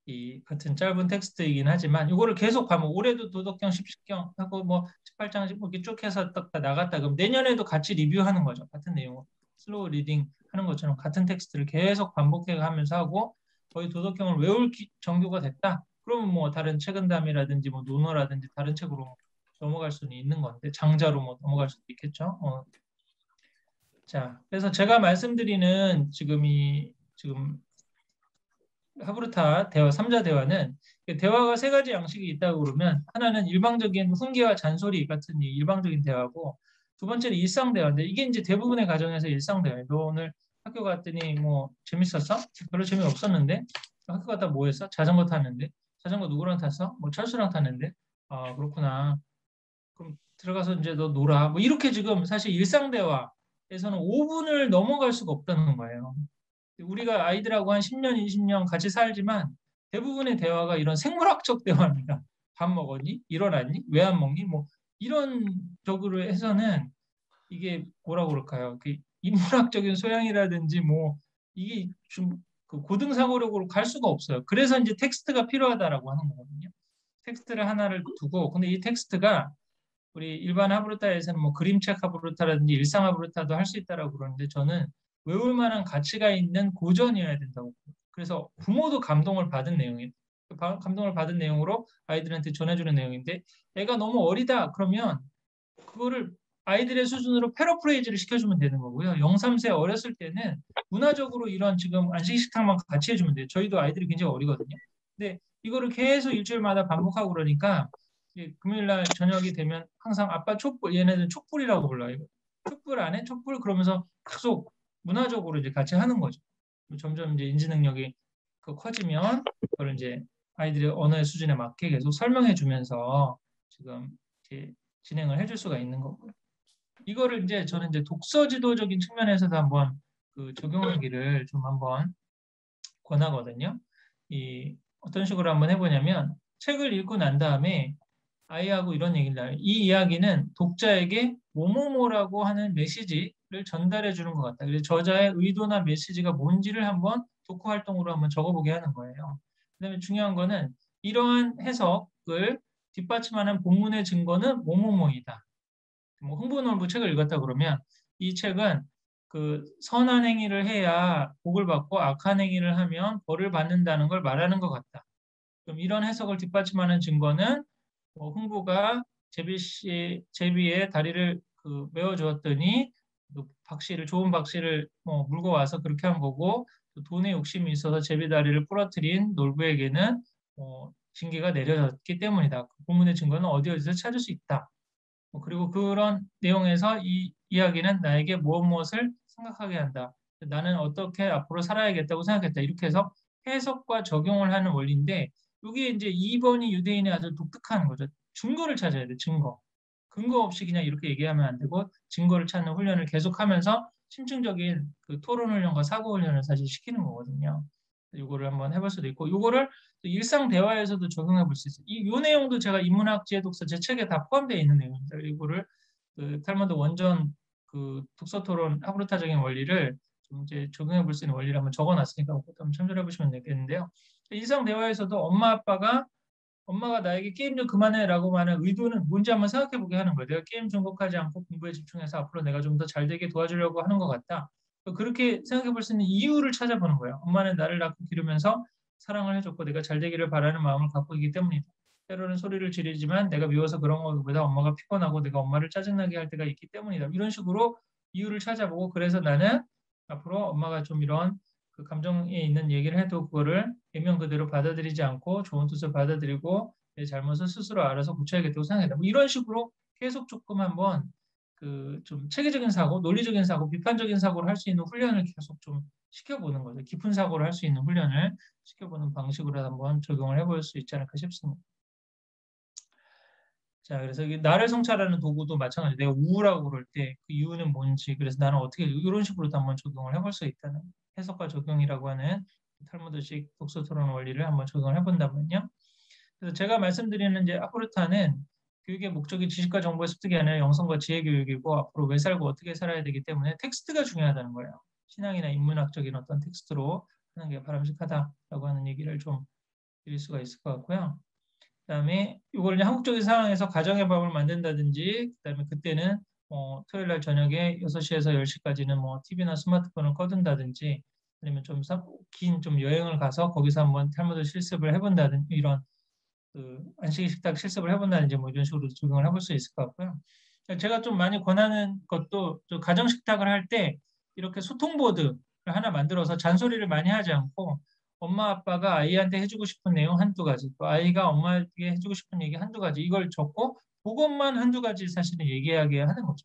A: 이 같은 짧은 텍스트이긴 하지만 이거를 계속 가면 올해도 도덕경 10경 하고 뭐 18장 이렇게 쭉 해서 딱 나갔다 그럼 내년에도 같이 리뷰하는 거죠. 같은 내용을 슬로우 리딩 하는 것처럼 같은 텍스트를 계속 반복해 가면서 하고 거의 도덕경을 외울 정도가 됐다. 그러면 뭐 다른 책은담이라든지 뭐 논어라든지 다른 책으로 넘어갈 수는 있는 건데 장자로 뭐 넘어갈 수도 있겠죠. 자, 그래서 제가 말씀드리는 지금 하브루타 대화 3자 대화는 대화가 세 가지 양식이 있다고 그러면 하나는 일방적인 훈계와 잔소리 같은 일방적인 대화고 두 번째는 일상 대화인데 이게 이제 대부분의 가정에서 일상 대화예요. 너 오늘 학교 갔더니 뭐 재밌었어? 별로 재미없었는데 학교 갔다 뭐 했어? 자전거 탔는데 자전거 누구랑 탔어? 뭐 철수랑 탔는데 아 그렇구나. 그럼 들어가서 이제 너 놀아. 뭐 이렇게 지금 사실 일상 대화에서는 5분을 넘어갈 수가 없다는 거예요. 우리가 아이들하고 한 10년, 20년 같이 살지만 대부분의 대화가 이런 생물학적 대화입니다. 밥 먹었니? 일어났니? 왜 안 먹니? 뭐 이런 쪽으로 해서는 이게 뭐라고 그럴까요? 그 인문학적인 소양이라든지 뭐 이게 좀그 고등사고력으로 갈 수가 없어요. 그래서 이제 텍스트가 필요하다라고 하는 거거든요. 텍스트를 하나를 두고 근데 이 텍스트가 우리 일반 하브루타에서는 뭐 그림책 하브루타라든지 일상 하브루타도 할 수 있다라고 그러는데 저는 외울 만한 가치가 있는 고전이어야 된다고. 그래서 부모도 감동을 받은 내용이 감동을 받은 내용으로 아이들한테 전해주는 내용인데 애가 너무 어리다 그러면 그거를 아이들의 수준으로 패러프레이즈를 시켜주면 되는 거고요. 0, 3세 어렸을 때는 문화적으로 이런 지금 안식식탁만 같이 해주면 돼요. 저희도 아이들이 굉장히 어리거든요. 근데 이거를 계속 일주일마다 반복하고 그러니까 금요일 날 저녁이 되면 항상 아빠 촛불, 얘네들 촛불이라고 불러요. 촛불 안에 촛불 그러면서 계속 문화적으로 이제 같이 하는 거죠. 점점 이제 인지 능력이 커지면 그걸 이제 아이들의 언어의 수준에 맞게 계속 설명해 주면서 지금 이제 진행을 해줄 수가 있는 거고요. 이거를 이제 저는 이제 독서 지도적인 측면에서도 한번 그 적용하기를 좀 한번 권하거든요. 이 어떤 식으로 한번 해보냐면 책을 읽고 난 다음에 아이하고 이런 얘기를 해요. 이 이야기는 독자에게 뭐뭐뭐라고 하는 메시지를 전달해 주는 것 같다. 그래서 저자의 의도나 메시지가 뭔지를 한번 독후 활동으로 한번 적어보게 하는 거예요. 그다음에 중요한 거는 이러한 해석을 뒷받침하는 본문의 증거는 뭐뭐뭐이다. 뭐 흥부논부 책을 읽었다 그러면 이 책은 그 선한 행위를 해야 복을 받고 악한 행위를 하면 벌을 받는다는 걸 말하는 것 같다. 그럼 이런 해석을 뒷받침하는 증거는 흥부가 제비의 다리를 메어 주었더니 그 박씨를 좋은 박씨를 물고 와서 그렇게 한 거고 또 돈에 욕심이 있어서 제비 다리를 부러뜨린 놀부에게는 징계가 내려졌기 때문이다. 그 본문의 증거는 어디서 찾을 수 있다. 그리고 그런 내용에서 이 이야기는 나에게 무엇을 생각하게 한다. 나는 어떻게 앞으로 살아야겠다고 생각했다. 이렇게 해서 해석과 적용을 하는 원리인데 이게 이제 2번이 유대인의 아주 독특한 거죠. 증거를 찾아야 돼. 증거. 근거 없이 그냥 이렇게 얘기하면 안 되고 증거를 찾는 훈련을 계속하면서 심층적인 그 토론 훈련과 사고 훈련을 사실 시키는 거거든요. 이거를 한번 해볼 수도 있고, 이거를 일상 대화에서도 적용해 볼 수 있어요. 요 내용도 제가 인문학 지혜 독서 제 책에 다 포함되어 있는 내용입니다. 이거를 그 탈무드 원전 그 독서 토론 하브루타적인 원리를 좀 이제 적용해 볼 수 있는 원리를 한번 적어놨으니까 그것도 한번 참조해 보시면 되겠는데요. 일상 대화에서도 엄마가 나에게 게임 좀 그만해라고 하는 의도는 뭔지 한번 생각해 보게 하는 거예요. 내가 게임 중독하지 않고 공부에 집중해서 앞으로 내가 좀 더 잘 되게 도와주려고 하는 것 같다. 그렇게 생각해 볼 수 있는 이유를 찾아보는 거예요. 엄마는 나를 낳고 기르면서 사랑을 해줬고 내가 잘 되기를 바라는 마음을 갖고 있기 때문이다. 때로는 소리를 지르지만 내가 미워서 그런 것보다 엄마가 피곤하고 내가 엄마를 짜증나게 할 때가 있기 때문이다. 이런 식으로 이유를 찾아보고 그래서 나는 앞으로 엄마가 좀 이런 그 감정에 있는 얘기를 해도 그거를 액면 그대로 받아들이지 않고 좋은 뜻을 받아들이고 내 잘못을 스스로 알아서 고쳐야겠다고 생각한다. 뭐 이런 식으로 계속 조금 한번 그 좀 체계적인 사고, 논리적인 사고, 비판적인 사고를 할 수 있는 훈련을 계속 좀 시켜보는 거죠. 깊은 사고를 할 수 있는 훈련을 시켜보는 방식으로 한번 적용을 해볼 수 있지 않을까 싶습니다. 자, 그래서 나를 성찰하는 도구도 마찬가지. 내가 우울하고 그럴 때 그 이유는 뭔지, 그래서 나는 어떻게 이런 식으로도 한번 적용을 해볼 수 있다는 해석과 적용이라고 하는 탈무드식 독서 토론 원리를 한번 적용을 해본다면요. 그래서 제가 말씀드리는 이제 아포르타는 교육의 목적이 지식과 정보의 습득이 아니라 영성과 지혜 교육이고 앞으로 왜 살고 어떻게 살아야 되기 때문에 텍스트가 중요하다는 거예요. 신앙이나 인문학적인 어떤 텍스트로 하는 게 바람직하다라고 하는 얘기를 좀 드릴 수가 있을 것 같고요. 그다음에 이걸 이제 한국적인 상황에서 가정의 밥을 만든다든지, 그다음에 그때는 토요일 날 저녁에 6시에서 10시까지는 뭐 TV나 스마트폰을 꺼둔다든지, 아니면 좀 긴 좀 여행을 가서 거기서 한번 탈무드 실습을 해본다든지, 이런 그 안식 식탁 실습을 해본다든지 뭐 이런 식으로 적용을 해볼 수 있을 것 같고요. 제가 좀 많이 권하는 것도 가정 식탁을 할 때 이렇게 소통 보드를 하나 만들어서 잔소리를 많이 하지 않고 엄마 아빠가 아이한테 해주고 싶은 내용 한두 가지, 또 아이가 엄마에게 해주고 싶은 얘기 한두 가지 이걸 적고 그것만 한두 가지 사실은 얘기하게 하는 거죠.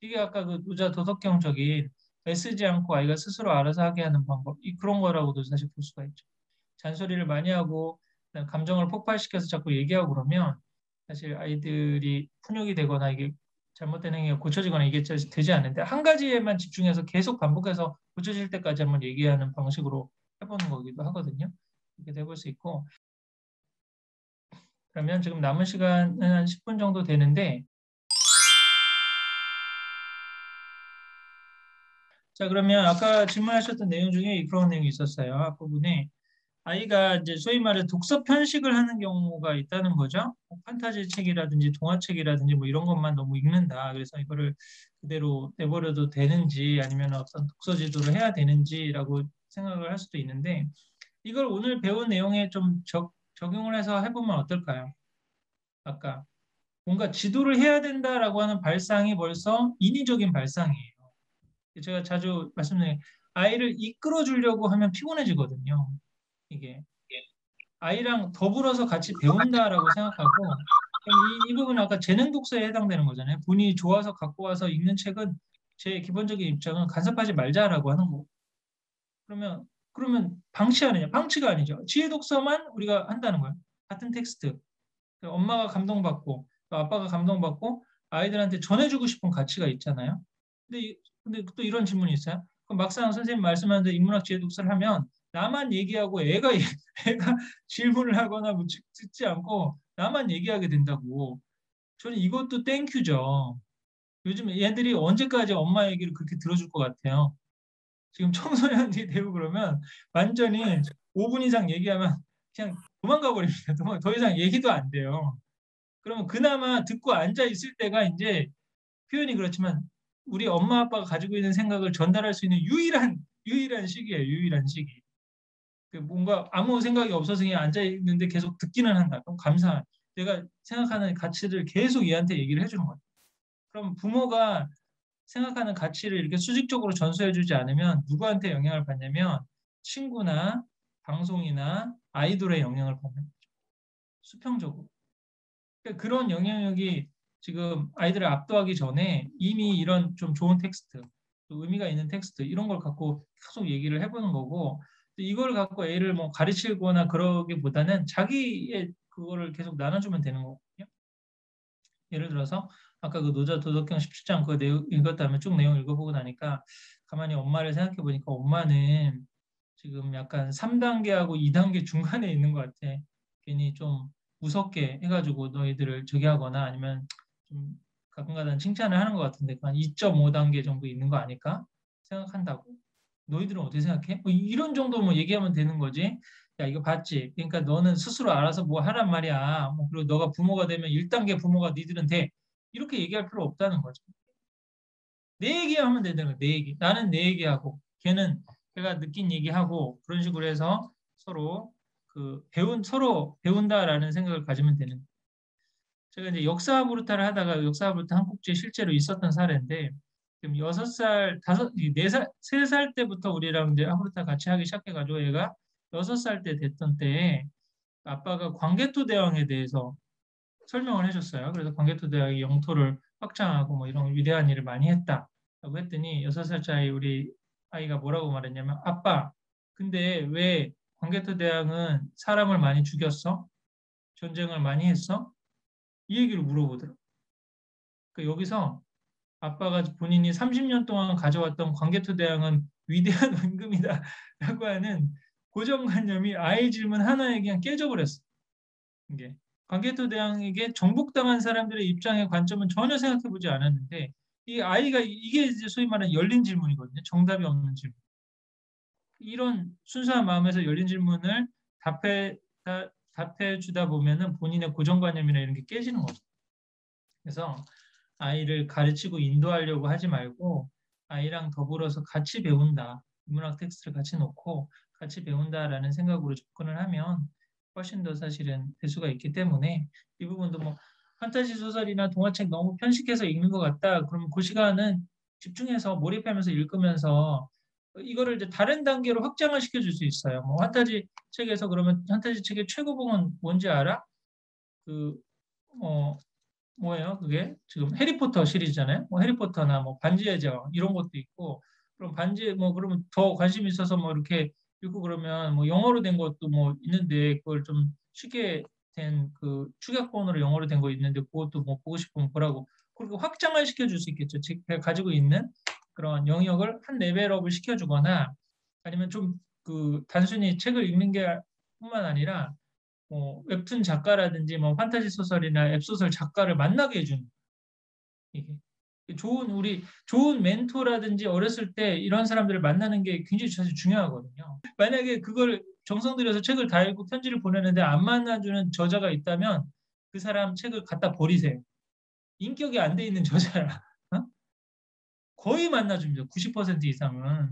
A: 이게 아까 그 의자 도덕경적인 애쓰지 않고 아이가 스스로 알아서 하게 하는 방법, 그런 거라고도 사실 볼 수가 있죠. 잔소리를 많이 하고 감정을 폭발시켜서 자꾸 얘기하고 그러면 사실 아이들이 훈육이 되거나 이게 잘못된 행위가 고쳐지거나 이게 되지 않는데 한 가지에만 집중해서 계속 반복해서 고쳐질 때까지 한번 얘기하는 방식으로 해보는 거기도 하거든요. 이렇게 해볼 수 있고, 그러면 지금 남은 시간은 한 10분 정도 되는데, 자, 그러면 아까 질문하셨던 내용 중에 그런 내용이 있었어요. 앞부분에 아이가 이제 소위 말해 독서 편식을 하는 경우가 있다는 거죠. 뭐 판타지 책이라든지 동화책이라든지 뭐 이런 것만 너무 읽는다. 그래서 이거를 그대로 내버려도 되는지 아니면 어떤 독서 지도를 해야 되는지라고 생각을 할 수도 있는데, 이걸 오늘 배운 내용에 좀 적용을 해서 해보면 어떨까요? 아까 뭔가 지도를 해야 된다라고 하는 발상이 벌써 인위적인 발상이에요. 제가 자주 말씀드린 아이를 이끌어 주려고 하면 피곤해지거든요. 이게 아이랑 더불어서 같이 배운다라고 생각하고, 이 부분은 아까 재능 독서에 해당되는 거잖아요. 본인이 좋아서 갖고 와서 읽는 책은 제 기본적인 입장은 간섭하지 말자라고 하는 거고. 그러면 방치하느냐? 방치가 아니죠. 지혜 독서만 우리가 한다는 거예요. 같은 텍스트. 엄마가 감동받고 또 아빠가 감동받고 아이들한테 전해주고 싶은 가치가 있잖아요. 근데 또 이런 질문이 있어요. 그럼 막상 선생님 말씀하는 대로 인문학 지혜 독서를 하면 나만 얘기하고 애가 질문을 하거나 뭐 듣지 않고 나만 얘기하게 된다고. 저는 이것도 땡큐죠. 요즘 얘들이 언제까지 엄마 얘기를 그렇게 들어줄 것 같아요. 지금 청소년들이 되고 그러면 완전히 5분 이상 얘기하면 그냥 도망가 버립니다. 더 이상 얘기도 안 돼요. 그러면 그나마 듣고 앉아 있을 때가 이제 표현이 그렇지만 우리 엄마 아빠가 가지고 있는 생각을 전달할 수 있는 유일한 시기예요. 유일한 시기. 뭔가 아무 생각이 없어서 그냥 앉아 있는데 계속 듣기는 한다. 그럼 감사. 내가 생각하는 가치를 계속 얘한테 얘기를 해주는 거예요. 그럼 부모가 생각하는 가치를 이렇게 수직적으로 전수해주지 않으면 누구한테 영향을 받냐면 친구나 방송이나 아이돌의 영향을 받는 거죠. 수평적으로. 그러니까 그런 영향력이 지금 아이들을 압도하기 전에 이미 이런 좀 좋은 텍스트, 또 의미가 있는 텍스트 이런 걸 갖고 계속 얘기를 해보는 거고 이걸 갖고 애를 뭐 가르치거나 그러기보다는 자기의 그거를 계속 나눠주면 되는 거거든요. 예를 들어서 아까 그 노자 도덕경 17장 그 내용 읽었다면 쭉 내용 읽어보고 나니까 가만히 엄마를 생각해 보니까 엄마는 지금 약간 3단계하고 2단계 중간에 있는 것 같아. 괜히 좀 무섭게 해가지고 너희들을 저기 하거나 아니면 좀 가끔가다 칭찬을 하는 것 같은데 한 2.5단계 정도 있는 거 아닐까 생각한다고. 너희들은 어떻게 생각해? 뭐 이런 정도 뭐 얘기하면 되는 거지. 야, 이거 봤지? 그러니까 너는 스스로 알아서 뭐 하란 말이야. 뭐 그리고 너가 부모가 되면 1단계 부모가 니들은 돼. 이렇게 얘기할 필요 없다는 거죠. 내 얘기하면 되는 거야. 내 얘기. 나는 내 얘기하고 걔는 걔가 느낀 얘기하고 그런 식으로 해서 서로 서로 배운다라는 생각을 가지면 되는 거예요. 제가 이제 역사 브루타를 하다가 역사 브루타 한국지에 실제로 있었던 사례인데 지금 6살, 4살, 3살 때부터 우리랑 이제 아브루타 같이 하기 시작해가지고 얘가 6살 때 됐던 때에 아빠가 광개토 대왕에 대해서 설명을 해줬어요. 그래서 광개토 대왕이 영토를 확장하고 뭐 이런 위대한 일을 많이 했다라고 했더니 6살짜리 우리 아이가 뭐라고 말했냐면 아빠, 근데 왜 광개토 대왕은 사람을 많이 죽였어? 전쟁을 많이 했어? 이 얘기를 물어보더라고요. 그러니까 여기서 아빠가 본인이 30년 동안 가져왔던 광개토대왕은 위대한 임금이다라고 하는 고정관념이 아이 질문 하나에 그냥 깨져버렸어. 이게 광개토대왕에게 정복당한 사람들의 입장의 관점은 전혀 생각해보지 않았는데 이 아이가 이게 이제 소위 말하는 열린 질문이거든요. 정답이 없는 질문. 이런 순수한 마음에서 열린 질문을 답해 주다 보면은 본인의 고정관념이나 이런 게 깨지는 거죠. 그래서 아이를 가르치고 인도하려고 하지 말고 아이랑 더불어서 같이 배운다. 인문학 텍스트를 같이 놓고 같이 배운다라는 생각으로 접근을 하면 훨씬 더 사실은 될 수가 있기 때문에 이 부분도 뭐 판타지 소설이나 동화책 너무 편식해서 읽는 것 같다. 그러면 그 시간은 집중해서 몰입하면서 읽으면서 이거를 이제 다른 단계로 확장을 시켜줄 수 있어요. 뭐 판타지 책에서 그러면 판타지 책의 최고봉은 뭔지 알아? 그 뭐예요? 그게 지금 해리포터 시리즈잖아요. 뭐 해리포터나 뭐 반지의 제왕 이런 것도 있고 그럼 반지 뭐 그러면 더 관심 있어서 뭐 이렇게 읽고 그러면 뭐 영어로 된 것도 뭐 있는데 그걸 좀 쉽게 된 그 축약본으로 영어로 된 거 있는데 그것도 뭐 보고 싶으면 보라고 그렇게 확장을 시켜줄 수 있겠죠. 즉 가지고 있는 그런 영역을 한 레벨업을 시켜주거나 아니면 좀 그 단순히 책을 읽는 게 뿐만 아니라 뭐 웹툰 작가라든지 뭐 판타지 소설이나 웹소설 작가를 만나게 해주는 이게 좋은 멘토라든지 어렸을 때 이런 사람들을 만나는 게 굉장히 사실 중요하거든요. 만약에 그걸 정성 들여서 책을 다 읽고 편지를 보내는데 안 만나주는 저자가 있다면 그 사람 책을 갖다 버리세요. 인격이 안 돼 있는 저자야. 어? 거의 만나줍니다. 90% 이상은.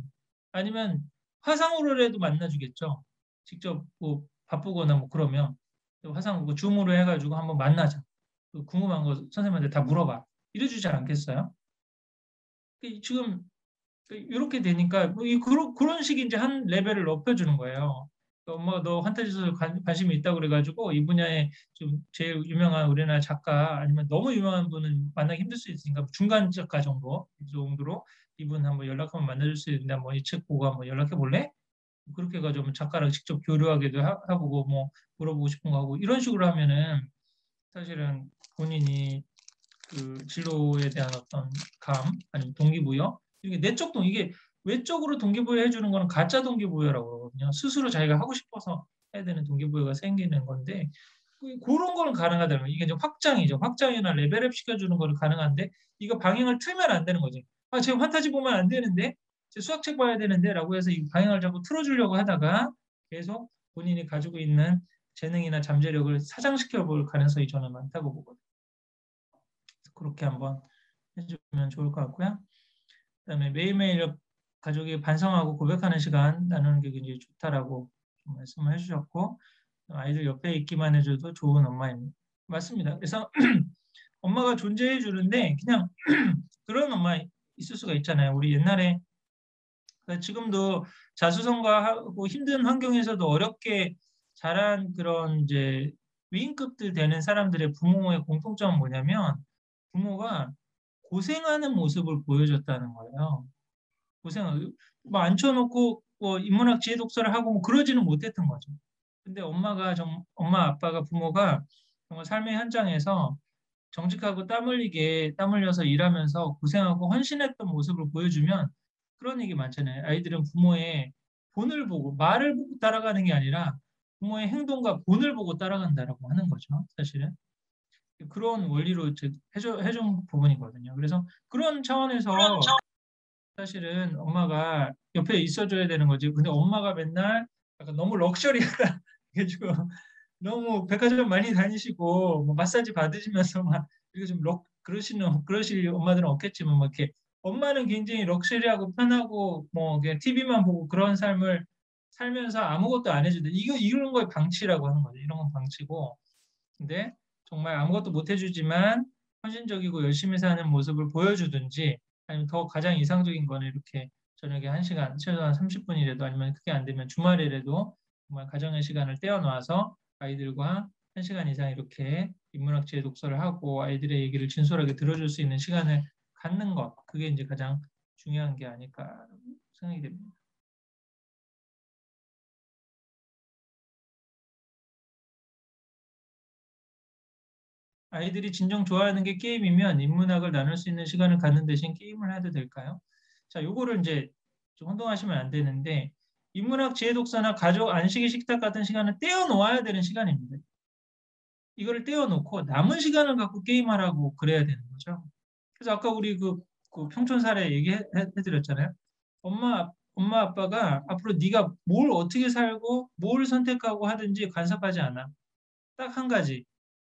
A: 아니면 화상으로라도 만나주겠죠. 직접 뭐 바쁘거나 뭐 그러면 화상 뭐 줌으로 해가지고 한번 만나자. 궁금한 거 선생님한테 다 물어봐. 이래주지 않겠어요? 지금 이렇게 되니까 그런 식의 이제 한 레벨을 높여주는 거예요. 엄마가 너 판타지 소설 관심이 있다고 그래가지고 이 분야에 좀 제일 유명한 우리나라 작가 아니면 너무 유명한 분은 만나기 힘들 수 있으니까 중간 작가 정도 이 정도로 이분 한번 연락하면 만나줄 수 있는데 뭐 이 책 보고 한번 연락해 볼래? 그렇게 해가지고 작가랑 직접 교류하기도 하고 뭐 물어보고 싶은 거 하고 이런 식으로 하면은 사실은 본인이 그 진로에 대한 어떤 감 아니면 동기부여 이게 내적 이게 외적으로 동기부여 해주는 거는 가짜 동기부여라고 하거든요. 스스로 자기가 하고 싶어서 해야 되는 동기부여가 생기는 건데 그런 거는 가능하다는 거예요. 이게 이제 확장이죠. 확장이나 레벨업 시켜주는 거는 가능한데 이거 방향을 틀면 안 되는 거지. 아, 제가 판타지 보면 안 되는데 제 수학책 봐야 되는데 라고 해서 이 방향을 자꾸 틀어주려고 하다가 계속 본인이 가지고 있는 재능이나 잠재력을 사장시켜 볼 가능성이 저는 많다고 보거든요. 그렇게 한번 해주면 좋을 것 같고요. 그다음에 매일매일 가족이 반성하고 고백하는 시간 나누는 게 굉장히 좋다라고 말씀을 해주셨고 아이들 옆에 있기만 해줘도 좋은 엄마입니다. 맞습니다. 그래서 엄마가 존재해 주는데 그냥 그런 엄마 있을 수가 있잖아요. 우리 옛날에 지금도 자수성가하고 힘든 환경에서도 어렵게 자란 그런 이제 위인급들 되는 사람들의 부모의 공통점은 뭐냐면 부모가 고생하는 모습을 보여줬다는 거예요. 고생하고 뭐 앉혀놓고 뭐 인문학 지혜 독서를 하고 뭐 그러지는 못했던 거죠. 근데 엄마 아빠가 부모가 정말 삶의 현장에서 정직하고 땀 흘려서 일하면서 고생하고 헌신했던 모습을 보여주면 그런 얘기 많잖아요. 아이들은 부모의 본을 보고 말을 보고 따라가는 게 아니라 부모의 행동과 본을 보고 따라간다라고 하는 거죠. 사실은 그런 원리로 해준 부분이거든요. 그래서 그런 차원에서 사실은 엄마가 옆에 있어줘야 되는 거지. 근데 엄마가 맨날 약간 너무 럭셔리하다 해가지고 너무 백화점 많이 다니시고 뭐 마사지 받으시면서 막 이렇게 좀 그러실 엄마들은 없겠지만 막 이렇게 엄마는 굉장히 럭셔리하고 편하고 뭐 그냥 TV만 보고 그런 삶을 살면서 아무것도 안 해주는데 이런 거에 방치라고 하는 거죠. 이런 건 방치고 근데 정말 아무것도 못 해주지만 헌신적이고 열심히 사는 모습을 보여주든지 아니면 더 가장 이상적인 거는 이렇게 저녁에 1시간, 최소한 30분이라도 아니면 그게 안 되면 주말이라도 정말 가정의 시간을 떼어놓아서 아이들과 1시간 이상 이렇게 인문학 지혜 독서를 하고 아이들의 얘기를 진솔하게 들어줄 수 있는 시간을 갖는 것, 그게 이제 가장 중요한 게 아닐까 생각이 됩니다. 아이들이 진정 좋아하는 게 게임이면 인문학을 나눌 수 있는 시간을 갖는 대신 게임을 해도 될까요? 자, 요거를 이제 좀 혼동하시면 안 되는데 인문학 지혜 독서나 가족 안식일 식탁 같은 시간을 떼어놓아야 되는 시간입니다. 이거를 떼어놓고 남은 시간을 갖고 게임하라고 그래야 되는 거죠. 그래서 아까 우리 그 평촌 사례 얘기해드렸잖아요. 엄마 아빠가 앞으로 네가 뭘 어떻게 살고 뭘 선택하고 하든지 간섭하지 않아. 딱 한 가지.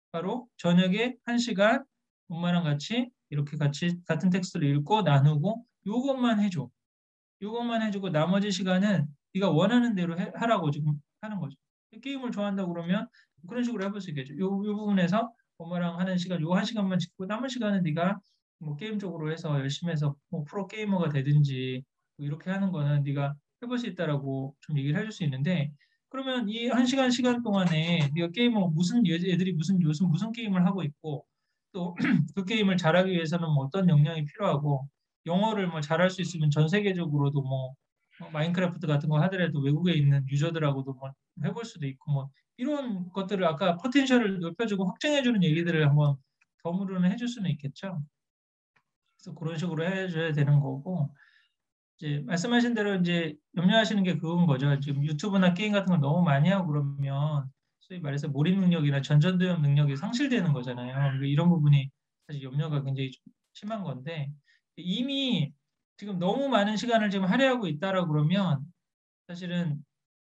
A: 바로 저녁에 1시간 엄마랑 같이 이렇게 같이 같은 텍스트를 읽고 나누고 요것만 해줘. 요것만 해주고 나머지 시간은 네가 원하는 대로 하라고 지금 하는 거죠. 게임을 좋아한다고 그러면 그런 식으로 해볼 수 있겠죠. 요 부분에서 엄마랑 하는 시간 요 1시간만 짓고 남은 시간은 네가 뭐 게임 적으로 해서 열심히 해서 뭐 프로 게이머가 되든지 뭐 이렇게 하는 거는 네가 해볼 수 있다라고 좀 얘기를 해줄 수 있는데 그러면 이 1시간 시간 동안에 네가 게이머 무슨 애들이 요즘 무슨 게임을 하고 있고 또 그 게임을 잘하기 위해서는 뭐 어떤 역량이 필요하고 영어를 뭐 잘할 수 있으면 전 세계적으로도 뭐 마인크래프트 같은 거 하더라도 외국에 있는 유저들하고도 뭐 해볼 수도 있고 뭐 이런 것들을 아까 포텐셜을 높여주고 확장해주는 얘기들을 한번 덤으로는 해줄 수는 있겠죠. 그래서 그런 식으로 해줘야 되는 거고 이제 말씀하신 대로 이제 염려하시는 게 그건 거죠. 지금 유튜브나 게임 같은 걸 너무 많이 하고 그러면 소위 말해서 몰입 능력이나 전전도형 능력이 상실되는 거잖아요. 그러니까 이런 부분이 사실 염려가 굉장히 좀 심한 건데 이미 지금 너무 많은 시간을 지금 할애하고 있다라고 그러면 사실은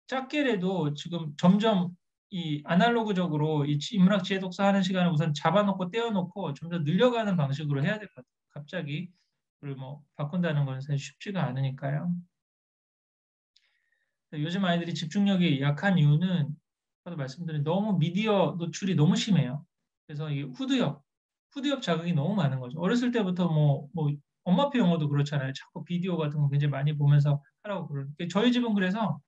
A: 작게라도 지금 점점 이 아날로그적으로 이 인문학 지혜 독서 하는 시간을 우선 잡아놓고 떼어놓고 좀 더 늘려가는 방식으로 해야 될 것 같아요. 갑자기 그걸 뭐 바꾼다는 건 사실 쉽지가 않으니까요. 요즘 아이들이 집중력이 약한 이유는 아까도 말씀드린 너무 미디어 노출이 너무 심해요. 그래서 이 후두엽 자극이 너무 많은 거죠. 어렸을 때부터 뭐 엄마표 영어도 그렇잖아요. 자꾸 비디오 같은 거 굉장히 많이 보면서 하라고 그러는데 저희 집은 그래서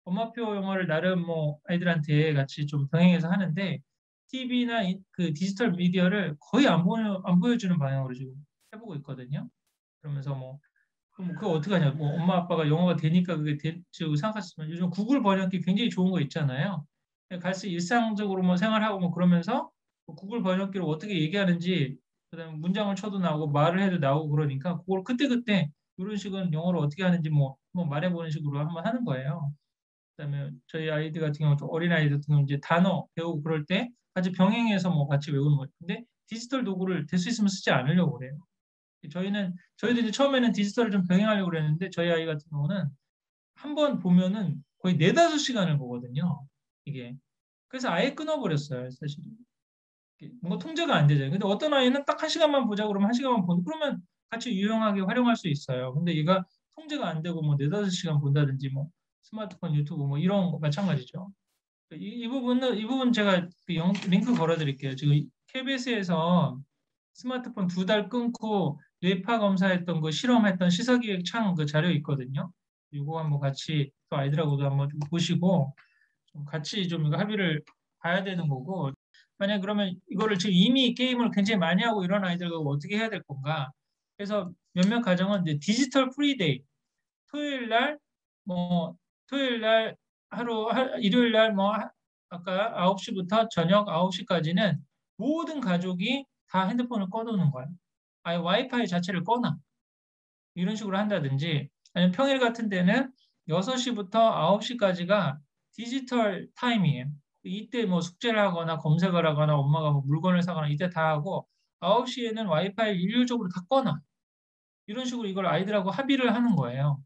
A: 엄마표 영어를 나름 뭐 아이들한테 같이 좀 병행해서 하는데 TV나 그 디지털 미디어를 거의 안 보여주는 방향으로 지금 해보고 있거든요. 그러면서 뭐 그럼 그거 어떻게 하냐? 뭐 엄마 아빠가 영어가 되니까 그게 되지 생각했으면 요즘 구글 번역기 굉장히 좋은 거 있잖아요. 갈수 일상적으로 뭐 생활하고 뭐 그러면서 뭐 구글 번역기로 어떻게 얘기하는지 그다음에 문장을 쳐도 나오고 말을 해도 나오고 그러니까 그걸 그때그때 이런 식은 영어로 어떻게 하는지 뭐 말해보는 식으로 한번 하는 거예요. 그다음에 저희 아이들 같은 경우 또 어린 아이들 같은 경우 이제 단어 배우고 그럴 때 같이 병행해서 뭐 같이 외우는 거죠. 근데 디지털 도구를 될 수 있으면 쓰지 않으려고 그래요. 저희도 이제 처음에는 디지털을 좀 병행하려고 그랬는데 저희 아이 같은 경우는 한 번 보면은 거의 4~5시간을 보거든요. 이게. 그래서 아예 끊어버렸어요, 사실. 뭔가 통제가 안 되죠. 근데 어떤 아이는 딱 1시간만 보자 그러면 1시간만 보는 그러면 같이 유용하게 활용할 수 있어요. 근데 얘가 통제가 안 되고 뭐 4~5시간 본다든지 뭐 스마트폰 유튜브 뭐 이런 거 마찬가지죠. 이 부분 제가 그 링크 걸어 드릴게요. 지금 KBS에서 스마트폰 2달 끊고 뇌파 검사했던 그 실험했던 시사기획 창 그 자료 있거든요. 이거 한번 같이 또 아이들하고도 한번 좀 보시고 좀 같이 좀 이거 합의를 봐야 되는 거고 만약 그러면 이거를 지금 이미 게임을 굉장히 많이 하고 이런 아이들과 어떻게 해야 될 건가? 그래서 몇몇 가정은 이제 디지털 프리데이 토요일 날 일요일 날 아까 9시부터 저녁 9시까지는 모든 가족이 다 핸드폰을 꺼놓는 거예요. 아예 와이파이 자체를 꺼놔. 이런 식으로 한다든지 아니면 평일 같은 때는 6시부터 9시까지가 디지털 타임이에요. 이때 뭐 숙제를 하거나 검색을 하거나 엄마가 뭐 물건을 사거나 이때 다 하고 9시에는 와이파이를 일률적으로 다 꺼놔. 이런 식으로 이걸 아이들하고 합의를 하는 거예요.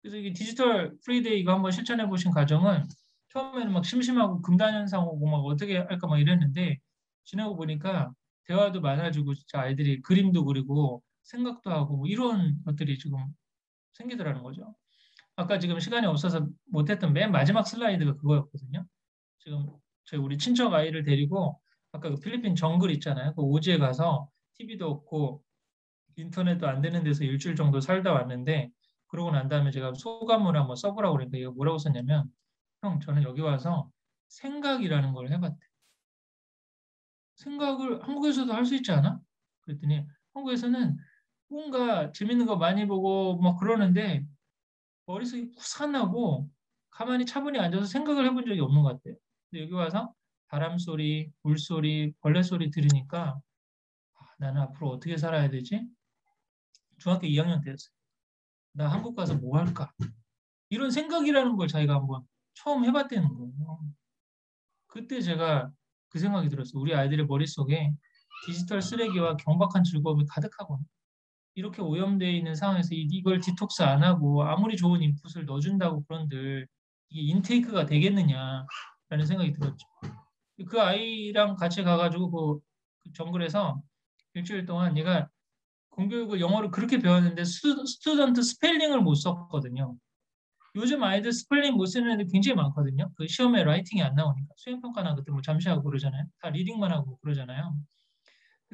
A: 그래서 이게 디지털 프리데이 이거 한번 실천해 보신 가정은 처음에는 막 심심하고 금단 현상 오고 막 어떻게 할까 막 이랬는데 지나고 보니까 대화도 많아지고 진짜 아이들이 그림도 그리고 생각도 하고 뭐 이런 것들이 지금 생기더라는 거죠. 아까 지금 시간이 없어서 못했던 맨 마지막 슬라이드가 그거였거든요. 지금 저희 우리 친척 아이를 데리고 아까 그 필리핀 정글 있잖아요. 그 오지에 가서 TV도 없고 인터넷도 안 되는 데서 일주일 정도 살다 왔는데 그러고 난 다음에 제가 소감을 한번 써보라고 그러니까 이거 뭐라고 썼냐면 형 저는 여기 와서 생각이라는 걸 해봤대. 생각을 한국에서도 할 수 있지 않아? 그랬더니 한국에서는 뭔가 재밌는 거 많이 보고 막 그러는데 머릿속이 구산하고 가만히 차분히 앉아서 생각을 해본 적이 없는 것 같아요. 근데 여기 와서 바람 소리, 물 소리, 벌레 소리 들으니까 나는 앞으로 어떻게 살아야 되지? 중학교 2학년 때였어요. 나 한국 가서 뭐 할까? 이런 생각이라는 걸 자기가 한번 처음 해봤다는 거예요. 그때 제가 그 생각이 들었어요. 우리 아이들의 머릿속에 디지털 쓰레기와 경박한 즐거움이 가득하거든요. 이렇게 오염되어 있는 상황에서 이걸 디톡스 안 하고 아무리 좋은 인풋을 넣어준다고 그런들 이게 인테이크가 되겠느냐라는 생각이 들었죠. 그 아이랑 같이 가가지고 그 정글에서 일주일 동안 얘가 공교육을 영어를 그렇게 배웠는데 스튜던트 스펠링을 못 썼거든요. 요즘 아이들 스펠링 못 쓰는 애들 굉장히 많거든요. 그 시험에 라이팅이 안 나오니까 수행평가나 그때 뭐 잠시 하고 그러잖아요. 다 리딩만 하고 그러잖아요.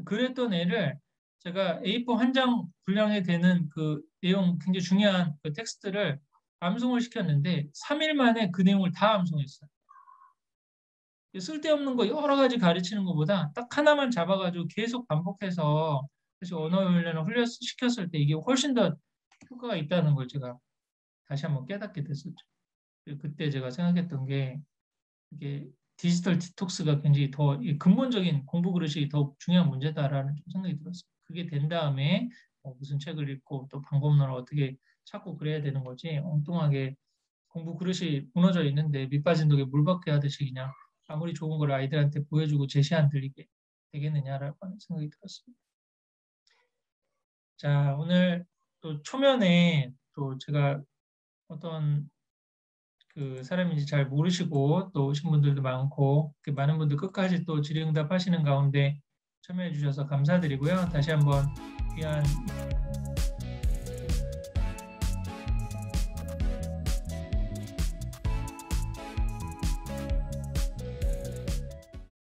A: 그랬던 애를 제가 A4 한 장 분량에 되는 그 내용 굉장히 중요한 그 텍스트를 암송을 시켰는데 3일 만에 그 내용을 다 암송했어요. 쓸데없는 거 여러 가지 가르치는 것보다 딱 하나만 잡아가지고 계속 반복해서 다시 언어 훈련을 시켰을 때 이게 훨씬 더 효과가 있다는 걸 제가 다시 한번 깨닫게 됐었죠. 그때 제가 생각했던 게 이게 디지털 디톡스가 굉장히 더 근본적인 공부 그릇이 더 중요한 문제다라는 생각이 들었어요. 그게 된 다음에 무슨 책을 읽고 또 방법론을 어떻게 찾고 그래야 되는 거지 엉뚱하게 공부 그릇이 무너져 있는데 밑 빠진 독에 물 받게 하듯이 그냥 아무리 좋은 걸 아이들한테 보여주고 제시 안 들리게 되겠느냐라고 하는 생각이 들었습니다. 자, 오늘 또 초면에 또 제가 어떤 그 사람인지 잘 모르시고 또 오신 분들도 많고 많은 분들 끝까지 또 질의응답 하시는 가운데 참여해 주셔서 감사드리고요. 다시 한번 귀한